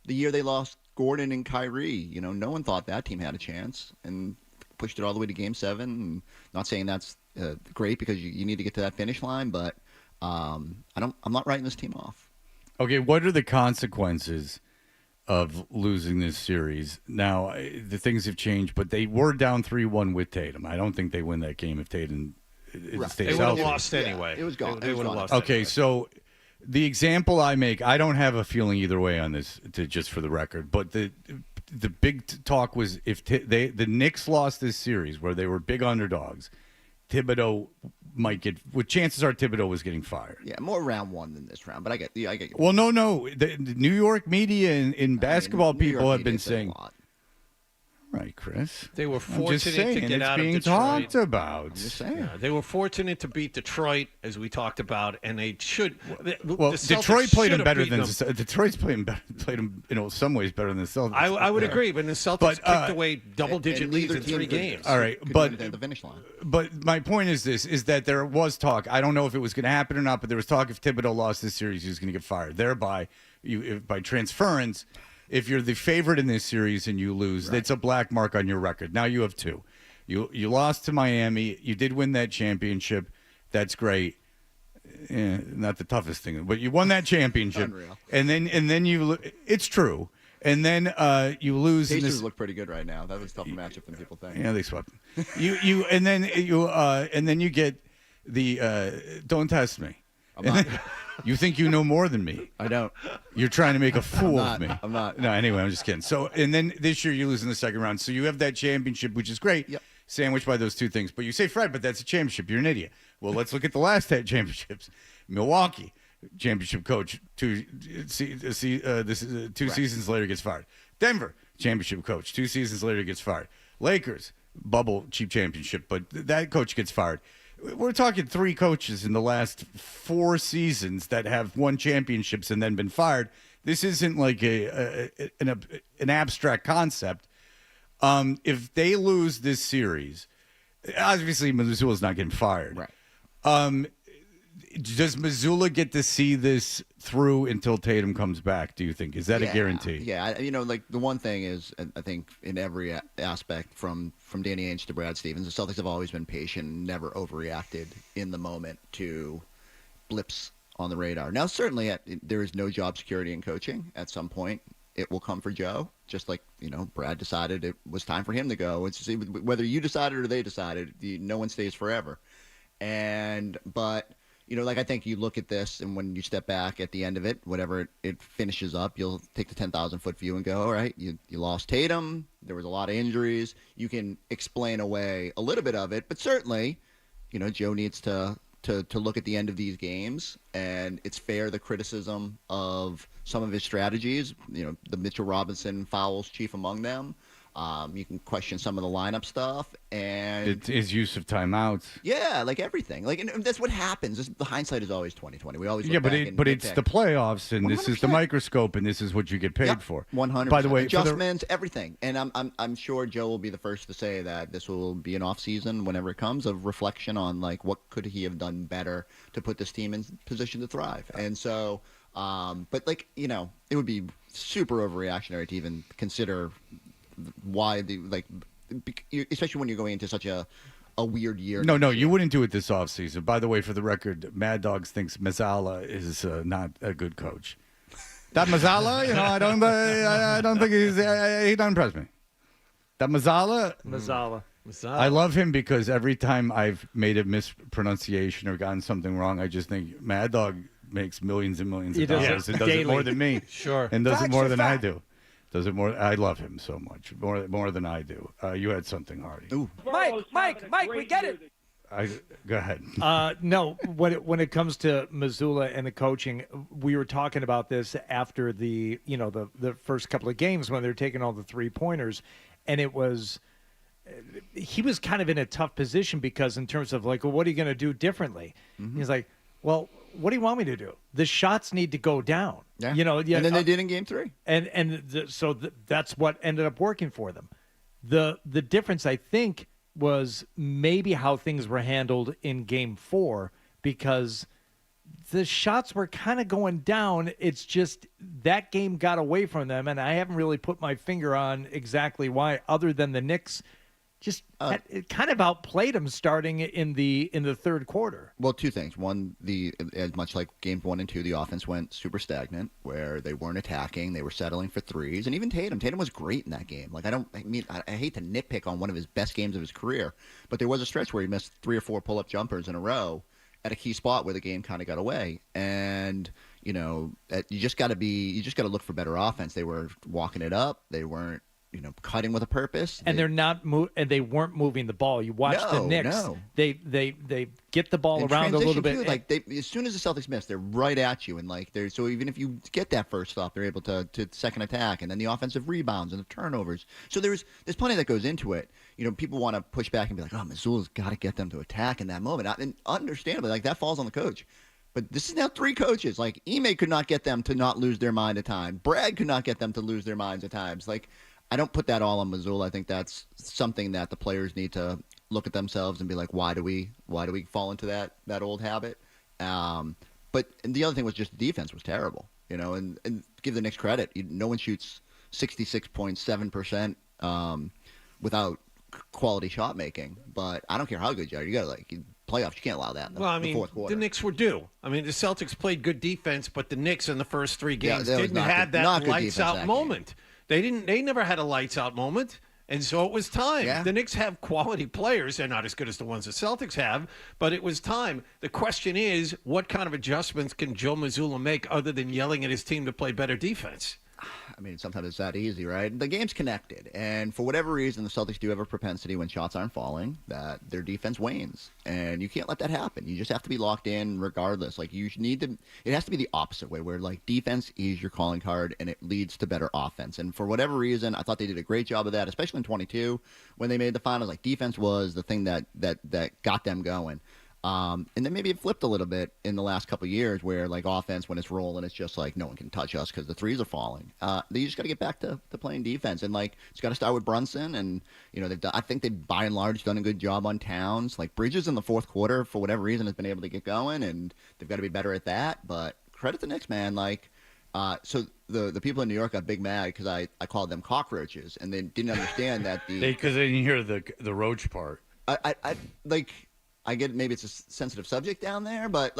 the year they lost Gordon and Kyrie. No one thought that team had a chance, and pushed it all the way to Game 7. And not saying that's great, because you need to get to that finish line, but I'm not writing this team off. Okay, what are the consequences of losing this series. Now, the things have changed, but they were down 3-1 with Tatum. I don't think they win that game if Tatum stays They would healthy. have lost anyway. It was gone. They would have lost. Okay, anyway. so the example I make, I don't have a feeling either way on this, just for the record, but the big talk was if the Knicks lost this series where they were big underdogs, Thibodeau might get. Well, chances are Thibodeau was getting fired. Yeah, more round one than this round, but I get you. Well, no. The New York media and basketball New people York have been media said saying. a lot. Right, Chris. They were I'm just fortunate saying, to get it's out being of Detroit. talked about. I'm just saying. Yeah, they were fortunate to beat Detroit, as we talked about, and they should. Well, the Celtics Detroit played should them have better beaten than them. Detroit's played them in some ways better than the Celtics. I would agree, but the Celtics picked away double-digit and leads neither in team 3 could- games. All right, Couldn't but even hit the finish line. But my point is this: is that there was talk. I don't know if it was going to happen or not, but there was talk if Thibodeau lost this series, he was going to get fired. Thereby, by transference, if you're the favorite in this series and you lose, that's a black mark on your record. Now you have 2. You lost to Miami. You did win that championship. That's great. Not the toughest thing, but you won that championship. Unreal. And then it's true. And then you lose. Pacers look pretty good right now. That was a tougher matchup than people think. Yeah, they swept them. And then you get the don't test me. You think you know more than me. I don't. You're trying to make a fool of me. I'm not. No, anyway, I'm just kidding. So, and then this year you lose in the second round. So you have that championship, which is great, sandwiched by those 2 things. But you say, Fred, but that's a championship. You're an idiot. Well, let's look at the last 10 championships. Milwaukee, championship coach, 2 seasons later gets fired. Denver, championship coach, 2 seasons later gets fired. Lakers, bubble cheap championship, but that coach gets fired. We're talking 3 coaches in the last 4 seasons that have won championships and then been fired. This isn't like an abstract concept. If they lose this series, obviously Missoula's not getting fired. Right. Does Missoula get to see this through until Tatum comes back, do you think? Is that a guarantee? Yeah, like the one thing is, I think in every aspect from Danny Ainge to Brad Stevens, the Celtics have always been patient, never overreacted in the moment to blips on the radar. Now, certainly there is no job security in coaching. At some point, it will come for Joe, just like, Brad decided it was time for him to go. It's whether you decided or they decided, no one stays forever. But I think you look at this, and when you step back at the end of it, whatever it finishes up, you'll take the 10,000-foot view and go, all right, you lost Tatum. There was a lot of injuries. You can explain away a little bit of it, but certainly, Joe needs to look at the end of these games, and it's fair the criticism of some of his strategies, the Mitchell Robinson fouls chief among them. You can question some of the lineup stuff and his use of timeouts. Yeah, like everything. And that's what happens. The hindsight is always 20/20. We always look Yeah, back but it's the playoffs, and 100%. This is the microscope, and this is what you get paid for. 100%. By the way, adjustments, everything. And I'm sure Joe will be the first to say that this will be an off season whenever it comes of reflection on what could he have done better to put this team in position to thrive. And so, but it would be super overreactionary to even consider why especially when you're going into such a weird year. No, you wouldn't do it this offseason. By the way, for the record, Mad Dogs thinks Mazzala is not a good coach. That Mazzala, I don't think he doesn't impress me. That Mazzala. I love him because every time I've made a mispronunciation or gotten something wrong, I just think Mad Dog makes millions and millions of dollars and does it more than me. Sure. And does it more than I do. Does it more? I love him so much, more than I do. You had something, Hardy. Ooh. Mike, we get it. Go ahead. No, when it comes to Missoula and the coaching, we were talking about this after the first couple of games when they're taking all the 3-pointers, and he was kind of in a tough position because in terms of what are you going to do differently? Mm-hmm. He's like, well, what do you want me to do? The shots need to go down. Yeah. And then they did in Game 3. So that's what ended up working for them. The difference, I think, was maybe how things were handled in Game 4 because the shots were kind of going down. It's just that game got away from them, and I haven't really put my finger on exactly why, other than the Knicks just kind of outplayed them starting in the third quarter. Well, two things. One, as much like games 1 and 2, the offense went super stagnant, where they weren't attacking, they were settling for threes, and even Tatum. Tatum was great in that game. Like I hate to nitpick on one of his best games of his career, but there was a stretch where he missed 3 or 4 pull-up jumpers in a row at a key spot where the game kind of got away. And you just got to look for better offense. They were walking it up. They weren't cutting with a purpose. And they weren't moving the ball. You watch the Knicks. No. They get the ball In around a little transition, bit. too, as soon as the Celtics miss, they're right at you, and so even if you get that first stop, they're able to second attack, and then the offensive rebounds and the turnovers. So there's plenty that goes into it. People want to push back and be like, "Oh, Missoula's got to get them to attack in that moment," and understandably, that falls on the coach. But this is now 3 coaches. Like Ime could not get them to not lose their mind at times. Brad could not get them to lose their minds at times. I don't put that all on Missoula. I think that's something that the players need to look at themselves and be like, why do we fall into that old habit? But the other thing was just the defense was terrible, and give the Knicks credit. No one shoots 66.7% without quality shot making. But I don't care how good you are. You got playoffs. You can't allow that in the fourth quarter. The Knicks were due. The Celtics played good defense, but the Knicks in the first 3 games didn't not have good- that not good lights out defense that moment. They never had a lights out moment. And so it was time. Yeah. The Knicks have quality players. They're not as good as the ones the Celtics have, but it was time. The question is, what kind of adjustments can Joe Mazzulla make other than yelling at his team to play better defense? Sometimes it's that easy, right? The game's connected, and for whatever reason, the Celtics do have a propensity when shots aren't falling that their defense wanes, and you can't let that happen. You just have to be locked in regardless. It has to be the opposite way, where defense is your calling card, and it leads to better offense. And for whatever reason, I thought they did a great job of that, especially in 22 when they made the finals. Defense was the thing that got them going. And then maybe it flipped a little bit in the last couple of years where offense, when it's rolling, it's just no one can touch us because the threes are falling. You just got to get back to playing defense, and it's got to start with Brunson. And I think they've by and large done a good job on Towns. Bridges in the fourth quarter for whatever reason has been able to get going, and they've got to be better at that. But credit the Knicks, man. So the people in New York got big mad because I called them cockroaches, and they didn't understand that because they didn't hear the roach part. I get maybe it's a sensitive subject down there, but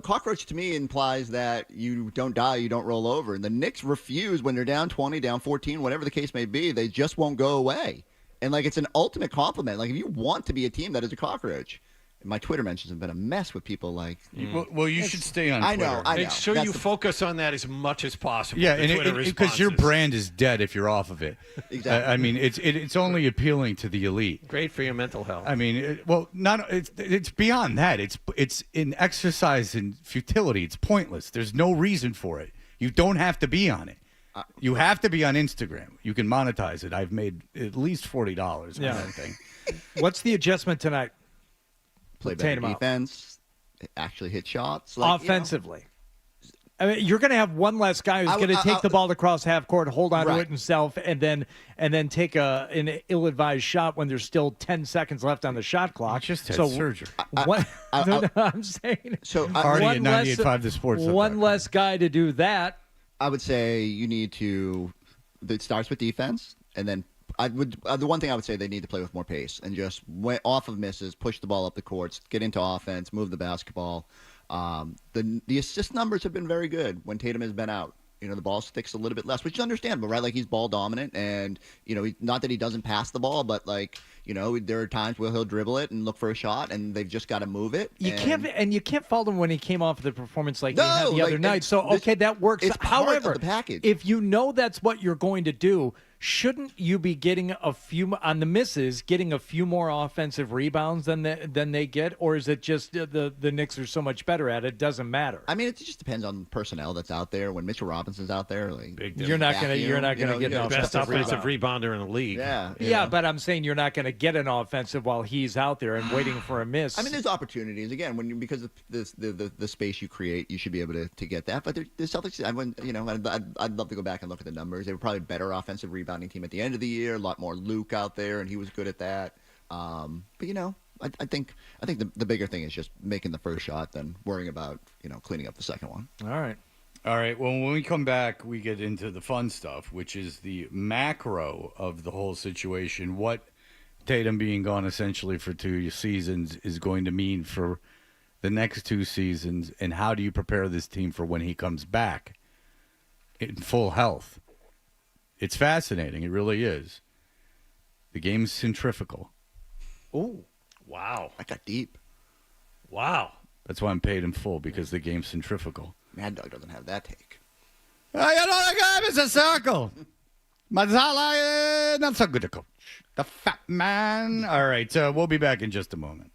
cockroach to me implies that you don't die, you don't roll over. And the Knicks refuse when they're down 20, down 14, whatever the case may be. They just won't go away. And it's an ultimate compliment. If you want to be a team that is a cockroach. My Twitter mentions have been a mess with people Well, you should stay on Twitter. I know. Make sure you focus on that as much as possible. Yeah, because your brand is dead if you're off of it. Exactly. It's only appealing to the elite. Great for your mental health. It's beyond that. It's in exercise and futility. It's pointless. There's no reason for it. You don't have to be on it. You have to be on Instagram. You can monetize it. I've made at least $40 on that thing. What's the adjustment tonight? Play better defense, actually hit shots. Offensively. You're going to have one less guy who's going to take the ball across half court, hold on to it himself, and then take an ill-advised shot when there's still 10 seconds left on the shot clock. I just had surgery. I'm saying. So Party at 98.5 The Sports. One less guy to do that. I would say you need to. It starts with defense, and then the one thing I would say they need to play with more pace and just off of misses, push the ball up the courts, get into offense, move the basketball. The assist numbers have been very good when Tatum has been out. The ball sticks a little bit less, which is understandable, right? He's ball dominant, and not that he doesn't pass the ball, but there are times where he'll dribble it and look for a shot, and they've just got to move it. You can't fault him when he came off of the performance he had the other night. So that works. It's However, part of the package. If that's what you're going to do, shouldn't you be getting a few on the misses, getting a few more offensive rebounds than they get, or is it just the Knicks are so much better at it? It doesn't matter. It just depends on the personnel that's out there. When Mitchell Robinson's out there, you're not gonna get the best offensive rebounder in the league. Yeah, but I'm saying you're not going to get an offensive while he's out there and waiting for a miss. There's opportunities again because of the space you create, you should be able to get that. But the Celtics, I'd love to go back and look at the numbers. They were probably better offensive rebounding team at the end of the year. A lot more Luke out there, and he was good at that. But I think the bigger thing is just making the first shot than worrying about cleaning up the second one. All right. All right. Well, when we come back, we get into the fun stuff, which is the macro of the whole situation. What Tatum being gone essentially for 2 seasons is going to mean for the next 2 seasons, and how do you prepare this team for when he comes back in full health? It's fascinating. It really is. The game's centrifugal. Ooh. Wow. That got deep. Wow. That's why I'm paid in full, because the game's centrifugal. Mad Dog doesn't have that take. You know, the game is a circle. Mazzala, not so good a coach. The fat man. All right, we'll be back in just a moment.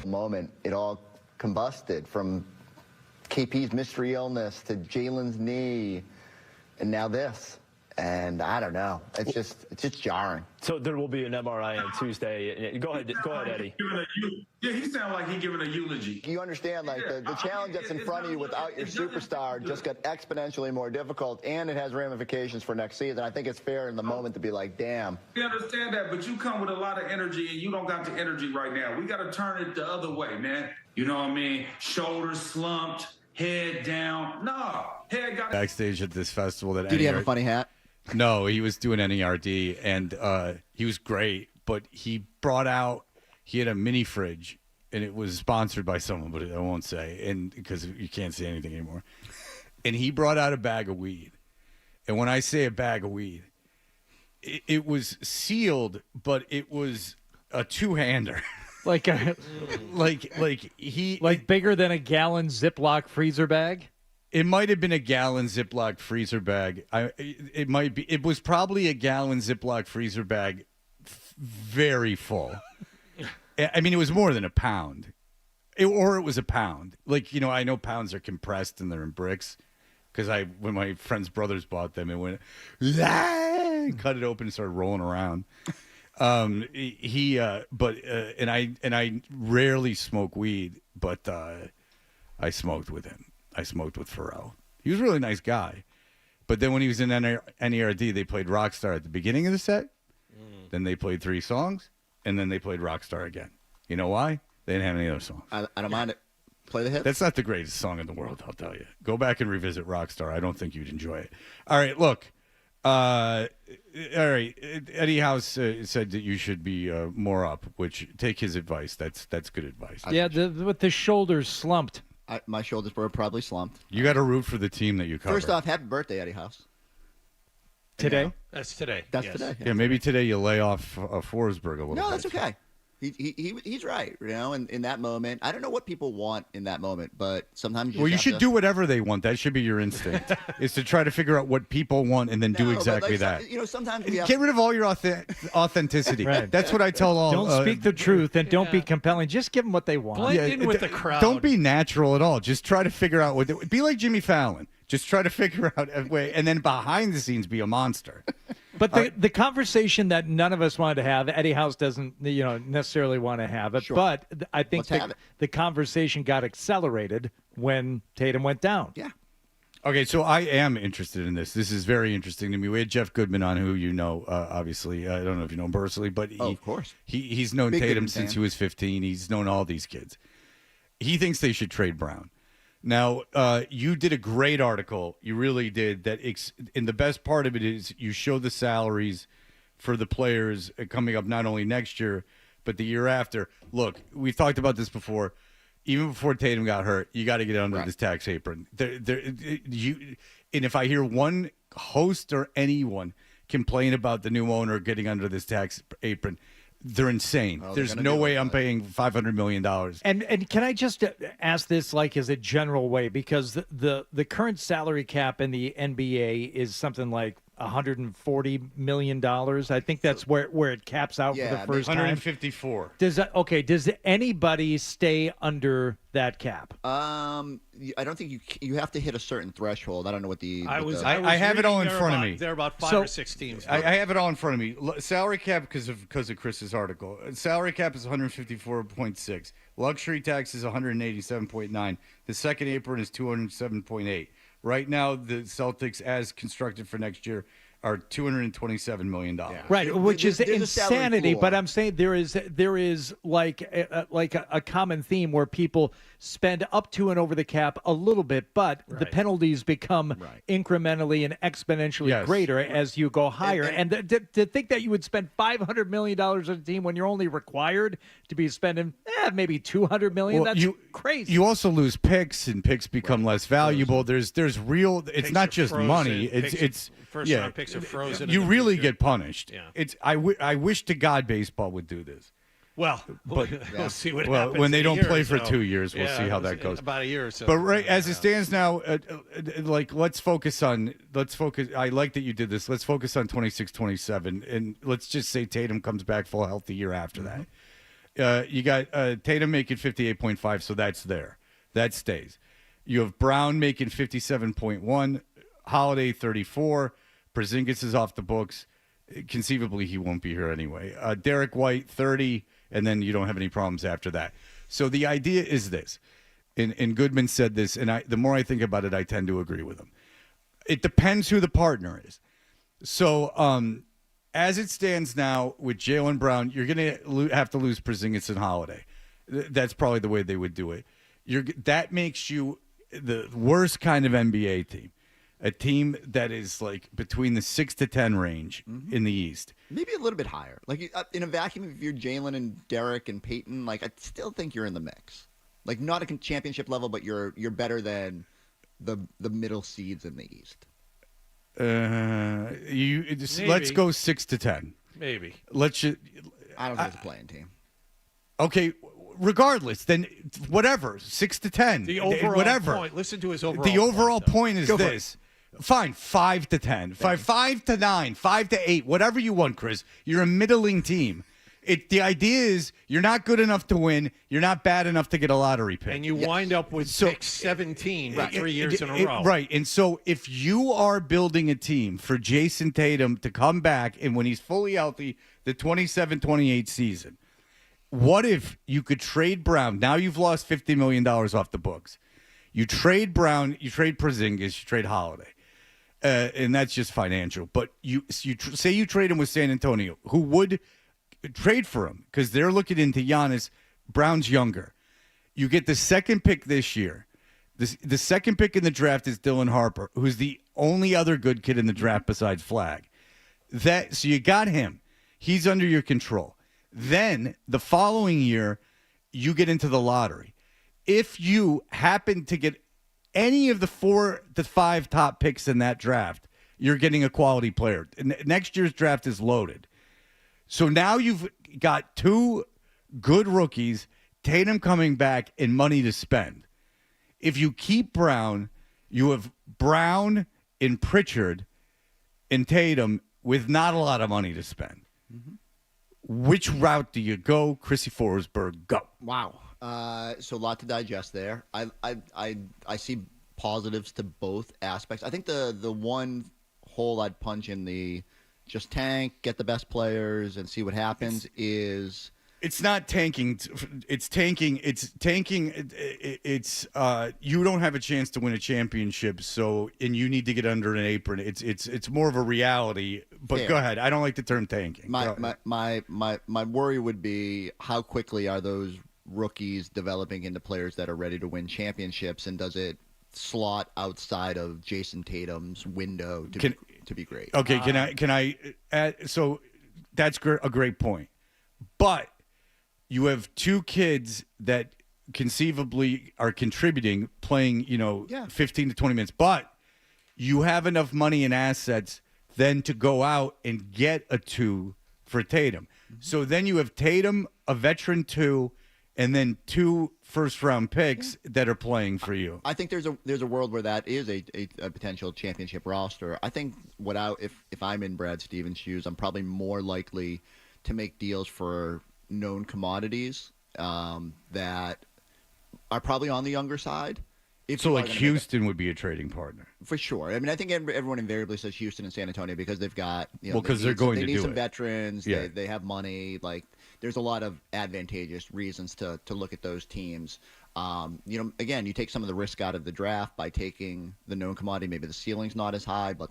Moment, it all combusted from KP's mystery illness to Jalen's knee, and now this. And I don't know. It's just jarring. So there will be an MRI on Tuesday. Go ahead, Eddie. Yeah, he sounds like he's giving a eulogy. You understand, like, the challenge that's in front of you without your superstar just got exponentially more difficult, and it has ramifications for next season. I think it's fair in the moment to be like, damn. We understand that, but you come with a lot of energy, and you don't got the energy right now. We got to turn it the other way, man. You know what I mean? Shoulders slumped, head down. No, head got... Backstage at this festival. Did he have a funny hat? No, he was doing NERD, and he was great. But he had a mini fridge, and it was sponsored by someone, but I won't say, and because you can't say anything anymore. And he brought out a bag of weed, and when I say a bag of weed, it was sealed, but it was a two-hander. Like bigger than a gallon Ziploc freezer bag. It might have been a gallon Ziploc freezer bag. It might be. It was probably a gallon Ziploc freezer bag, very full. I mean, it was more than a pound, or it was a pound. Like, you know, I know pounds are compressed and they're in bricks, because when my friend's brothers bought them, it went, cut it open and started rolling around. And I rarely smoke weed, but I smoked with him. I smoked with Pharrell. He was a really nice guy. But then when he was in NERD, they played Rockstar at the beginning of the set. Then they played 3 songs, and then they played Rockstar again. You know why? They didn't have any other songs. I don't mind it. Play the hit. That's not the greatest song in the world, I'll tell you. Go back and revisit Rockstar. I don't think you'd enjoy it. All right, look. All right, Eddie House said that you should be more up, which take his advice. That's good advice. Yeah, with the shoulders slumped. My shoulders were probably slumped. You got to root for the team that you cover. First off, happy birthday, Eddie House. Today? That's today. That's yes. today. Yeah, maybe today you lay off Forsberg a little bit. No, that's okay. He's right, you know, in that moment. I don't know what people want in that moment, but sometimes you should do whatever they want. That should be your instinct, is to try to figure out what people want and then do exactly that. You know, sometimes get rid of all your authenticity. Right. That's what I tell all. Don't speak the truth and don't be compelling. Just give them what they want. Blend in with the crowd. Don't be natural at all. Just try to figure out what. Be like Jimmy Fallon. Just try to figure out a way, and then behind the scenes be a monster. But the conversation that none of us wanted to have, Eddie House doesn't, necessarily want to have it. Sure. But I think the conversation got accelerated when Tatum went down. Yeah. Okay, so I am interested in this. This is very interesting to me. We had Jeff Goodman on, who you know, obviously. I don't know if you know him personally, but of course. He's known Tatum since he was 15. He's known all these kids. He thinks they should trade Brown. Now, you did a great article. You really did. And the best part of it is you show the salaries for the players coming up not only next year, but the year after. Look, we've talked about this before. Even before Tatum got hurt, you got to get under this tax apron. And if I hear one host or anyone complain about the new owner getting under this tax apron, they're insane. There's no way I'm paying $500 million. And can I just ask this like as a general way? Because the current salary cap in the NBA is something like $140 million. I think that's where it caps out for the first time. 154. Does anybody stay under that cap? I don't think you have to hit a certain threshold. I don't know what the. I have it all in front of me. There are about 5 or 6 teams. I have it all in front of me. Salary cap because of Chris's article. Salary cap is 154.6. Luxury tax is 187.9. The second apron is 207.8. Right now, the Celtics, as constructed for next year, are $227 million. Right, which is insanity. But I'm saying there is like a common theme where people spend up to and over the cap a little bit, but the penalties become incrementally and exponentially greater as you go higher. And to think that you would spend $500 million on a team when you're only required to be spending maybe $200 million, that's crazy. You also lose picks, and picks become less valuable. There's real. It's not just money. It's first round picks are frozen. You really get punished. Yeah. I wish to God baseball would do this. Well, we'll see what happens. When they don't play for 2 years, we'll see how that goes. About a year or so. But as it stands now, let's focus. I like that you did this. Let's focus on 26-27, and let's just say Tatum comes back full health the year after that. You got Tatum making 58.5, so that's there. That stays. You have Brown making 57.1, Holiday 34, Porzingis is off the books. Conceivably, he won't be here anyway. Derek White 30, and then you don't have any problems after that. So the idea is this, and Goodman said this, and the more I think about it, I tend to agree with him. It depends who the partner is. So as it stands now with Jaylen Brown, you're going to have to lose Porzingis and Holiday. That's probably the way they would do it. That makes you the worst kind of NBA team, a team that is like between the 6 to 10 range in the East. Maybe a little bit higher. Like in a vacuum, if you're Jalen and Derek and Peyton, like I still think you're in the mix. Like not a championship level, but you're better than the middle seeds in the East. Let's go 6 to 10. Maybe. I don't think it's a playing team. Okay, regardless, then whatever, 6 to 10. The overall whatever. point. Listen to his overall The overall point is this. Fine, 5 to 10. 5 to 9, 5 to 8, whatever you want, Chris. You're a middling team. The idea is you're not good enough to win. You're not bad enough to get a lottery pick. And you wind up with pick 17 for 3 years in a row. Right. And so if you are building a team for Jason Tatum to come back, and when he's fully healthy, the 27-28 season, what if you could trade Brown? Now you've lost $50 million off the books. You trade Brown, you trade Porzingis, you trade Holiday. And that's just financial. But say you trade him with San Antonio, who would trade for him because they're looking into Giannis. Brown's younger. You get the second pick this year. The second pick in the draft is Dylan Harper, who's the only other good kid in the draft besides Flagg. So you got him. He's under your control. Then the following year, you get into the lottery. If you happen to get any of the 4 to 5 top picks in that draft, you're getting a quality player. Next year's draft is loaded. So now you've got 2 good rookies, Tatum coming back, and money to spend. If you keep Brown, you have Brown and Pritchard and Tatum with not a lot of money to spend. Which route do you go? Chrissy Forsberg, go. Wow. So a lot to digest there. I see positives to both aspects. I think the one hole I'd punch in the just tank, get the best players, and see what happens is... It's not tanking. It's tanking. It's tanking. It's you don't have a chance to win a championship, and you need to get under an apron. It's more of a reality. But Fair. Go ahead. I don't like the term tanking. My worry would be how quickly are those rookies developing into players that are ready to win championships, and does it slot outside of Jason Tatum's window to be great? Okay, can I add, so that's a great point. But you have 2 kids that conceivably are contributing, playing, 15 to 20 minutes. But you have enough money and assets then to go out and get a 2 for Tatum. So then you have Tatum, a veteran 2, and then 2 first-round picks that are playing for you. I think there's a world where that is a potential championship roster. I think if I'm in Brad Stevens' shoes, I'm probably more likely to make deals for known commodities that are probably on the younger side. So like Houston would be a trading partner. For sure. I mean, I think everyone invariably says Houston and San Antonio because they've got, because they're going to do it. They need some veterans. Yeah. They have money. Like, there's a lot of advantageous reasons to look at those teams. Again, you take some of the risk out of the draft by taking the known commodity. Maybe the ceiling's not as high, but,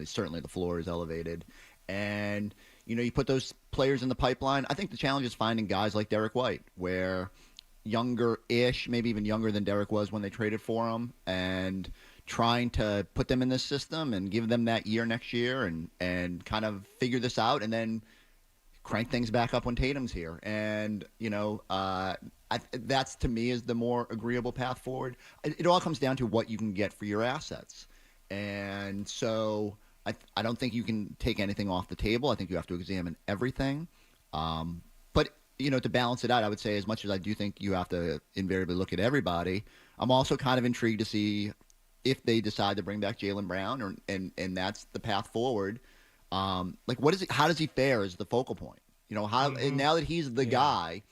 certainly the floor is elevated. And, you put those players in the pipeline. I think the challenge is finding guys like Derek White, where younger-ish, maybe even younger than Derek was when they traded for him, and trying to put them in this system and give them that year next year and kind of figure this out and then crank things back up when Tatum's here. And, that's, to me, is the more agreeable path forward. It all comes down to what you can get for your assets. And so I don't think you can take anything off the table. I think you have to examine everything. But, to balance it out, I would say as much as I do think you have to invariably look at everybody, I'm also kind of intrigued to see if they decide to bring back Jaylen Brown and that's the path forward. What is it? How does he fare as the focal point? Now that he's the guy,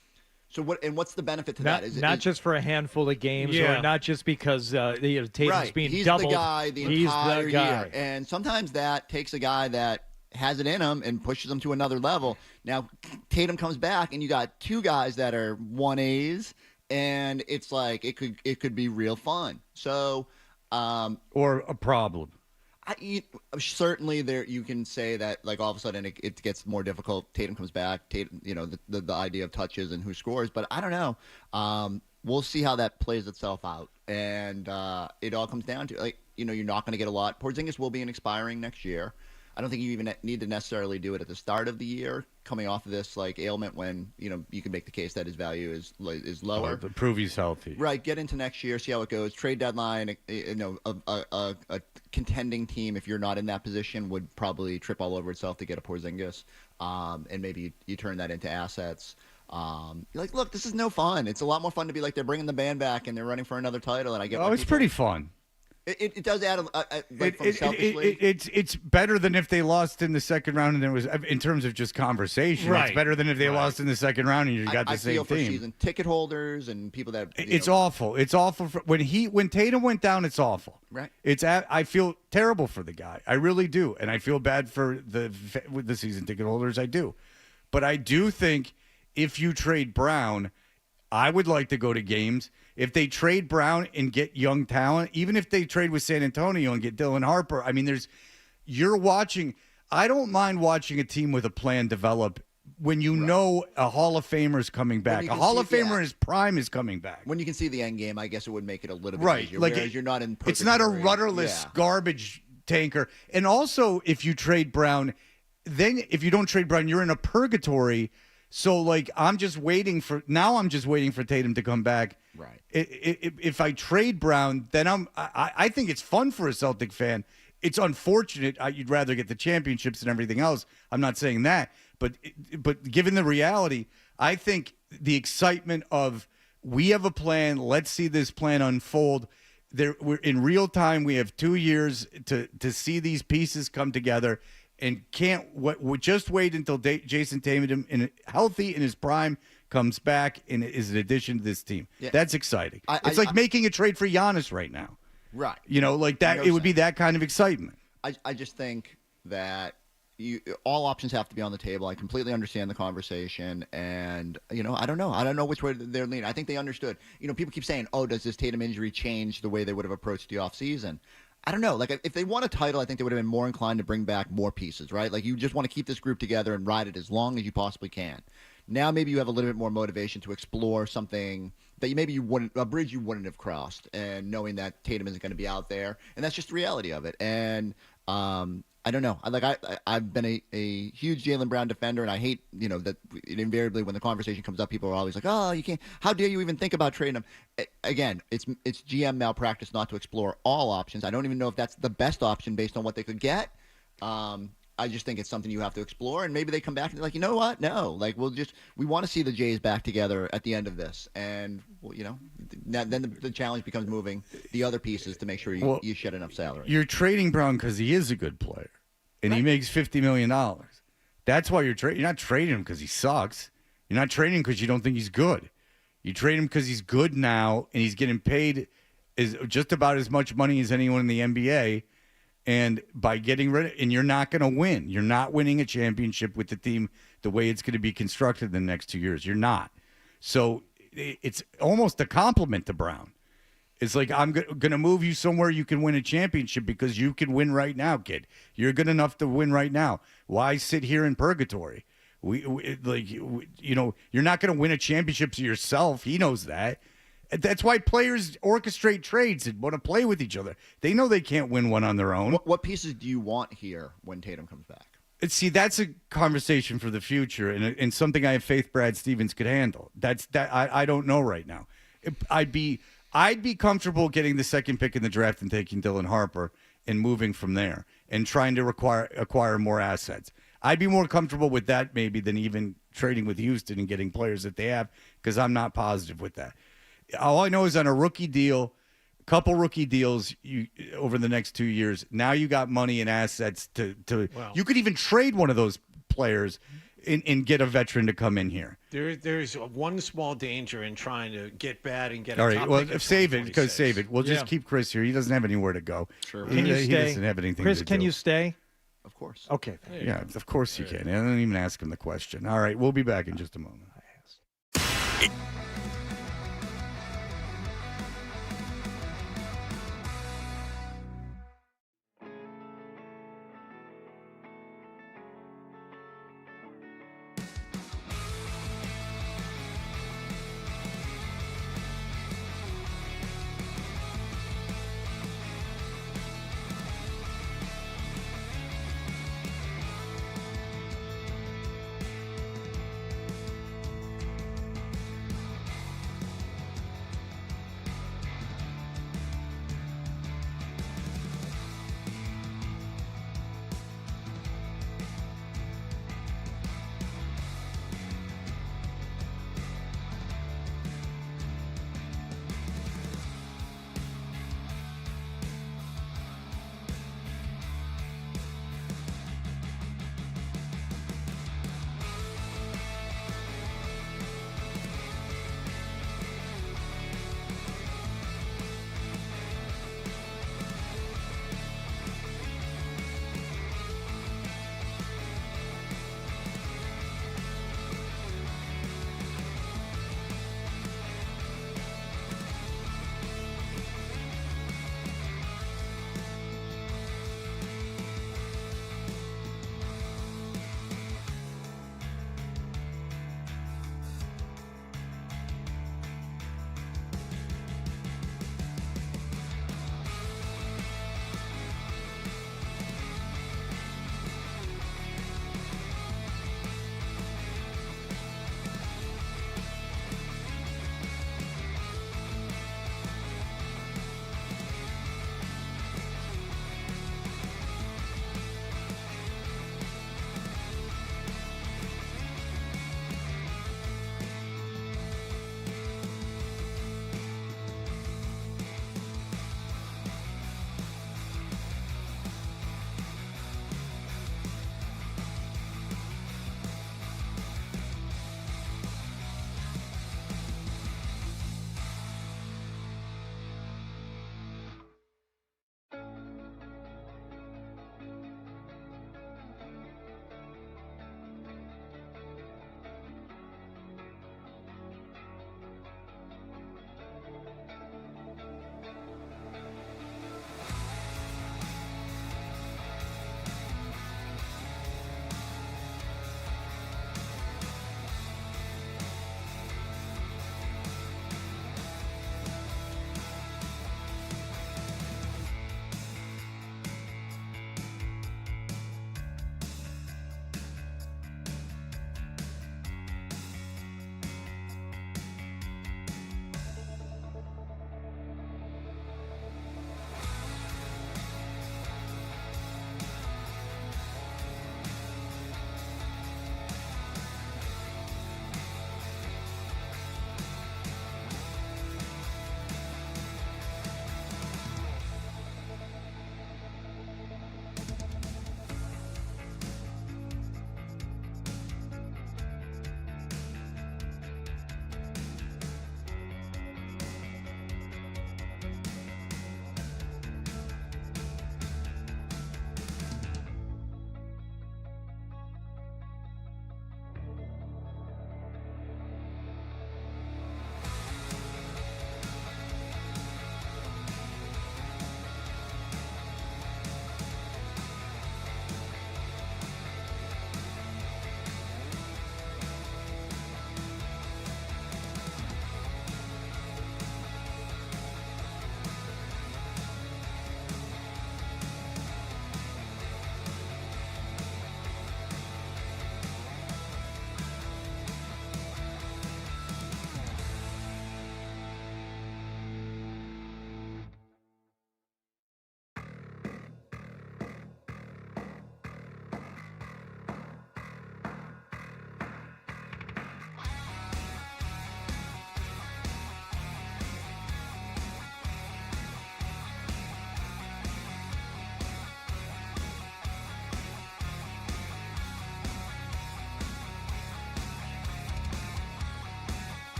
So what's the benefit to not, that? Not just for a handful of games, or not just because Tatum's being He's doubled. the guy the He's entire the guy. year, and sometimes that takes a guy that has it in him and pushes him to another level. Now Tatum comes back, and you got two guys that are 1As, and it's like it could be real fun. So, or a problem. Certainly, there you can say that like all of a sudden it gets more difficult. Tatum comes back. Tatum, the idea of touches and who scores, but I don't know. We'll see how that plays itself out, and it all comes down to you're not going to get a lot. Porzingis will be an expiring next year. I don't think you even need to necessarily do it at the start of the year, coming off of this ailment when you can make the case that his value is lower. To prove he's healthy. Right. Get into next year, see how it goes. Trade deadline. A contending team, if you're not in that position, would probably trip all over itself to get a Porzingis, and maybe you turn that into assets. Look, this is no fun. It's a lot more fun to be like they're bringing the band back and they're running for another title. And I get. Oh, it's pretty fun. It does add selfishly. It's better than if they lost in the second round and there was in terms of just conversation. Right. It's better than if they lost in the second round and you got the same feel for team. season ticket holders and people that It's awful. It's awful when Tatum went down. It's awful. Right. I feel terrible for the guy. I really do, and I feel bad for the season ticket holders. I do, but I do think if you trade Brown, I would like to go to games. If they trade Brown and get young talent, even if they trade with San Antonio and get Dylan Harper, I mean, you're watching. I don't mind watching a team with a plan develop when you know a Hall of Famer is coming back. A Hall of Famer in his prime is coming back. When you can see the end game, I guess it would make it a little bit easier. Like whereas you're not in. It's not a rudderless garbage tanker. And also, if you trade Brown, then if you don't trade Brown, you're in a purgatory. So I'm just waiting for Tatum to come back. Right. If I trade Brown, then I think it's fun for a Celtic fan. It's unfortunate. You'd rather get the championships and everything else. I'm not saying that, but given the reality, I think the excitement of we have a plan. Let's see this plan unfold. We're in real time. We have 2 years to see these pieces come together. And just wait until Jason Tatum, healthy in his prime, comes back and is an addition to this team. Yeah. That's exciting. It's like making a trade for Giannis right now. Right. Like that. It would be that kind of excitement. I just think that all options have to be on the table. I completely understand the conversation, and I don't know which way they're leaning. I think they understood. People keep saying, "Oh, does this Tatum injury change the way they would have approached the offseason?" I don't know. If they won a title, I think they would have been more inclined to bring back more pieces, right? You just want to keep this group together and ride it as long as you possibly can. Now maybe you have a little bit more motivation to explore something that a bridge you wouldn't have crossed, and knowing that Tatum isn't going to be out there, and that's just the reality of it. And I don't know. I've been a huge Jaylen Brown defender, and I hate that invariably when the conversation comes up, people are always like, "Oh, you can't. How dare you even think about trading him?" Again, it's GM malpractice not to explore all options. I don't even know if that's the best option based on what they could get. I just think it's something you have to explore, and maybe they come back and they're like, you know what? No, we want to see the Jays back together at the end of this, and then the challenge becomes moving the other pieces to make sure you shed enough salary. You're trading Brown because he is a good player, and he makes $50 million. That's why you're trading. You're not trading him because he sucks. You're not trading him because you don't think he's good. You trade him because he's good now, and he's getting paid just about as much money as anyone in the NBA. And by getting rid of it, and you're not going to win. You're not winning a championship with the team the way it's going to be constructed in the next 2 years. You're not. So it's almost a compliment to Brown. It's like, I'm going to move you somewhere you can win a championship because you can win right now, kid. You're good enough to win right now. Why sit here in purgatory? You're not going to win a championship to yourself. He knows that. That's why players orchestrate trades and want to play with each other. They know they can't win one on their own. What pieces do you want here when Tatum comes back? See, that's a conversation for the future and something I have faith Brad Stevens could handle. I don't know right now. I'd be comfortable getting the second pick in the draft and taking Dylan Harper and moving from there and trying to acquire more assets. I'd be more comfortable with that maybe than even trading with Houston and getting players that they have, because I'm not positive with that. All I know is on a rookie deal, a couple rookie deals over the next 2 years, now you got money and assets to Wow. You could even trade one of those players and get a veteran to come in here. There's one small danger in trying to get bad and get. All a right, top well, pick at save it 2026. save it. We'll just keep Chris here. He doesn't have anywhere to go. Sure. He, Can you he stay? doesn't have anything Chris, to can do. you stay? Of course. Okay. Yeah, of course you can. I don't even ask him the question. All right, we'll be back in just a moment.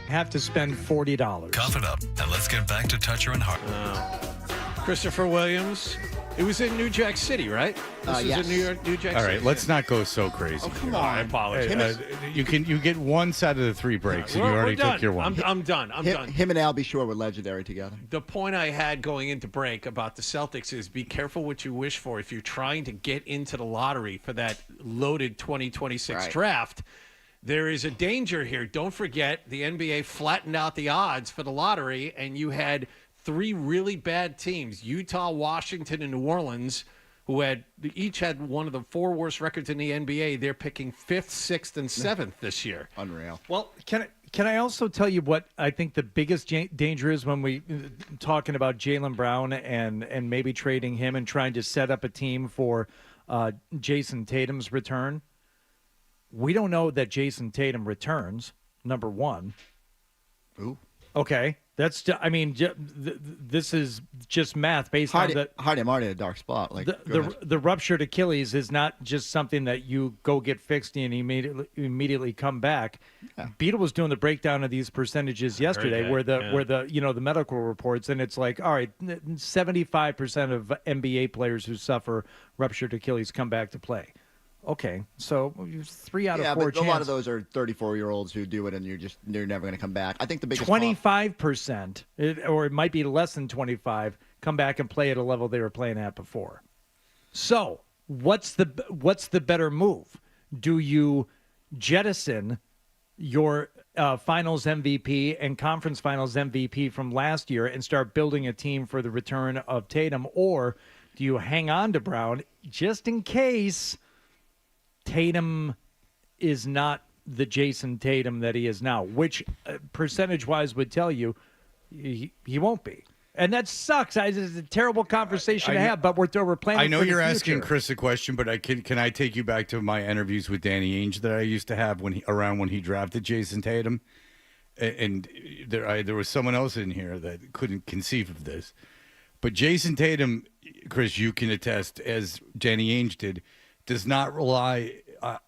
have to spend $40. Cough it up, and let's get back to Toucher and Hart. Christopher Williams. It was in New Jack City, right? This is yes. in New Jack All City. right, let's not go so crazy. Oh, come on. I apologize. You get one set of the three breaks, and you We're already done. took your one. I'm done. I'm done. Him and Albie Shore were legendary together. The point I had going into break about the Celtics is be careful what you wish for if you're trying to get into the lottery for that loaded 2026 draft. There is a danger here. Don't forget the NBA flattened out the odds for the lottery, and you had three really bad teams, Utah, Washington, and New Orleans, who each had one of the four worst records in the NBA. They're picking 5th, 6th, and 7th this year. Unreal. Well, can I also tell you what I think the biggest danger is when we talking about Jaylen Brown and maybe trading him and trying to set up a team for Jason Tatum's return? We don't know that Jason Tatum returns, number one. Ooh. Okay. This is just math based on the Hardy, I'm already in a dark spot. Like the ruptured Achilles is not just something that you go get fixed and immediately come back. Yeah. Beetle was doing the breakdown of these percentages yesterday, where the medical reports, and it's like, all right, 75% of NBA players who suffer ruptured Achilles come back to play. Okay, so 3 out of 4 but a lot of those are 34-year-olds who do it, and they're never going to come back. I think the biggest 25%, or it might be less than 25, come back and play at a level they were playing at before. So what's the better move? Do you jettison your Finals MVP and Conference Finals MVP from last year and start building a team for the return of Tatum, or do you hang on to Brown just in case Tatum is not the Jason Tatum that he is now, which percentage-wise would tell you he won't be. And that sucks. It's a terrible conversation to have, but we're planning. I know for the you're future. asking Chris a question, but can I take you back to my interviews with Danny Ainge that I used to have when he drafted Jason Tatum? And there was someone else in here that couldn't conceive of this. But Jason Tatum, Chris, you can attest, as Danny Ainge did, does not rely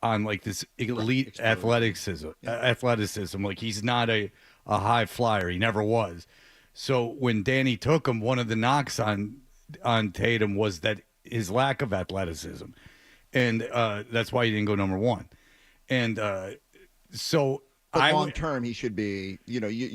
on like this elite athleticism. Like he's not a high flyer. He never was. So when Danny took him, one of the knocks on Tatum was that his lack of athleticism, and that's why he didn't go number one. And so long term, he should be.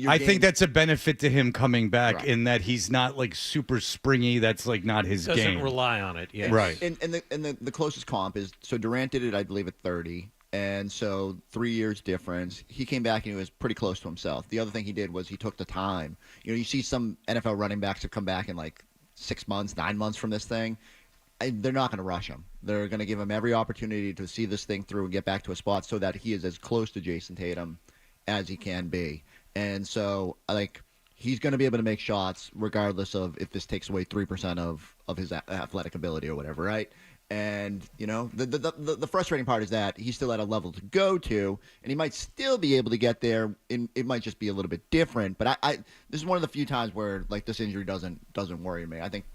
I think that's a benefit to him coming back in that he's not like super springy. That's like not his game. Doesn't rely on it. Yes. Right. And the closest comp is, so Durant did it, I believe, at 30. And so 3 years difference. He came back and he was pretty close to himself. The other thing he did was he took the time. You see some NFL running backs that come back in like 6 months, 9 months from this thing. They're not going to rush him. They're going to give him every opportunity to see this thing through and get back to a spot so that he is as close to Jason Tatum as he can be. And so, he's going to be able to make shots regardless of if this takes away 3% of his athletic ability or whatever, right? And, the frustrating part is that he's still at a level to go to, and he might still be able to get there. It might just be a little bit different. But this is one of the few times where, this injury doesn't worry me. I think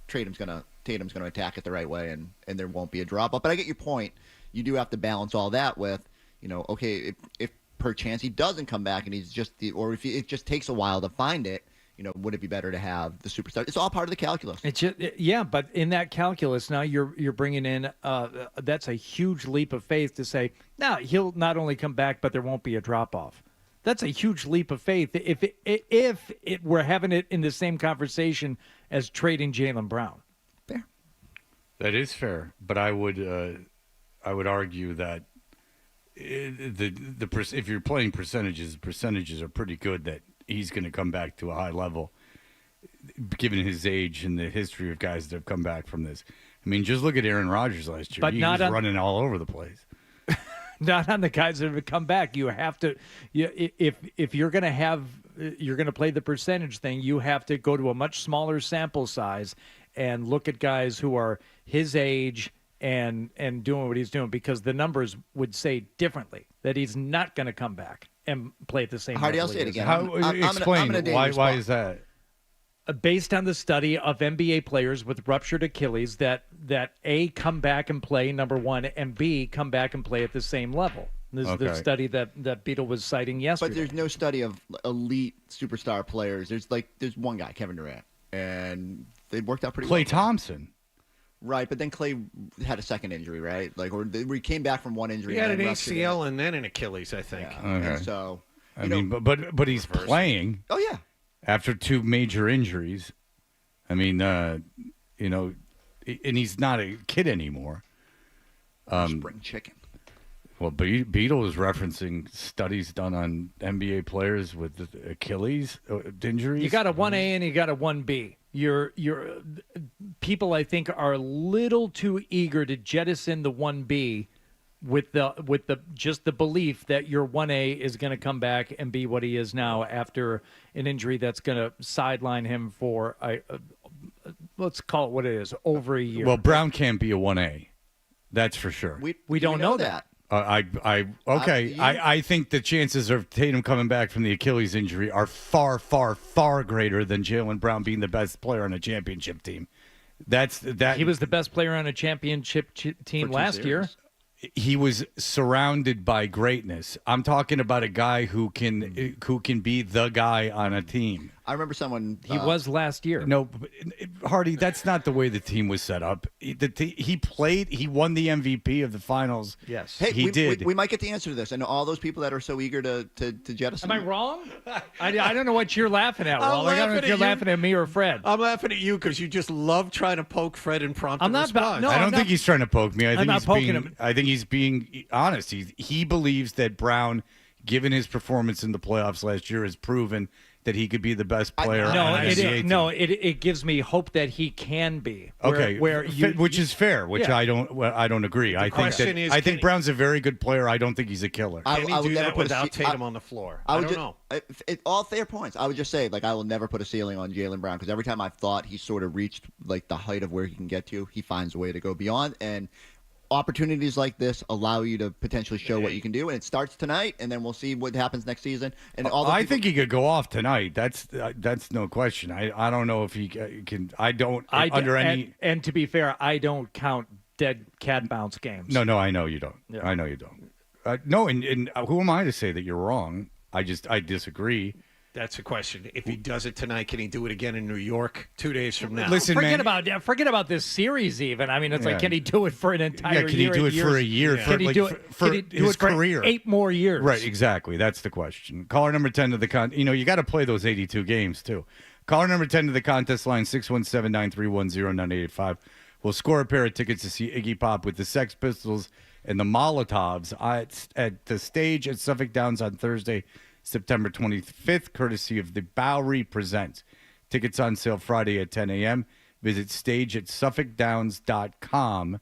Tatum's going to attack it the right way, and there won't be a drop-off. But I get your point. You do have to balance all that with, okay, if per chance he doesn't come back and he's or if it just takes a while to find it, would it be better to have the superstar? It's all part of the calculus. But in that calculus now you're bringing in that's a huge leap of faith to say, now he'll not only come back but there won't be a drop off. That's a huge leap of faith if we're having it in the same conversation as trading Jaylen Brown. Fair. That is fair, but I would argue that if you're playing percentages are pretty good that he's going to come back to a high level, given his age and the history of guys that have come back from this. I mean, just look at Aaron Rodgers last year. But he was running all over the place. Not on the guys that have come back. You have to, if you're going to play the percentage thing, you have to go to a much smaller sample size and look at guys who are his age and doing what he's doing, because the numbers would say differently, that he's not going to come back and play at the same level. Hardy, I'll say it again. Explain why is that? Based on the study of NBA players with ruptured Achilles that A, come back and play, number one, and B, come back and play at the same level. There's the study that Beetle was citing yesterday. But there's no study of elite superstar players. There's one guy, Kevin Durant, and they worked out pretty well. Klay Thompson. Right, but then Klay had a second injury, right? Or we came back from one injury. He had an and ACL and then an Achilles, I think. Yeah. Okay. And so, I mean, but he's playing. Oh yeah. After 2 major injuries, I mean, and he's not a kid anymore. Spring chicken. Well, Beetle is referencing studies done on NBA players with Achilles injuries. You got a 1A and you got a 1B. Your people, I think, are a little too eager to jettison the 1B with the just the belief that your 1A is going to come back and be what he is now after an injury that's going to sideline him for let's call it what it is, over a year. Well, Brown can't be a 1A. That's for sure. We don't know that. I think the chances of Tatum coming back from the Achilles injury are far, far, far greater than Jaylen Brown being the best player on a championship team. He was the best player on a championship team last year. He was surrounded by greatness. I'm talking about a guy who can be the guy on a team. I remember someone. He was last year. No, Hardy, that's not the way the team was set up. He played. He won the MVP of the finals. Yes, hey, he did. We might get the answer to this. And all those people that are so eager to jettison. Am I wrong? I don't know what you're laughing at. Well, I don't know if you're laughing at me or Fred. I'm laughing at you because you just love trying to poke Fred and prompt I'm not. response. I don't think he's trying to poke me. I think he's poking him. I think he's being honest. He believes that Brown, given his performance in the playoffs last year, has proven that he could be the best player on an NBA team. It gives me hope that he can be. Which is fair. Which yeah. I don't agree. I think Brown's a very good player. I don't think he's a killer. Can he do that without Tatum on the floor? I don't know. All fair points. I would just say, I will never put a ceiling on Jaylen Brown because every time I've thought he sort of reached the height of where he can get to, he finds a way to go beyond. And opportunities like this allow you to potentially show what you can do, and it starts tonight, and then we'll see what happens next season. And I think he could go off tonight. That's no question. I don't know if he can. And to be fair, I don't count dead cat bounce games. No, I know you don't. Yeah. I know you don't. No, and who am I to say that you're wrong? I disagree. That's the question. If he does it tonight, can he do it again in New York 2 days from now? Listen, forget about this series. Even it's like, can he do it for an entire year? Can he do it for a year? Can he do it for his career? For 8 more years. Right, exactly. That's the question. Caller number 10 to the you got to play those 82 games too. Caller number 10 to the contest line 617-931-0985. We'll score a pair of tickets to see Iggy Pop with the Sex Pistols and the Molotovs at the Stage at Suffolk Downs on Thursday, September 25th, courtesy of the Bowery Presents. Tickets on sale Friday at 10 a.m. Visit stage at SuffolkDowns.com.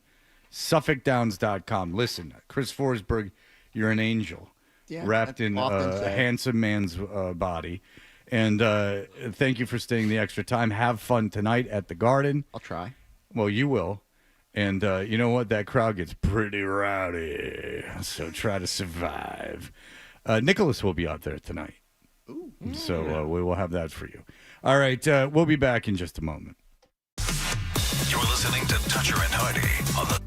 SuffolkDowns.com. Listen, Chris Forsberg, you're an angel, wrapped in a handsome man's body. And thank you for staying the extra time. Have fun tonight at the Garden. I'll try. Well, you will. And you know what? That crowd gets pretty rowdy. So try to survive. Nicholas will be out there tonight. Ooh. So we will have that for you. All right. We'll be back in just a moment. You're listening to Toucher and Hardy on the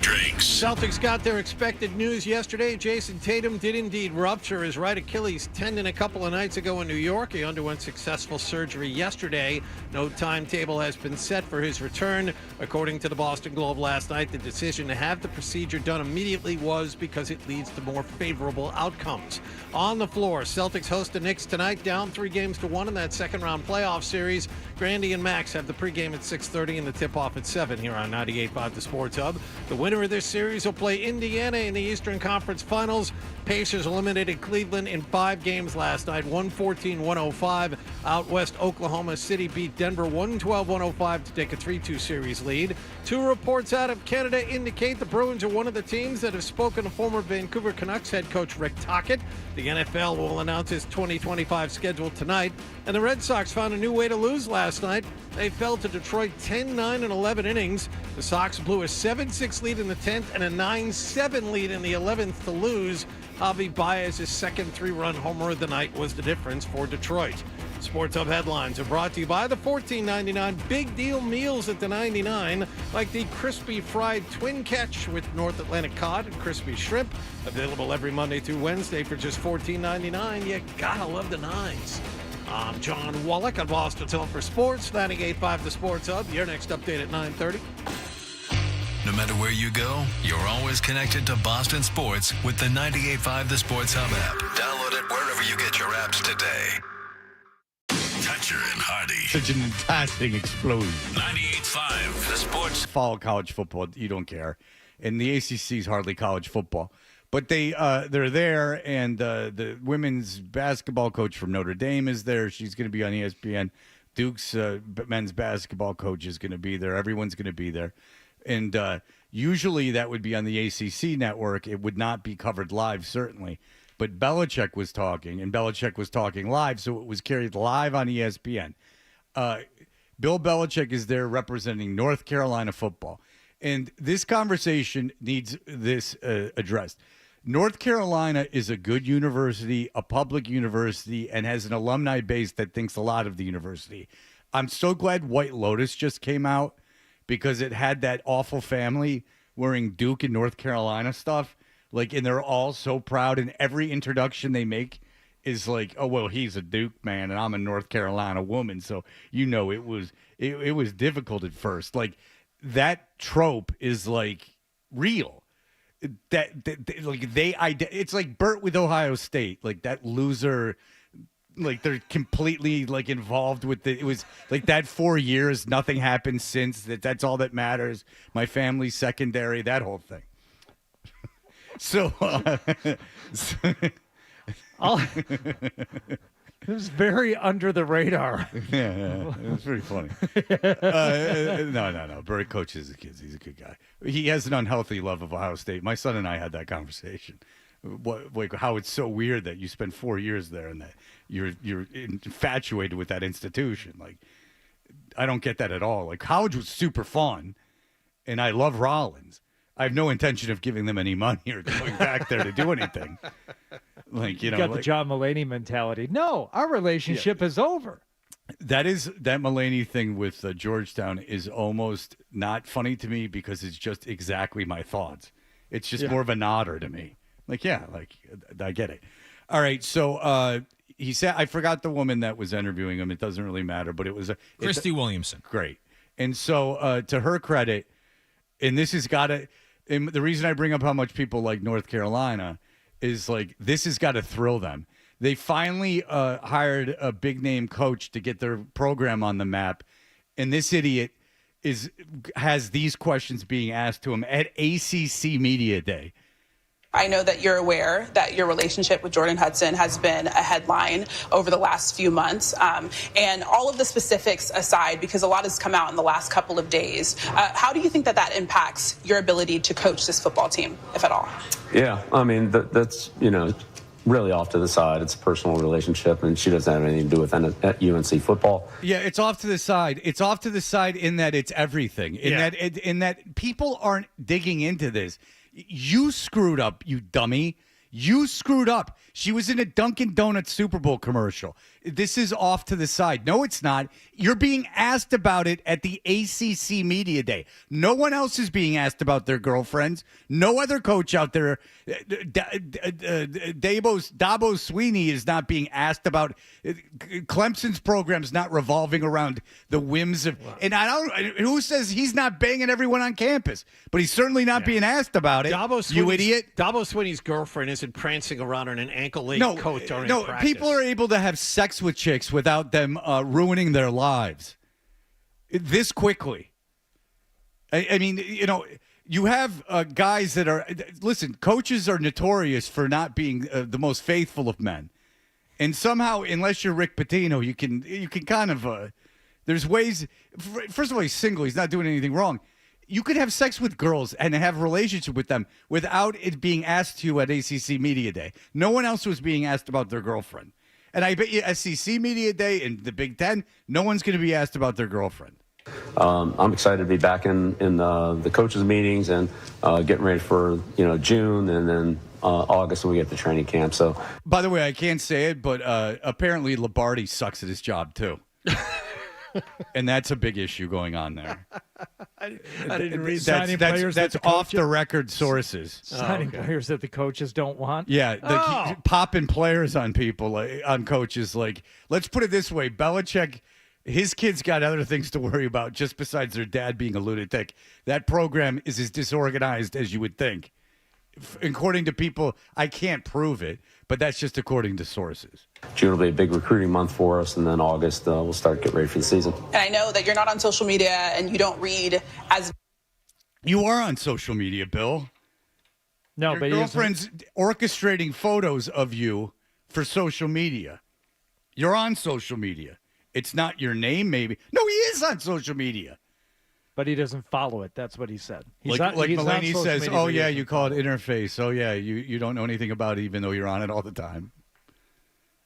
drinks. Celtics got their expected news yesterday. Jason Tatum did indeed rupture his right Achilles tendon a couple of nights ago in New York. He underwent successful surgery yesterday. No timetable has been set for his return. According to the Boston Globe last night, the decision to have the procedure done immediately was because it leads to more favorable outcomes. On the floor, Celtics host the Knicks tonight, down 3-1 in that second-round playoff series. Grandy and Max have the pregame at 6:30 and the tip-off at 7 here on 98.5 The Sports Hub. The winner of this series will play Indiana in the Eastern Conference Finals. Pacers eliminated Cleveland in 5 games last night, 114-105. Out west, Oklahoma City beat Denver 112-105 to take a 3-2 series lead. 2 reports out of Canada indicate the Bruins are one of the teams that have spoken to former Vancouver Canucks head coach Rick Tocchet. The NFL will announce its 2025 schedule tonight. And the Red Sox found a new way to lose last night. They fell to Detroit 10-9 in 11 innings. The Sox blew a 7-6 lead in the 10th and a 9-7 lead in the 11th to lose. Javi Baez's second 3-run homer of the night was the difference for Detroit. Sports Hub headlines are brought to you by the $14.99 Big Deal Meals at the 99, like the crispy fried twin catch with North Atlantic cod and crispy shrimp, available every Monday through Wednesday for just $14.99. You gotta love the nines. I'm John Wallach on Boston's Home for Sports, 98.5 The Sports Hub. Your next update at 9:30. No matter where you go, you're always connected to Boston sports with the 98.5 The Sports Hub app. Download it wherever you get your apps today. Toucher and Hardy. Such an fantastic explosion. 98.5 The Sports. Follow college football, you don't care. And the ACC is hardly college football. But they're there, and the women's basketball coach from Notre Dame is there. She's going to be on ESPN. Duke's men's basketball coach is going to be there. Everyone's going to be there. And usually that would be on the ACC network. It would not be covered live, certainly. But Belichick was talking, and Belichick was talking live, so it was carried live on ESPN. Bill Belichick is there representing North Carolina football. And this conversation needs this addressed. North Carolina is a good university, a public university, and has an alumni base that thinks a lot of the university. I'm so glad White Lotus just came out because it had that awful family wearing Duke and North Carolina stuff. Like, and they're all so proud, and every introduction they make is like, oh, well, he's a Duke man, and I'm a North Carolina woman. So, you know, it was difficult at first. Like, that trope is, like, real. It's like Burt with Ohio State, like that loser, like they're completely like involved with it was like that 4 years, nothing happened since that's all that matters. My family's secondary, that whole thing. It was very under the radar. Yeah, it was pretty funny. No. Burt coaches his kids. He's a good guy. He has an unhealthy love of Ohio State. My son and I had that conversation. How it's so weird that you spent 4 years there and that you're infatuated with that institution. Like, I don't get that at all. Like, college was super fun, and I love Rollins. I have no intention of giving them any money or going back there to do anything. Like, you know, got the John Mulaney mentality. No, our relationship is over. That Mulaney thing with Georgetown is almost not funny to me because it's just exactly my thoughts. It's just more of a nodder to me. Like, yeah, like I get it. All right, so he said, I forgot the woman that was interviewing him. It doesn't really matter, but it was Christy Williamson. Great. And so to her credit, and this has got to. And the reason I bring up how much people like North Carolina is like this has got to thrill them. They finally hired a big name coach to get their program on the map, and this idiot has these questions being asked to him at ACC Media Day. I know that you're aware that your relationship with Jordan Hudson has been a headline over the last few months. And all of the specifics aside, because a lot has come out in the last couple of days, how do you think that impacts your ability to coach this football team, if at all? Yeah, I mean, that's, really off to the side. It's a personal relationship, and she doesn't have anything to do with UNC football. Yeah, it's off to the side. It's off to the side in that it's everything. In that people aren't digging into this. You screwed up, you dummy. You screwed up. She was in a Dunkin' Donuts Super Bowl commercial. this is off to the side. No, it's not. You're being asked about it at the ACC Media Day. No one else is being asked about their girlfriends. No other coach out there. Dabo Sweeney is not being asked about. Clemson's program's not revolving around the whims of. And I don't. Who says he's not banging everyone on campus? But he's certainly not being asked about it. You idiot. Dabo Sweeney's girlfriend isn't prancing around in an ankle-late coat during practice. People are able to have sex with chicks without them ruining their lives this quickly. I mean, you have guys that are listen. Coaches are notorious for not being the most faithful of men, and somehow, unless you're Rick Pitino, you can kind of. There's ways. First of all, he's single. He's not doing anything wrong. You could have sex with girls and have a relationship with them without it being asked to you at ACC Media Day. No one else was being asked about their girlfriend. And I bet you SEC Media Day and the Big Ten, no one's going to be asked about their girlfriend. I'm excited to be back in the coaches' meetings and getting ready for June and then August when we get to training camp. So, by the way, I can't say it, but apparently Lombardi sucks at his job too. And that's a big issue going on there. I didn't read that's off the record sources. Signing players that the coaches don't want. Yeah, popping players on people, on coaches. Like, let's put it this way: Belichick, his kids got other things to worry about just besides their dad being a lunatic. That program is as disorganized as you would think. According to people, I can't prove it, but that's just according to sources. June will be a big recruiting month for us, and then August we'll start to get ready for the season. And I know that you're not on social media and you don't read as. You are on social media, Bill. No, your but girlfriend's orchestrating photos of you for social media. You're on social media. It's not your name, maybe. No, he is on social media. But he doesn't follow it. That's what he said. He's like Mulaney says, media, oh, yeah, you call it interface. Oh, yeah, you don't know anything about it even though you're on it all the time.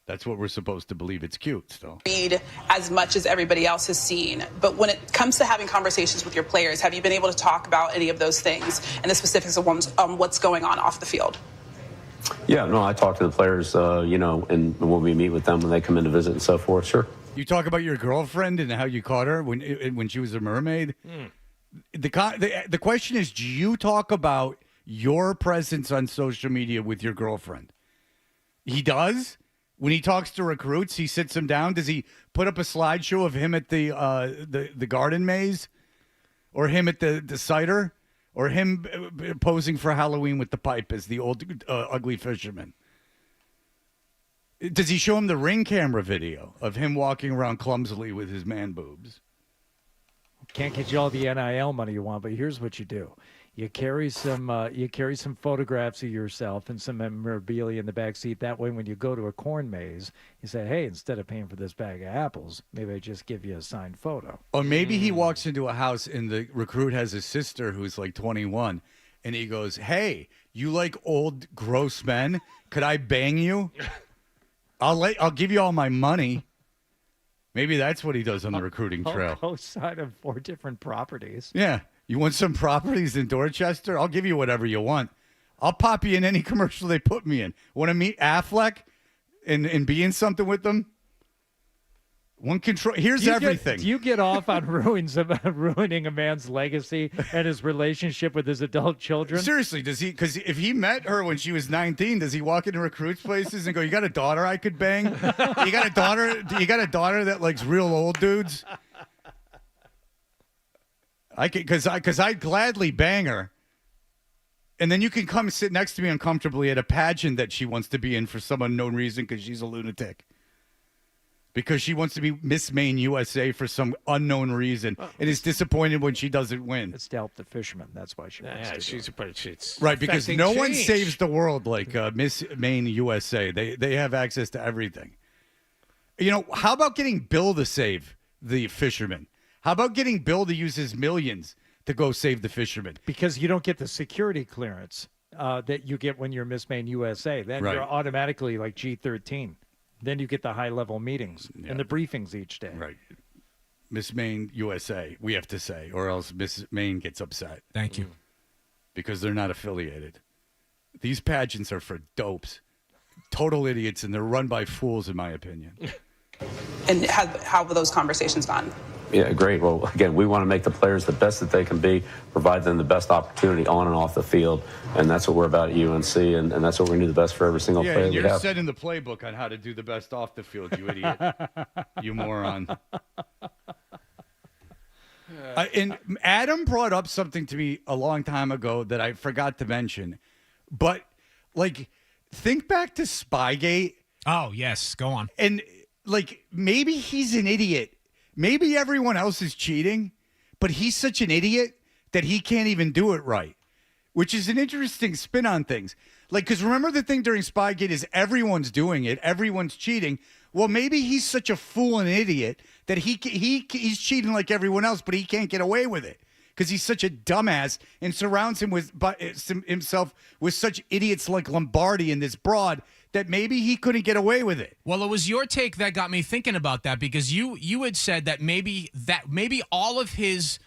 That's what we're supposed to believe. It's cute still. Read as much as everybody else has seen. But when it comes to having conversations with your players, have you been able to talk about any of those things and the specifics of what's going on off the field? Yeah, no, I talk to the players, and when we meet with them, when they come in to visit and so forth, sure. You talk about your girlfriend and how you caught her when she was a mermaid. The question is, do you talk about your presence on social media with your girlfriend? He does? When he talks to recruits, he sits them down. Does he put up a slideshow of him at the garden maze? Or him at the cider? Or him posing for Halloween with the pipe as the old ugly fisherman? Does he show him the Ring camera video of him walking around clumsily with his man boobs? Can't get you all the NIL money you want, but here's what you do. You carry some photographs of yourself and some memorabilia in the back seat. That way, when you go to a corn maze, you say, hey, instead of paying for this bag of apples, maybe I just give you a signed photo. Or maybe he walks into a house and the recruit has a sister who's like 21, and he goes, hey, you like old, gross men? Could I bang you? I'll give you all my money. Maybe that's what he does on the recruiting trail. Outside of 4 different properties. Yeah. You want some properties in Dorchester? I'll give you whatever you want. I'll pop you in any commercial they put me in. Want to meet Affleck and be in something with them? One control. Here's everything. Do you get off on ruining a man's legacy and his relationship with his adult children? Seriously, does he? Because if he met her when she was 19, does he walk into recruits' places and go, "You got a daughter I could bang? You got a daughter? You got a daughter that likes real old dudes? I could, because I'd gladly bang her." And then you can come sit next to me uncomfortably at a pageant that she wants to be in for some unknown reason because she's a lunatic. Because she wants to be Miss Maine USA for some unknown reason and is disappointed when she doesn't win. It's to help the fishermen. That's why she wants to she's right, because no one change. saves the world like Miss Maine USA. They have access to everything. You know, how about getting Bill to save the fishermen? How about getting Bill to use his millions to go save the fishermen? Because you don't get the security clearance that you get when you're Miss Maine USA. Then you're automatically like G13. Then you get the high-level meetings and the briefings each day. Right. Miss Maine USA, we have to say, or else Miss Maine gets upset. Thank you. Because they're not affiliated. These pageants are for dopes, total idiots, and they're run by fools, in my opinion. And how have those conversations gone? Yeah, great. Well, again, we want to make the players the best that they can be, provide them the best opportunity on and off the field, and that's what we're about at UNC, and that's what we're going to do the best for every single player and we you're have. setting the playbook on how to do the best off the field, you idiot. You moron. And Adam brought up something to me a long time ago that I forgot to mention, but, like, think back to Spygate. Oh, yes. Go on. And, like, maybe he's an idiot. Maybe everyone else is cheating, but he's such an idiot that he can't even do it right, which is an interesting spin on things. Like, because remember the thing during Spygate is everyone's doing it. Everyone's cheating. Well, maybe he's such a fool and idiot that he's cheating like everyone else, but he can't get away with it because he's such a dumbass and surrounds himself with such idiots like Lombardi and this broad that maybe he couldn't get away with it. Well, it was your take that got me thinking about that because you had said that maybe all of his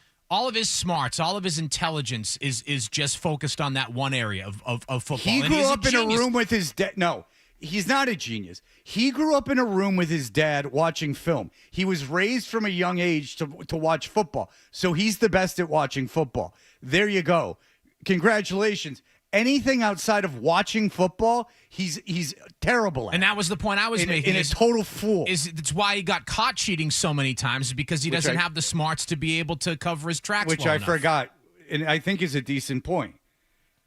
smarts, all of his intelligence is just focused on that one area of football. He grew up in a room with his dad. No, he's not a genius. He grew up in a room with his dad watching film. He was raised from a young age to watch football. So he's the best at watching football. There you go. Congratulations. Anything outside of watching football, he's terrible at. And that was the point I was making. And a total fool. That's why he got caught cheating so many times because he doesn't have the smarts to be able to cover his tracks Which well I enough. forgot, and I think is a decent point.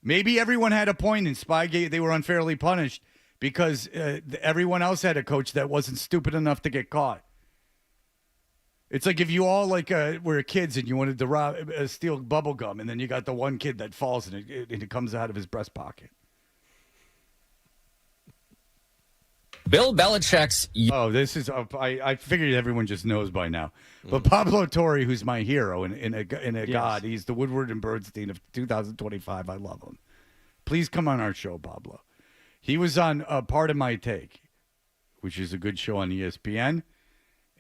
Maybe everyone had a point in Spygate. They were unfairly punished because everyone else had a coach that wasn't stupid enough to get caught. It's like if you all were kids and you wanted to steal bubble gum, and then you got the one kid that falls and it comes out of his breast pocket. Bill Belichick's. Oh, this is. I figured everyone just knows by now. But Pablo Torre, who's my hero in a god, he's the Woodward and Bernstein of 2025. I love him. Please come on our show, Pablo. He was on Part of My Take, which is a good show on ESPN.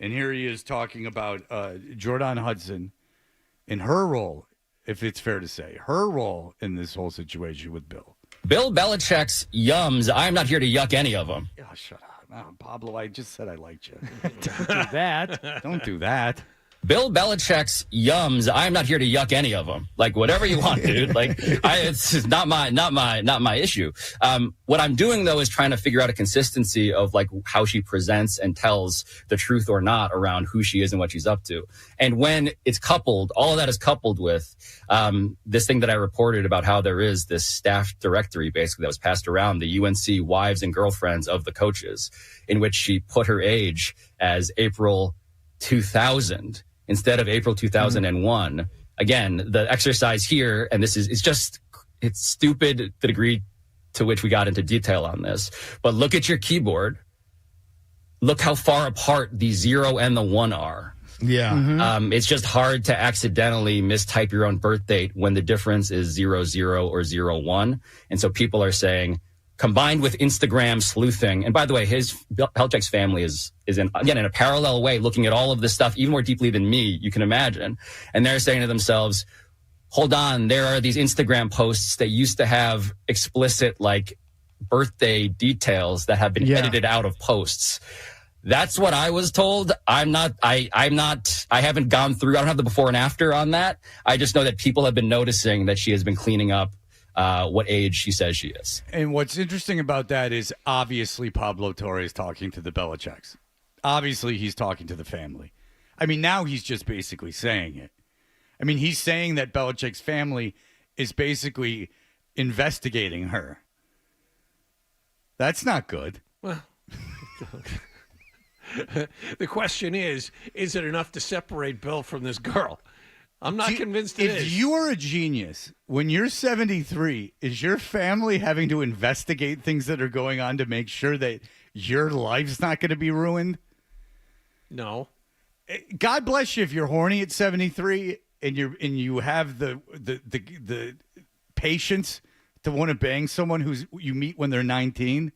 And here he is talking about Jordan Hudson and her role, if it's fair to say, her role in this whole situation with Bill. Bill Belichick's yums. I'm not here to yuck any of them. Oh, shut up. Oh, Pablo, I just said I liked you. Don't do that. Don't do that. Bill Belichick's yums. I'm not here to yuck any of them. Like whatever you want, dude. Like it's not my issue. What I'm doing though is trying to figure out a consistency of like how she presents and tells the truth or not around who she is and what she's up to. And when it's coupled, all of that is coupled with this thing that I reported about how there is this staff directory basically that was passed around the UNC wives and girlfriends of the coaches, in which she put her age as April 2000. Instead of April 2001. Again, the exercise here, and this is, it's stupid the degree to which we got into detail on this. But look at your keyboard. Look how far apart the 0 and the 1 are. Yeah. It's just hard to accidentally mistype your own birth date when the difference is 00 or 01. And so people are saying, combined with Instagram sleuthing, and by the way, Belichick's family is in a parallel way looking at all of this stuff even more deeply than me, you can imagine. And they're saying to themselves, hold on, there are these Instagram posts that used to have explicit like birthday details that have been edited out of posts. That's what I was told. I haven't gone through, I don't have the before and after on that. I just know that people have been noticing that she has been cleaning up what age she says she is. And what's interesting about that is obviously Pablo Torre is talking to the Belichicks. Obviously he's talking to the family. I mean, now he's just basically saying it. I mean, he's saying that Belichick's family is basically investigating her. That's not good. Well, the question is it enough to separate Bill from this girl? I'm not convinced it is. If you are a genius, when you're 73, is your family having to investigate things that are going on to make sure that your life's not going to be ruined? No. God bless you if you're horny at 73 and you have the patience to want to bang someone who's you meet when they're 19.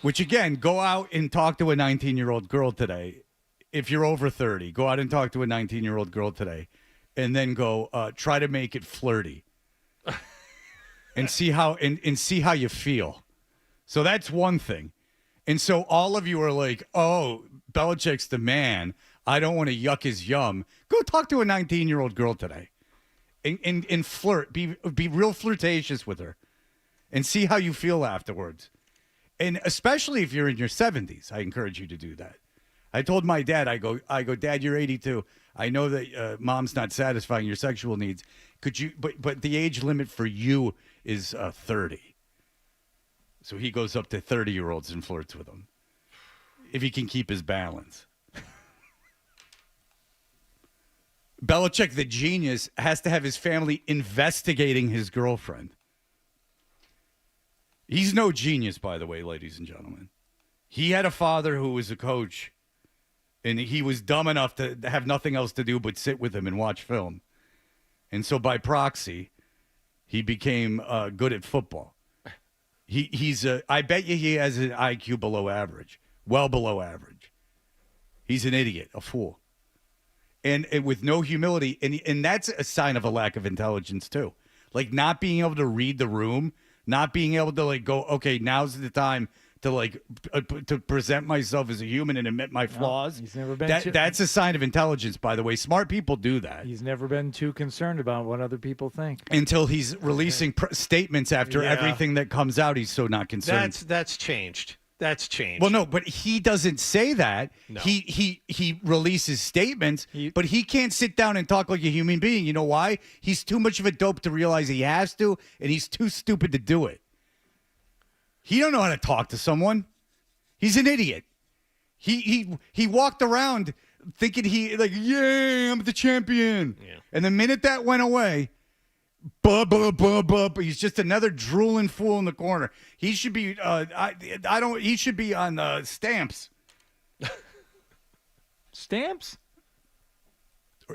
Which again, go out and talk to a 19-year-old girl today. If you're over 30, go out and talk to a 19-year-old girl today, and then go try to make it flirty, and see how you feel. So that's one thing. And so all of you are like, oh, Belichick's the man. I don't want to yuck his yum. Go talk to a 19-year-old girl today and flirt. Be real flirtatious with her and see how you feel afterwards. And especially if you're in your 70s, I encourage you to do that. I told my dad, I go, Dad, you're 82. I know that mom's not satisfying your sexual needs. Could you? But the age limit for you is 30. So he goes up to 30-year-olds and flirts with them if he can keep his balance. Belichick, the genius, has to have his family investigating his girlfriend. He's no genius, by the way, ladies and gentlemen. He had a father who was a coach, and he was dumb enough to have nothing else to do but sit with him and watch film. And so by proxy, he became good at football. I bet you he has an IQ below average, well below average. He's an idiot, a fool. And with no humility, and that's a sign of a lack of intelligence too. Like not being able to read the room, not being able to like go, okay, now's the time to like to present myself as a human and admit my flaws. He's never been. That's a sign of intelligence, by the way. Smart people do that. He's never been too concerned about what other people think until he's releasing statements after everything that comes out. He's so not concerned. That's changed. That's changed. Well, no, but he doesn't say that. No. He releases statements, but he can't sit down and talk like a human being. You know why? He's too much of a dope to realize he has to, and he's too stupid to do it. He don't know how to talk to someone. He's an idiot. He walked around thinking I'm the champion. Yeah. And the minute that went away, he's just another drooling fool in the corner. He should be he should be on stamps. Stamps?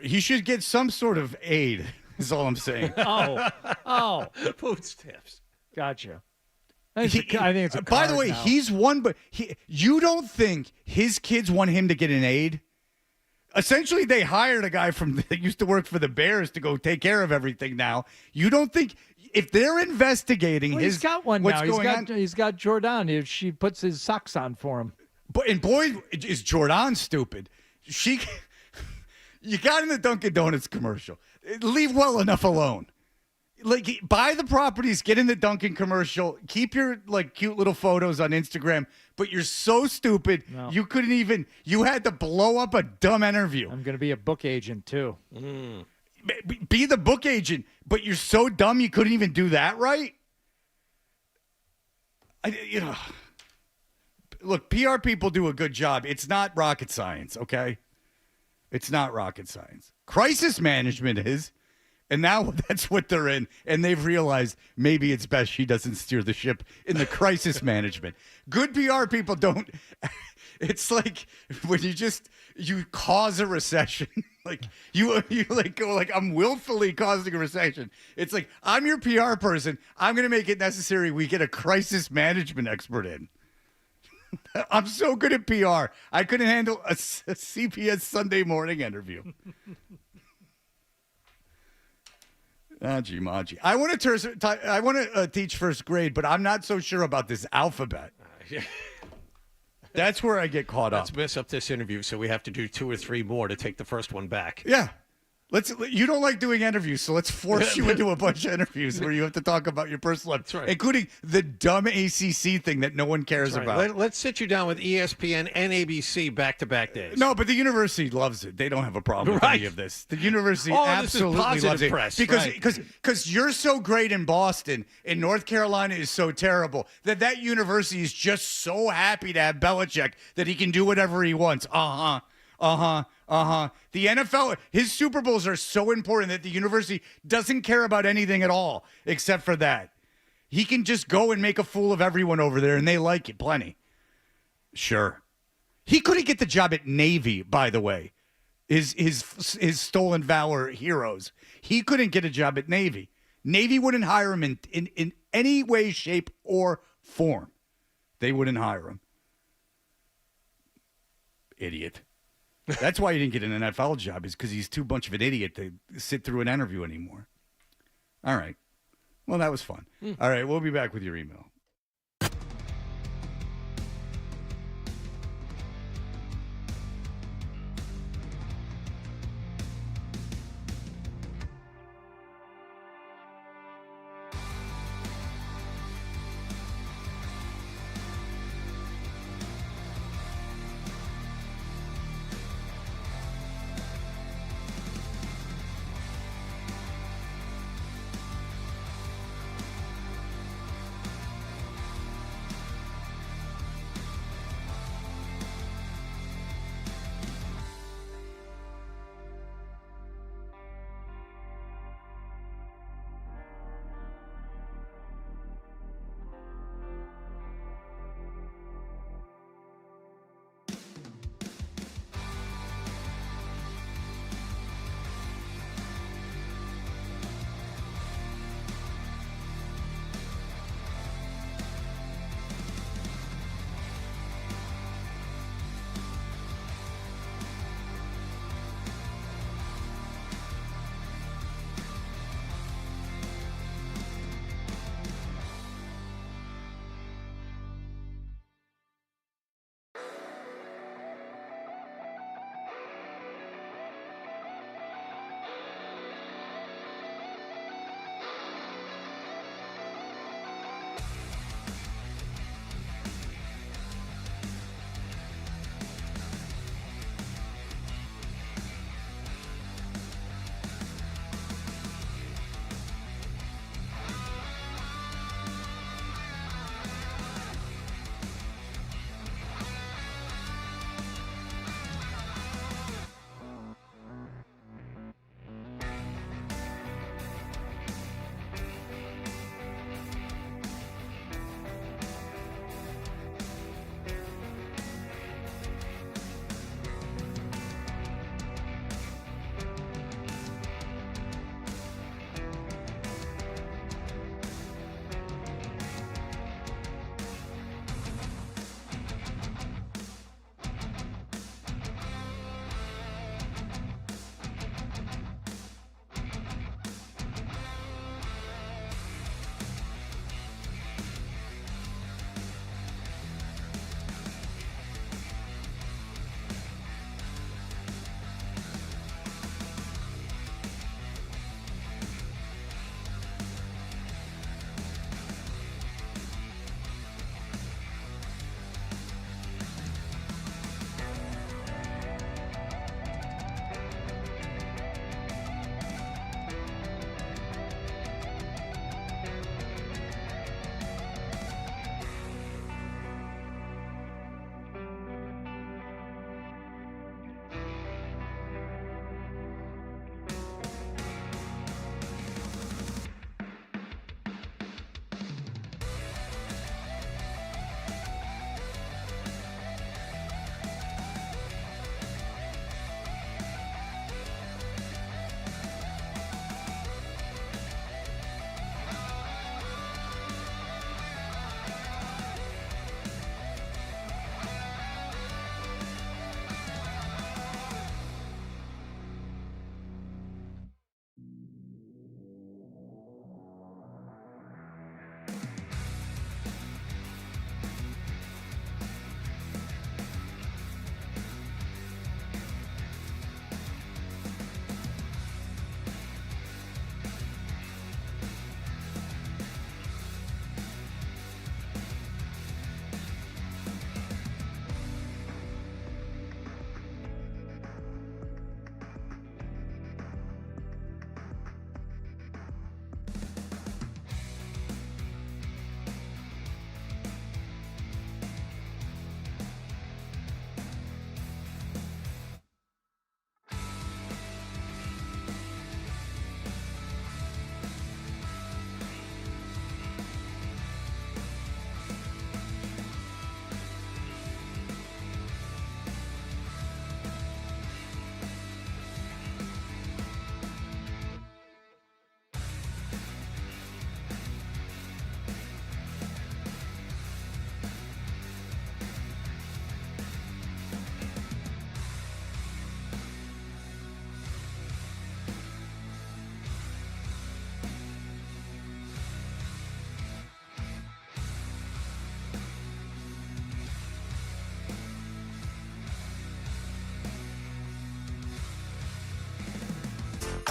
He should get some sort of aid, is all I'm saying. Oh. Food stamps. Gotcha. I think it's a by the way, now. he's one, but you don't think his kids want him to get an aide? Essentially, they hired a guy that used to work for the Bears to go take care of everything now. You don't think if they're investigating he's got one what's now. going on? He's got Jordan. She puts his socks on for him. And boy, is Jordan stupid. You got in the Dunkin' Donuts commercial. Leave well enough alone. Like, buy the properties, get in the Dunkin' commercial, keep your cute little photos on Instagram, but you're so stupid you couldn't even. You had to blow up a dumb interview. I'm going to be a book agent too. Be the book agent, but you're so dumb you couldn't even do that right. Look, PR people do a good job. It's not rocket science, okay? It's not rocket science. Crisis management is. And now that's what they're in. And they've realized maybe it's best she doesn't steer the ship in the crisis management. Good PR people don't. It's like when you cause a recession. You go like, I'm willfully causing a recession. It's like, I'm your PR person. I'm going to make it necessary we get a crisis management expert in. I'm so good at PR. I couldn't handle a CBS Sunday morning interview. Maji. I want to teach first grade, but I'm not so sure about this alphabet. That's where I get caught up. Let's mess up this interview, so we have to do 2 or 3 more to take the first one back. Yeah. You don't like doing interviews, so let's force you into a bunch of interviews where you have to talk about your personal life, including the dumb ACC thing that no one cares about. Let's sit you down with ESPN and ABC back-to-back days. No, but the university loves it. They don't have a problem with any of this. The university absolutely loves it press, because you're so great in Boston and North Carolina is so terrible that university is just so happy to have Belichick that he can do whatever he wants. The NFL, his Super Bowls are so important that the university doesn't care about anything at all except for that. He can just go and make a fool of everyone over there, and they like it plenty. Sure. He couldn't get the job at Navy, by the way. His stolen valor heroes. He couldn't get a job at Navy. Navy wouldn't hire him in any way, shape, or form. They wouldn't hire him. Idiot. That's why he didn't get an NFL job, is because he's too much of an idiot to sit through an interview anymore. All right. Well, that was fun. All right, we'll be back with your email.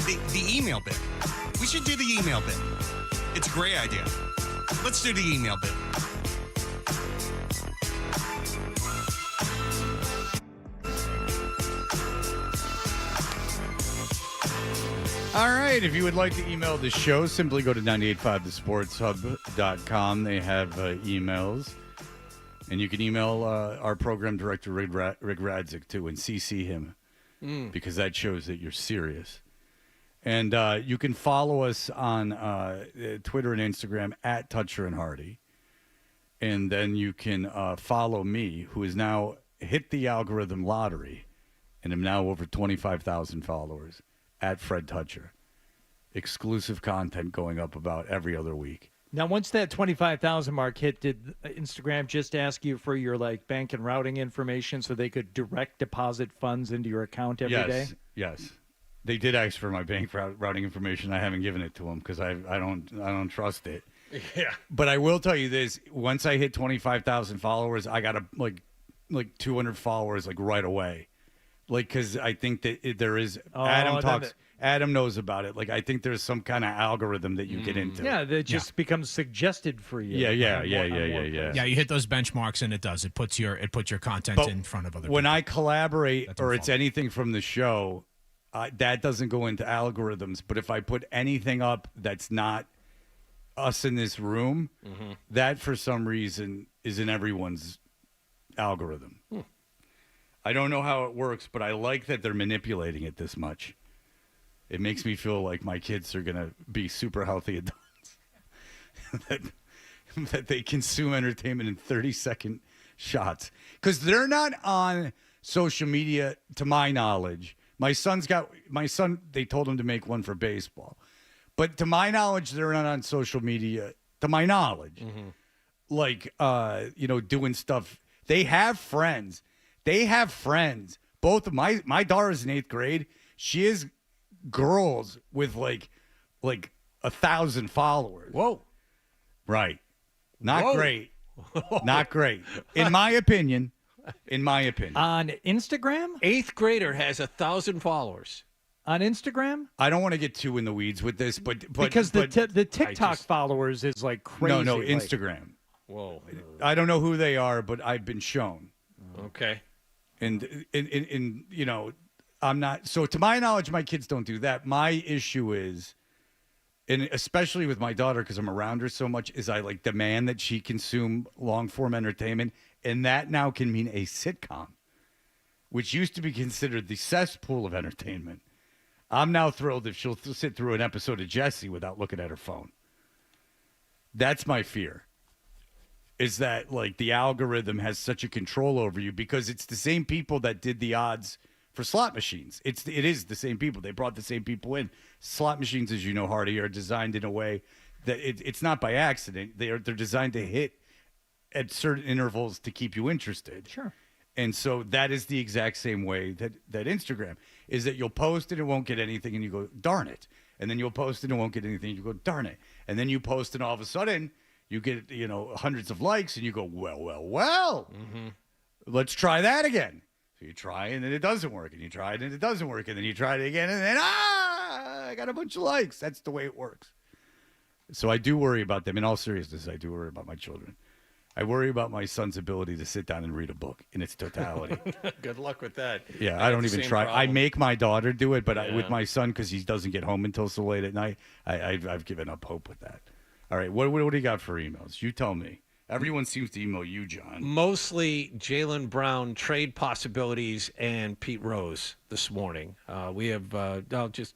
the email bit. We should do the email bit. It's a great idea. Let's do the email bit. All right. If you would like to email the show, simply go to 985thesportshub.com. They have emails. And you can email our program director, Rick Radzik, too, and CC him because that shows that you're serious. And you can follow us on Twitter and Instagram at Toucher and Hardy. And then you can follow me, who has now hit the algorithm lottery and am now over 25,000 followers, at Fred Toucher. Exclusive content going up about every other week. Now, once that 25,000 mark hit, did Instagram just ask you for your bank and routing information so they could direct deposit funds into your account every day? Yes. They did ask for my bank routing information. I haven't given it to them because I don't trust it. Yeah. But I will tell you this: once I hit 25,000 followers, I got like 200 followers right away. Because I think that there is Adam knows about it. I think there's some kind of algorithm that you get into. Yeah, that just becomes suggested for you. Yeah. Yeah, you hit those benchmarks and it does. It puts your content in front of other people. When I collaborate or it's anything from the show, that doesn't go into algorithms. But if I put anything up that's not us in this room, that for some reason is in everyone's algorithm. I don't know how it works, but I like that they're manipulating it this much. It makes me feel like my kids are going to be super healthy adults. that they consume entertainment in 30-second shots. Because they're not on social media, to my knowledge. My son, they told him to make one for baseball. But to my knowledge, they're not on social media, to my knowledge. Doing stuff. They have friends. Both of my daughter's in 8th grade. She is girls with like 1,000 followers. Whoa. Right. Not Whoa. great. Not great. In my opinion. On Instagram? 8th grader has 1,000 followers. On Instagram? I don't want to get too in the weeds with this, but because the TikTok followers is crazy. No, Instagram. Whoa. I don't know who they are, but I've been shown. Okay. And I'm not. So to my knowledge, my kids don't do that. My issue is, and especially with my daughter, because I'm around her so much, is I demand that she consume long form entertainment. And that now can mean a sitcom, which used to be considered the cesspool of entertainment. I'm now thrilled if she'll sit through an episode of Jessie without looking at her phone. That's my fear. Is that the algorithm has such a control over you because it's the same people that did the odds for slot machines. It is the same people. They brought the same people in. Slot machines, as you know, Hardy, are designed in a way that it's not by accident. They're designed to hit at certain intervals to keep you interested. Sure. And so that is the exact same way that Instagram is, that you'll post it, it won't get anything, and you go, darn it. And then you'll post it, and it won't get anything, and you go, darn it. And then you post, and all of a sudden you get hundreds of likes, and you go, well. Let's try that again. So you try, and then it doesn't work, and you try it, and it doesn't work, and then you try it again, and then I got a bunch of likes. That's the way it works. So I do worry about them. In all seriousness, I do worry about my children. I worry about my son's ability to sit down and read a book in its totality. Good luck with that. Yeah, I don't even try. Problem. I make my daughter do it, but with my son, because he doesn't get home until so late at night, I've given up hope with that. All right, what do you got for emails? You tell me. Everyone seems to email you, John. Mostly Jaylen Brown trade possibilities and Pete Rose this morning. We have, I'll just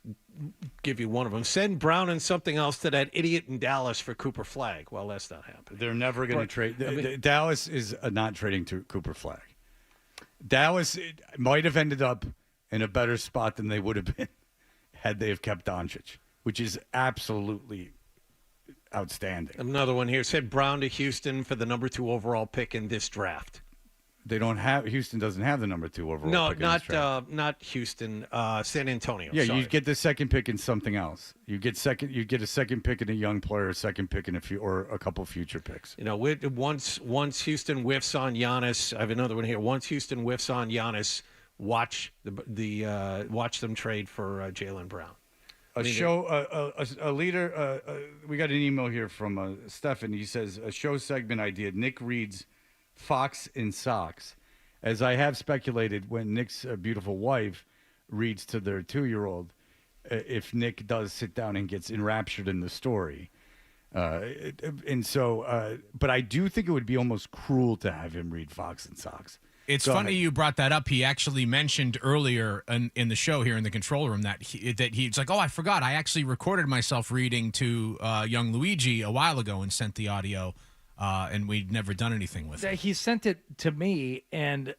give you one of them. Send Brown and something else to that idiot in Dallas for Cooper Flagg. Well, that's not happening. They're never going to trade. Dallas is not trading to Cooper Flagg. Dallas might have ended up in a better spot than they would have been had they have kept Doncic, which is absolutely outstanding. Another one here said Brown to Houston for the number 2 overall pick in this draft. They don't have. Houston doesn't have the number 2 overall pick in this draft. Not Houston. San Antonio. Yeah, sorry. you get the second pick in something else. You get a second pick in a young player, a second pick in a couple future picks. Once Houston whiffs on Giannis, I have another one here. Once Houston whiffs on Giannis, watch them trade for Jaylen Brown. A leader. We got an email here from Stefan. He says a show segment idea. Nick reads Fox in Socks, as I have speculated when Nick's beautiful wife reads to their 2-year-old. If Nick does sit down and gets enraptured in the story, and so, but I do think it would be almost cruel to have him read Fox in Socks. It's Go funny ahead. you brought that up. He actually mentioned earlier in the show here in the control room that he's like, oh, I forgot. I actually recorded myself reading to young Luigi a while ago and sent the audio, and we'd never done anything with it. He sent it to me, and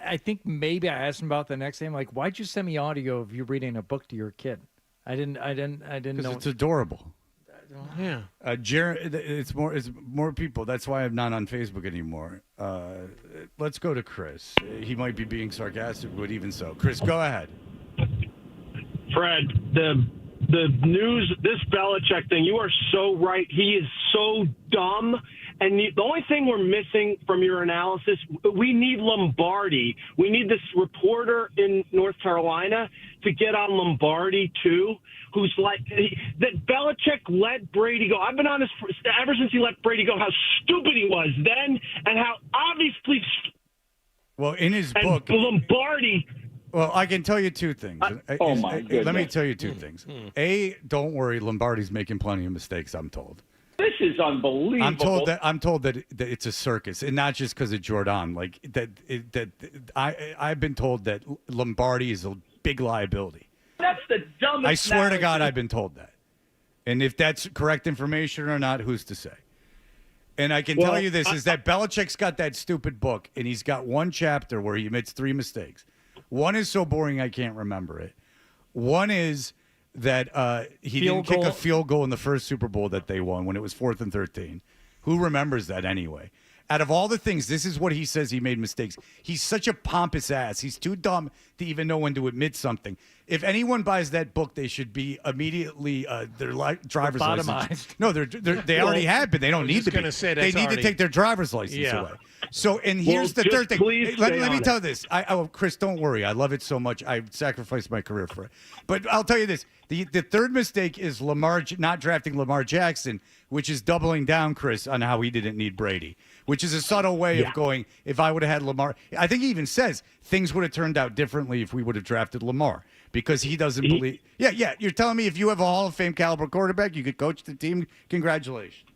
I think maybe I asked him about the next day. I'm like, why'd you send me audio of you reading a book to your kid? I didn't know. It's adorable. Yeah. Jared, it's more people. That's why I'm not on Facebook anymore. Let's go to Chris. He might be being sarcastic, but even so, Chris, go ahead. Fred, the news, this Belichick thing, you are so right. He is so dumb. And the only thing we're missing from your analysis, we need Lombardi. We need this reporter in North Carolina to get on Lombardi, too, who's like that Belichick let Brady go. I've been on this ever since he let Brady go, how stupid he was then and how obviously. Well, in his book. Lombardi. Well, I can tell you two things. Oh, my goodness. Let me tell you two things. A, don't worry, Lombardi's making plenty of mistakes, I'm told. This is unbelievable. I'm told that it's a circus, and not just because of Jordan. Like I've been told that Lombardi is a big liability. That's the dumbest. I swear to God, narrative. I've been told that. And if that's correct information or not, who's to say? And I can tell you this, is that Belichick's got that stupid book, and he's got one chapter where he admits 3 mistakes. One is so boring I can't remember it. One is that he didn't kick a field goal in the first Super Bowl that they won when it was 4th and 13. Who remembers that anyway? Out of all the things, this is what he says he made mistakes. He's such a pompous ass. He's too dumb to even know when to admit something. If anyone buys that book, they should be immediately their driver's license. No, they already have been. They don't need to be. They need to take their driver's license away. So, and here's the third thing. Let me tell you this. Chris, don't worry. I love it so much. I sacrificed my career for it. But I'll tell you this. The third mistake is not drafting Lamar Jackson, which is doubling down, Chris, on how he didn't need Brady, which is a subtle way of going, if I would have had Lamar. I think he even says things would have turned out differently if we would have drafted Lamar, because he doesn't believe. Yeah. You're telling me if you have a Hall of Fame caliber quarterback, you could coach the team? Congratulations.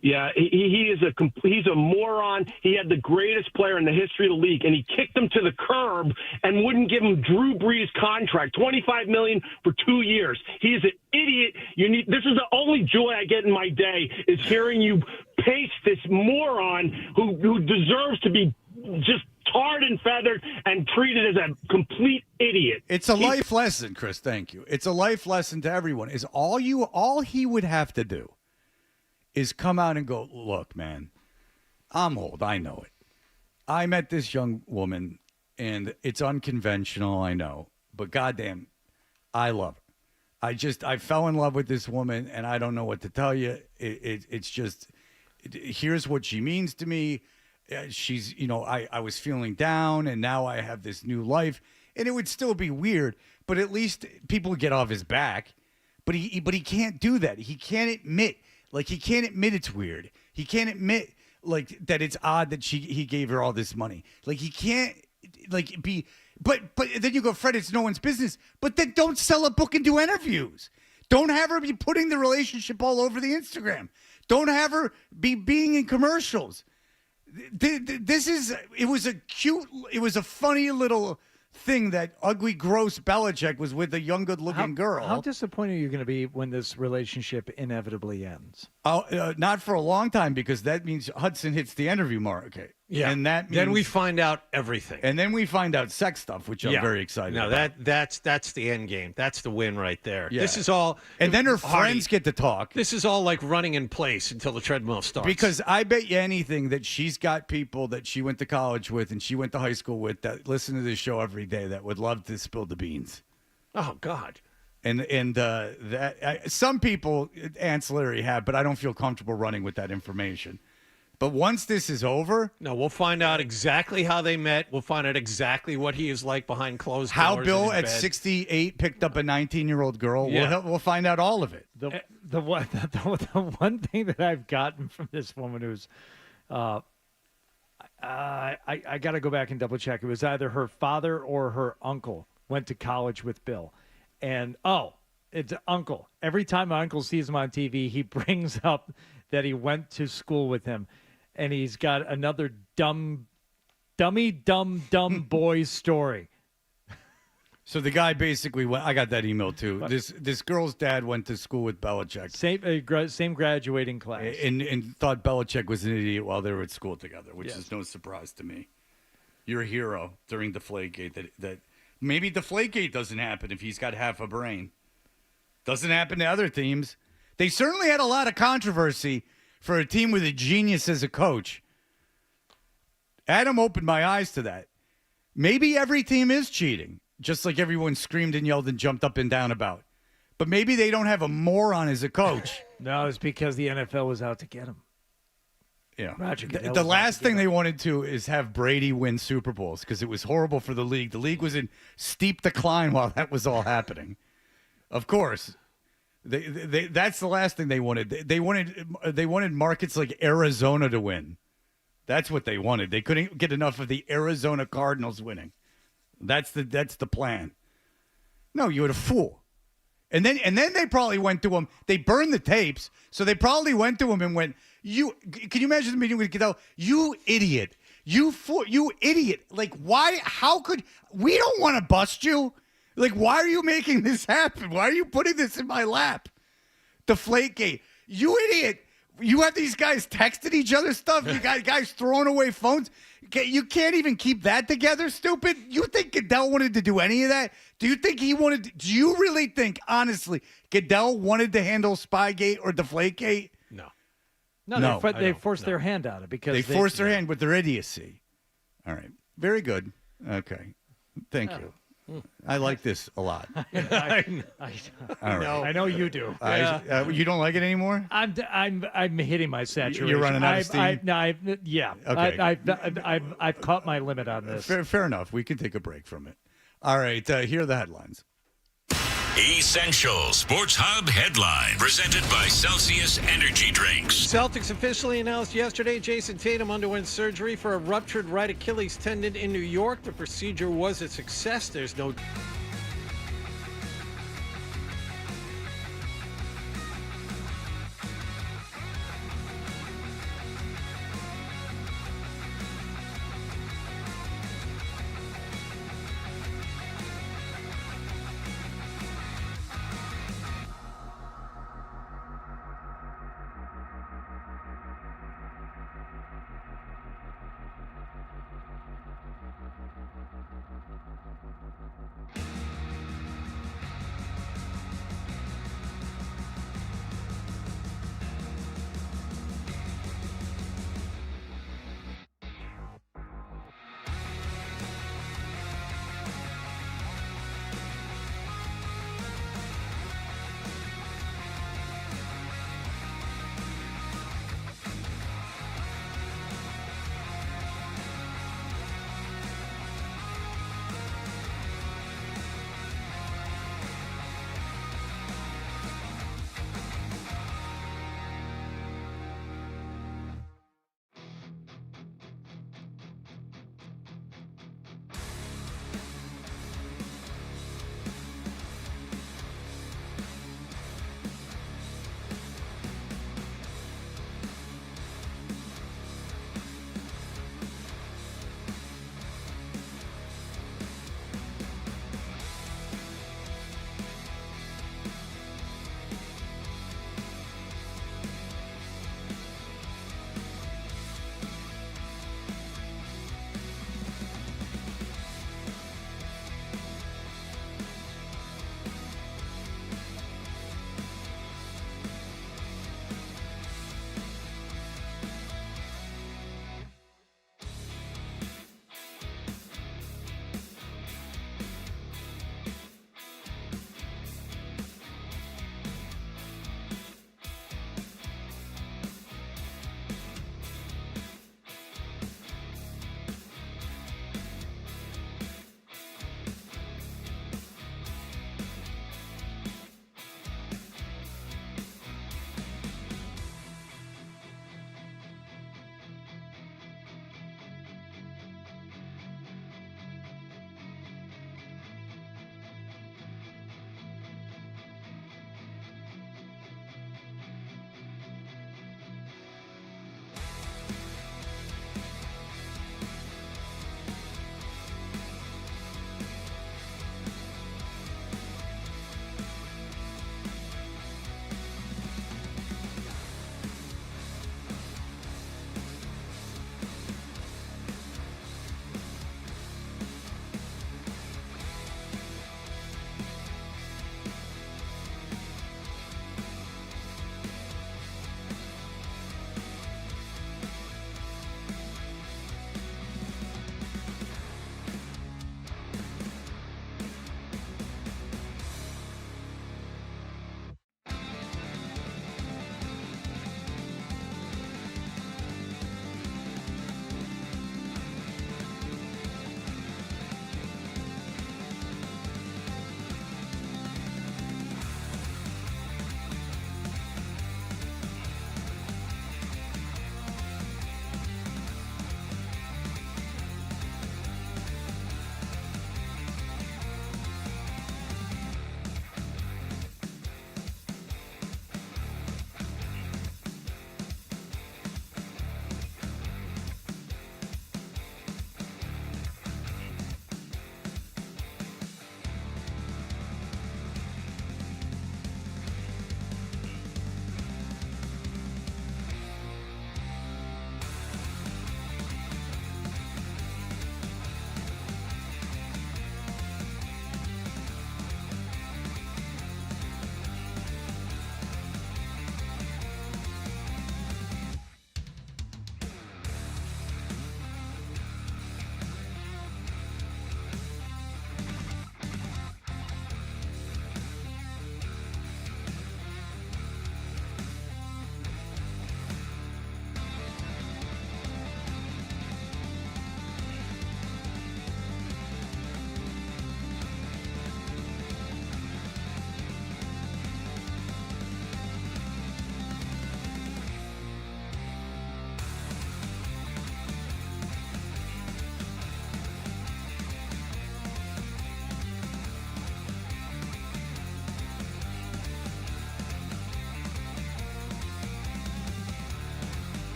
Yeah, he's a moron. He had the greatest player in the history of the league, and he kicked him to the curb and wouldn't give him Drew Brees' contract, $25 million for 2 years. He is an idiot. This is the only joy I get in my day is hearing you paste this moron who deserves to be just tarred and feathered and treated as a complete idiot. It's a life lesson, Chris. Thank you. It's a life lesson to everyone. Is all he would have to do is come out and go, look, man, I'm old. I know it. I met this young woman, and it's unconventional, I know. But goddamn, I love her. I fell in love with this woman, and I don't know what to tell you. It's just, here's what she means to me. She's, I was feeling down, and now I have this new life. And it would still be weird, but at least people would get off his back. But he can't do that. He can't admit. He can't admit it's weird. He can't admit, that it's odd that he gave her all this money. He can't, be... But then you go, Fred, it's no one's business. But then don't sell a book and do interviews. Don't have her be putting the relationship all over the Instagram. Don't have her be being in commercials. It was a funny little thing that ugly, gross Belichick was with a young, good-looking girl. How disappointed are you going to be when this relationship inevitably ends? Not for a long time, because that means Hudson hits the interview market. Yeah, and that means, then we find out everything, and then we find out sex stuff, which I'm very excited about. That's the end game. That's the win right there. Yeah. This is all, and then her friends get to talk. This is all like running in place until the treadmill starts. Because I bet you anything that she's got people that she went to college with and she went to high school with that listen to this show every day that would love to spill the beans. Oh God. And some people ancillary have, but I don't feel comfortable running with that information. But once this is over, no, we'll find out exactly how they met. We'll find out exactly what he is like behind closed doors. how Bill in his at bed. 68 picked up a 19-year-old girl. Yeah. We'll find out all of it. The one thing that I've gotten from this woman who's, I got to go back and double check. It was either her father or her uncle went to college with Bill, and it's uncle. Every time my uncle sees him on TV, he brings up that he went to school with him, and he's got another dumb boy story. So the guy basically went. I got that email too. This girl's dad went to school with Belichick, Same graduating class, and thought Belichick was an idiot while they were at school together, which is no surprise to me. You're a hero during Deflategate. That maybe Deflategate doesn't happen if he's got half a brain. Doesn't happen to other teams. They certainly had a lot of controversy for a team with a genius as a coach. Adam opened my eyes to that. Maybe every team is cheating, just like everyone screamed and yelled and jumped up and down about. But maybe they don't have a moron as a coach. No, it's because the NFL was out to get him. Yeah. Roger Goodell The was last out to thing get they him. wanted to is have Brady win Super Bowls because it was horrible for the league. The league was in steep decline while that was all happening. Of course. That's the last thing they wanted. They wanted markets like Arizona to win. That's what they wanted. They couldn't get enough of the Arizona Cardinals winning. That's the plan. No, you had a fool. And then they probably went to him. They burned the tapes, so they probably went to him and went, "You can you imagine the meeting with Goodell? You idiot. You fool. You idiot. Like why? How could we don't want to bust you? Like, why are you making this happen? Why are you putting this in my lap? Deflategate. You idiot. You have these guys texting each other stuff. You got guys throwing away phones. You can't even keep that together, stupid. You think Goodell wanted to do any of that? Do you think he wanted to, do you really think, honestly, Goodell wanted to handle Spygate or Deflategate? No, they forced their hand out of it because they forced their hand with their idiocy. All right. Very good. Okay. Thank you. I like this a lot. All right. I know you do. You don't like it anymore? I'm hitting my saturation. You're running out of steam? Okay. I've caught my limit on this. Fair enough. We can take a break from it. All right. Here are the headlines. Essential Sports Hub headline presented by Celsius Energy Drinks. Celtics officially announced yesterday Jason Tatum underwent surgery for a ruptured right Achilles tendon in New York. The procedure was a success. There's no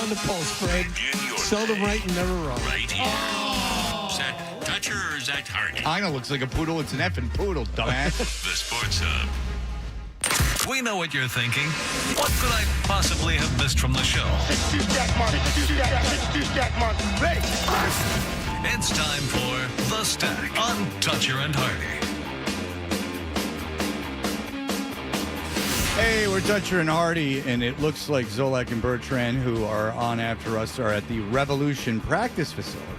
on the pulse, Fred. Seldom right and never wrong. Right here. Is that Dutcher or is that Hardy? I know, looks like a poodle. It's an effing poodle, dumbass. The Sports Hub. We know what you're thinking. What could I possibly have missed from the show? It's time for The Stack on Dutcher and Hardy. Hey, we're Dutcher and Hardy, and it looks like Zolak and Bertrand, who are on after us, are at the Revolution practice facility.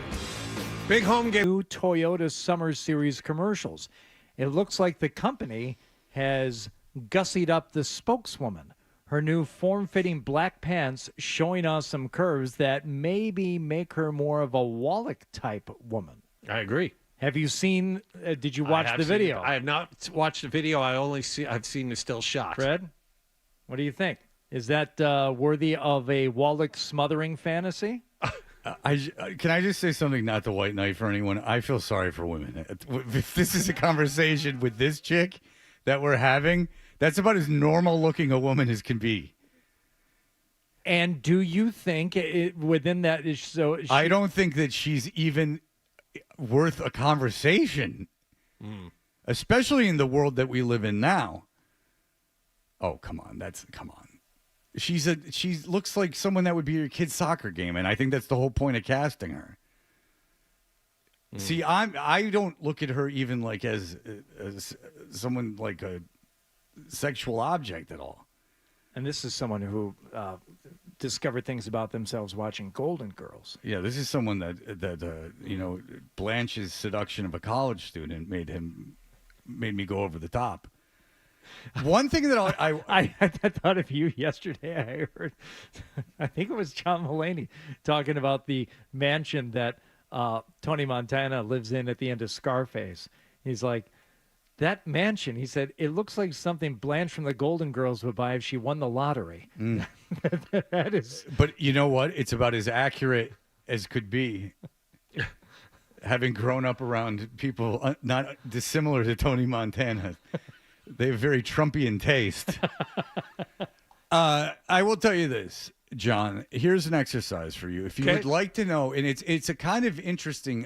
Big home game. New Toyota Summer Series commercials. It looks like the company has gussied up the spokeswoman. Her new form-fitting black pants showing us some curves that maybe make her more of a Wallach-type woman. I agree. Have you seen, did you watch the video? I have not watched the video. I've seen the still shot. Fred, what do you think? Is that worthy of a Wallach smothering fantasy? Can I just say something, not the white knight for anyone? I feel sorry for women. If this is a conversation with this chick that we're having, that's about as normal looking a woman as can be. And do you think within that is so? I don't think that she's even worth a conversation, especially in the world that we live in now. Oh, come on. Come on. She looks like someone that would be your kid's soccer game, and I think that's the whole point of casting her. See, I don't look at her even like as someone like a sexual object at all. And this is someone who discovered things about themselves watching Golden Girls. Yeah, this is someone that Blanche's seduction of a college student made me go over the top. One thing that I thought of you yesterday. I heard, I think it was John Mulaney talking about the mansion that Tony Montana lives in at the end of Scarface. He's like, that mansion, he said, it looks like something Blanche from the Golden Girls would buy if she won the lottery. That is. But you know what? It's about as accurate as could be. Having grown up around people not dissimilar to Tony Montana. They have very Trumpian taste. I will tell you this, John. Here's an exercise for you. If you would like to know, and it's a kind of interesting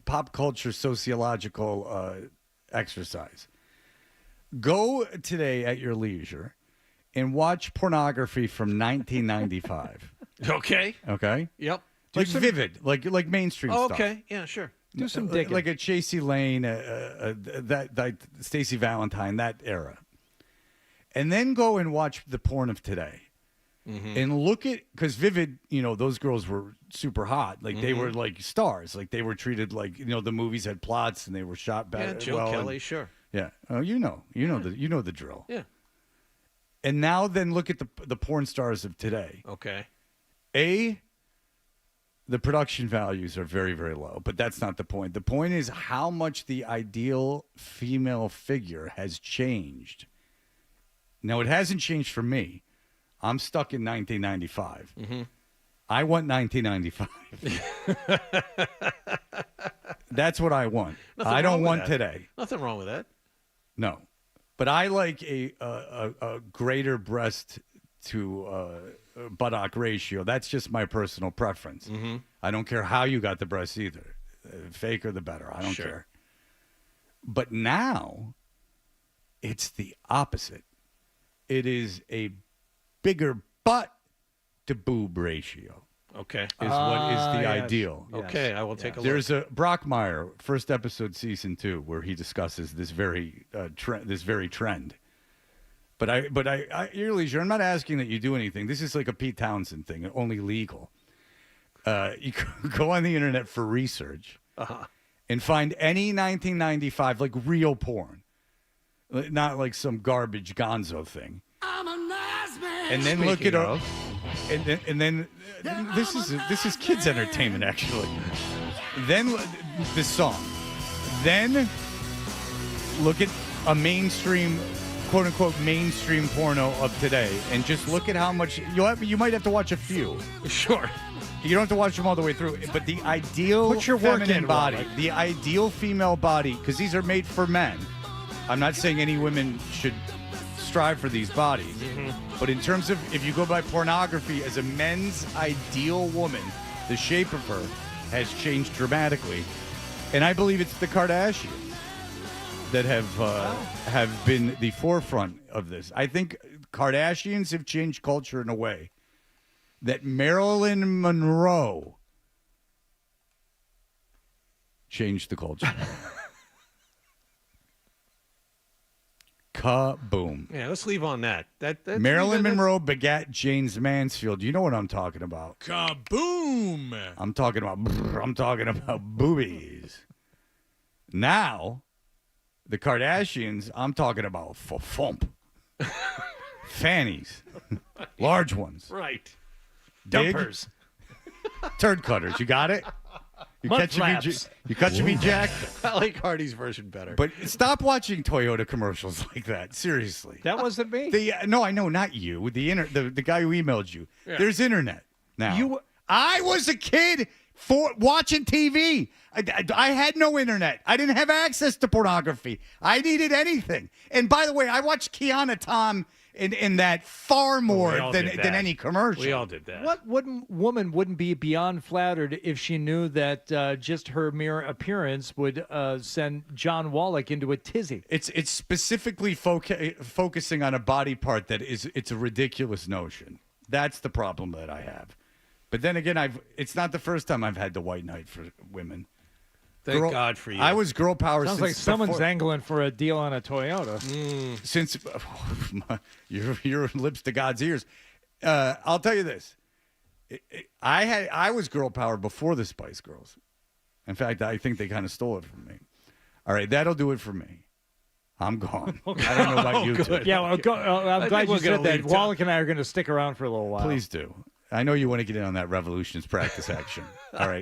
pop culture sociological exercise. Go today at your leisure and watch pornography from 1995. Okay. Okay? Yep. Like vivid, like mainstream stuff. Okay. Yeah, sure. Do some digging. Like a Chasey Lane, that Stacey Valentine, that era. And then go and watch the porn of today. Mm-hmm. And look at, because Vivid, those girls were super hot. Like they were like stars. Like they were treated like, the movies had plots and they were shot back. Yeah, Jill Kelly, sure. Yeah. Oh, you know the drill. Yeah. And now then look at the porn stars of today. Okay. The production values are very, very low, but that's not the point. The point is how much the ideal female figure has changed. Now, it hasn't changed for me. I'm stuck in 1995. Mm-hmm. I want 1995. That's what I want. I don't want today. Nothing wrong with that. No. But I like a greater breast to buttock ratio. That's just my personal preference. Mm-hmm. I don't care how you got the breasts either. Faker the better. I don't care. But now it's the opposite. It is a bigger butt to boob ratio. Okay. Is what is the ideal. Okay, I will take a look. There's a Brockmire, first episode, season 2, where he discusses this very trend. But your leisure, I'm not asking that you do anything. This is like a Pete Townsend thing, only legal. You go on the internet for research and find any 1995, like real porn, not like some garbage gonzo thing. I'm a nice man. And then look at and then this is kids entertainment actually. Then the song. Then look at a mainstream, quote unquote mainstream porno of today, and just look at how much you might have to watch a few. Sure. You don't have to watch them all the way through, but the ideal feminine body, the ideal female body, because these are made for men. I'm not saying any women should strive for these bodies. But in terms of if you go by pornography as a men's ideal woman, the shape of her has changed dramatically. And I believe it's the Kardashians that have been the forefront of this. I think Kardashians have changed culture in a way that Marilyn Monroe changed the culture. Kaboom. Yeah, let's leave on that. That's Marilyn Monroe begat James Mansfield. You know what I'm talking about. Kaboom! I'm talking about boobies. Now, the Kardashians, I'm talking about fump. Fannies. Large ones. Right. Dig? Dumpers. Turd cutters. You got it? You Mud catch me, flaps. you catch me, Jack? I like Hardy's version better. But stop watching Toyota commercials like that. Seriously. That wasn't me. No, I know, not you. The guy who emailed you. Yeah. There's internet now. I was a kid watching TV. I had no internet. I didn't have access to pornography. I needed anything. And by the way, I watched Keanu Tom in that far more than any commercial. We all did that. What woman wouldn't be beyond flattered if she knew that just her mere appearance would send John Wallach into a tizzy? It's specifically focusing on a body part that it's a ridiculous notion. That's the problem that I have. But then again, it's not the first time I've had the white knight for women. Thank God for you. I was girl power. Sounds like someone's angling for a deal on a Toyota. Since your lips to God's ears. I'll tell you this. I was girl power before the Spice Girls. In fact, I think they kind of stole it from me. All right, that'll do it for me. I'm gone. I don't know about you two. Yeah, well, I'm glad you said that. Wallach and I are going to stick around for a little while. Please do. I know you want to get in on that Revolutions practice action. All right.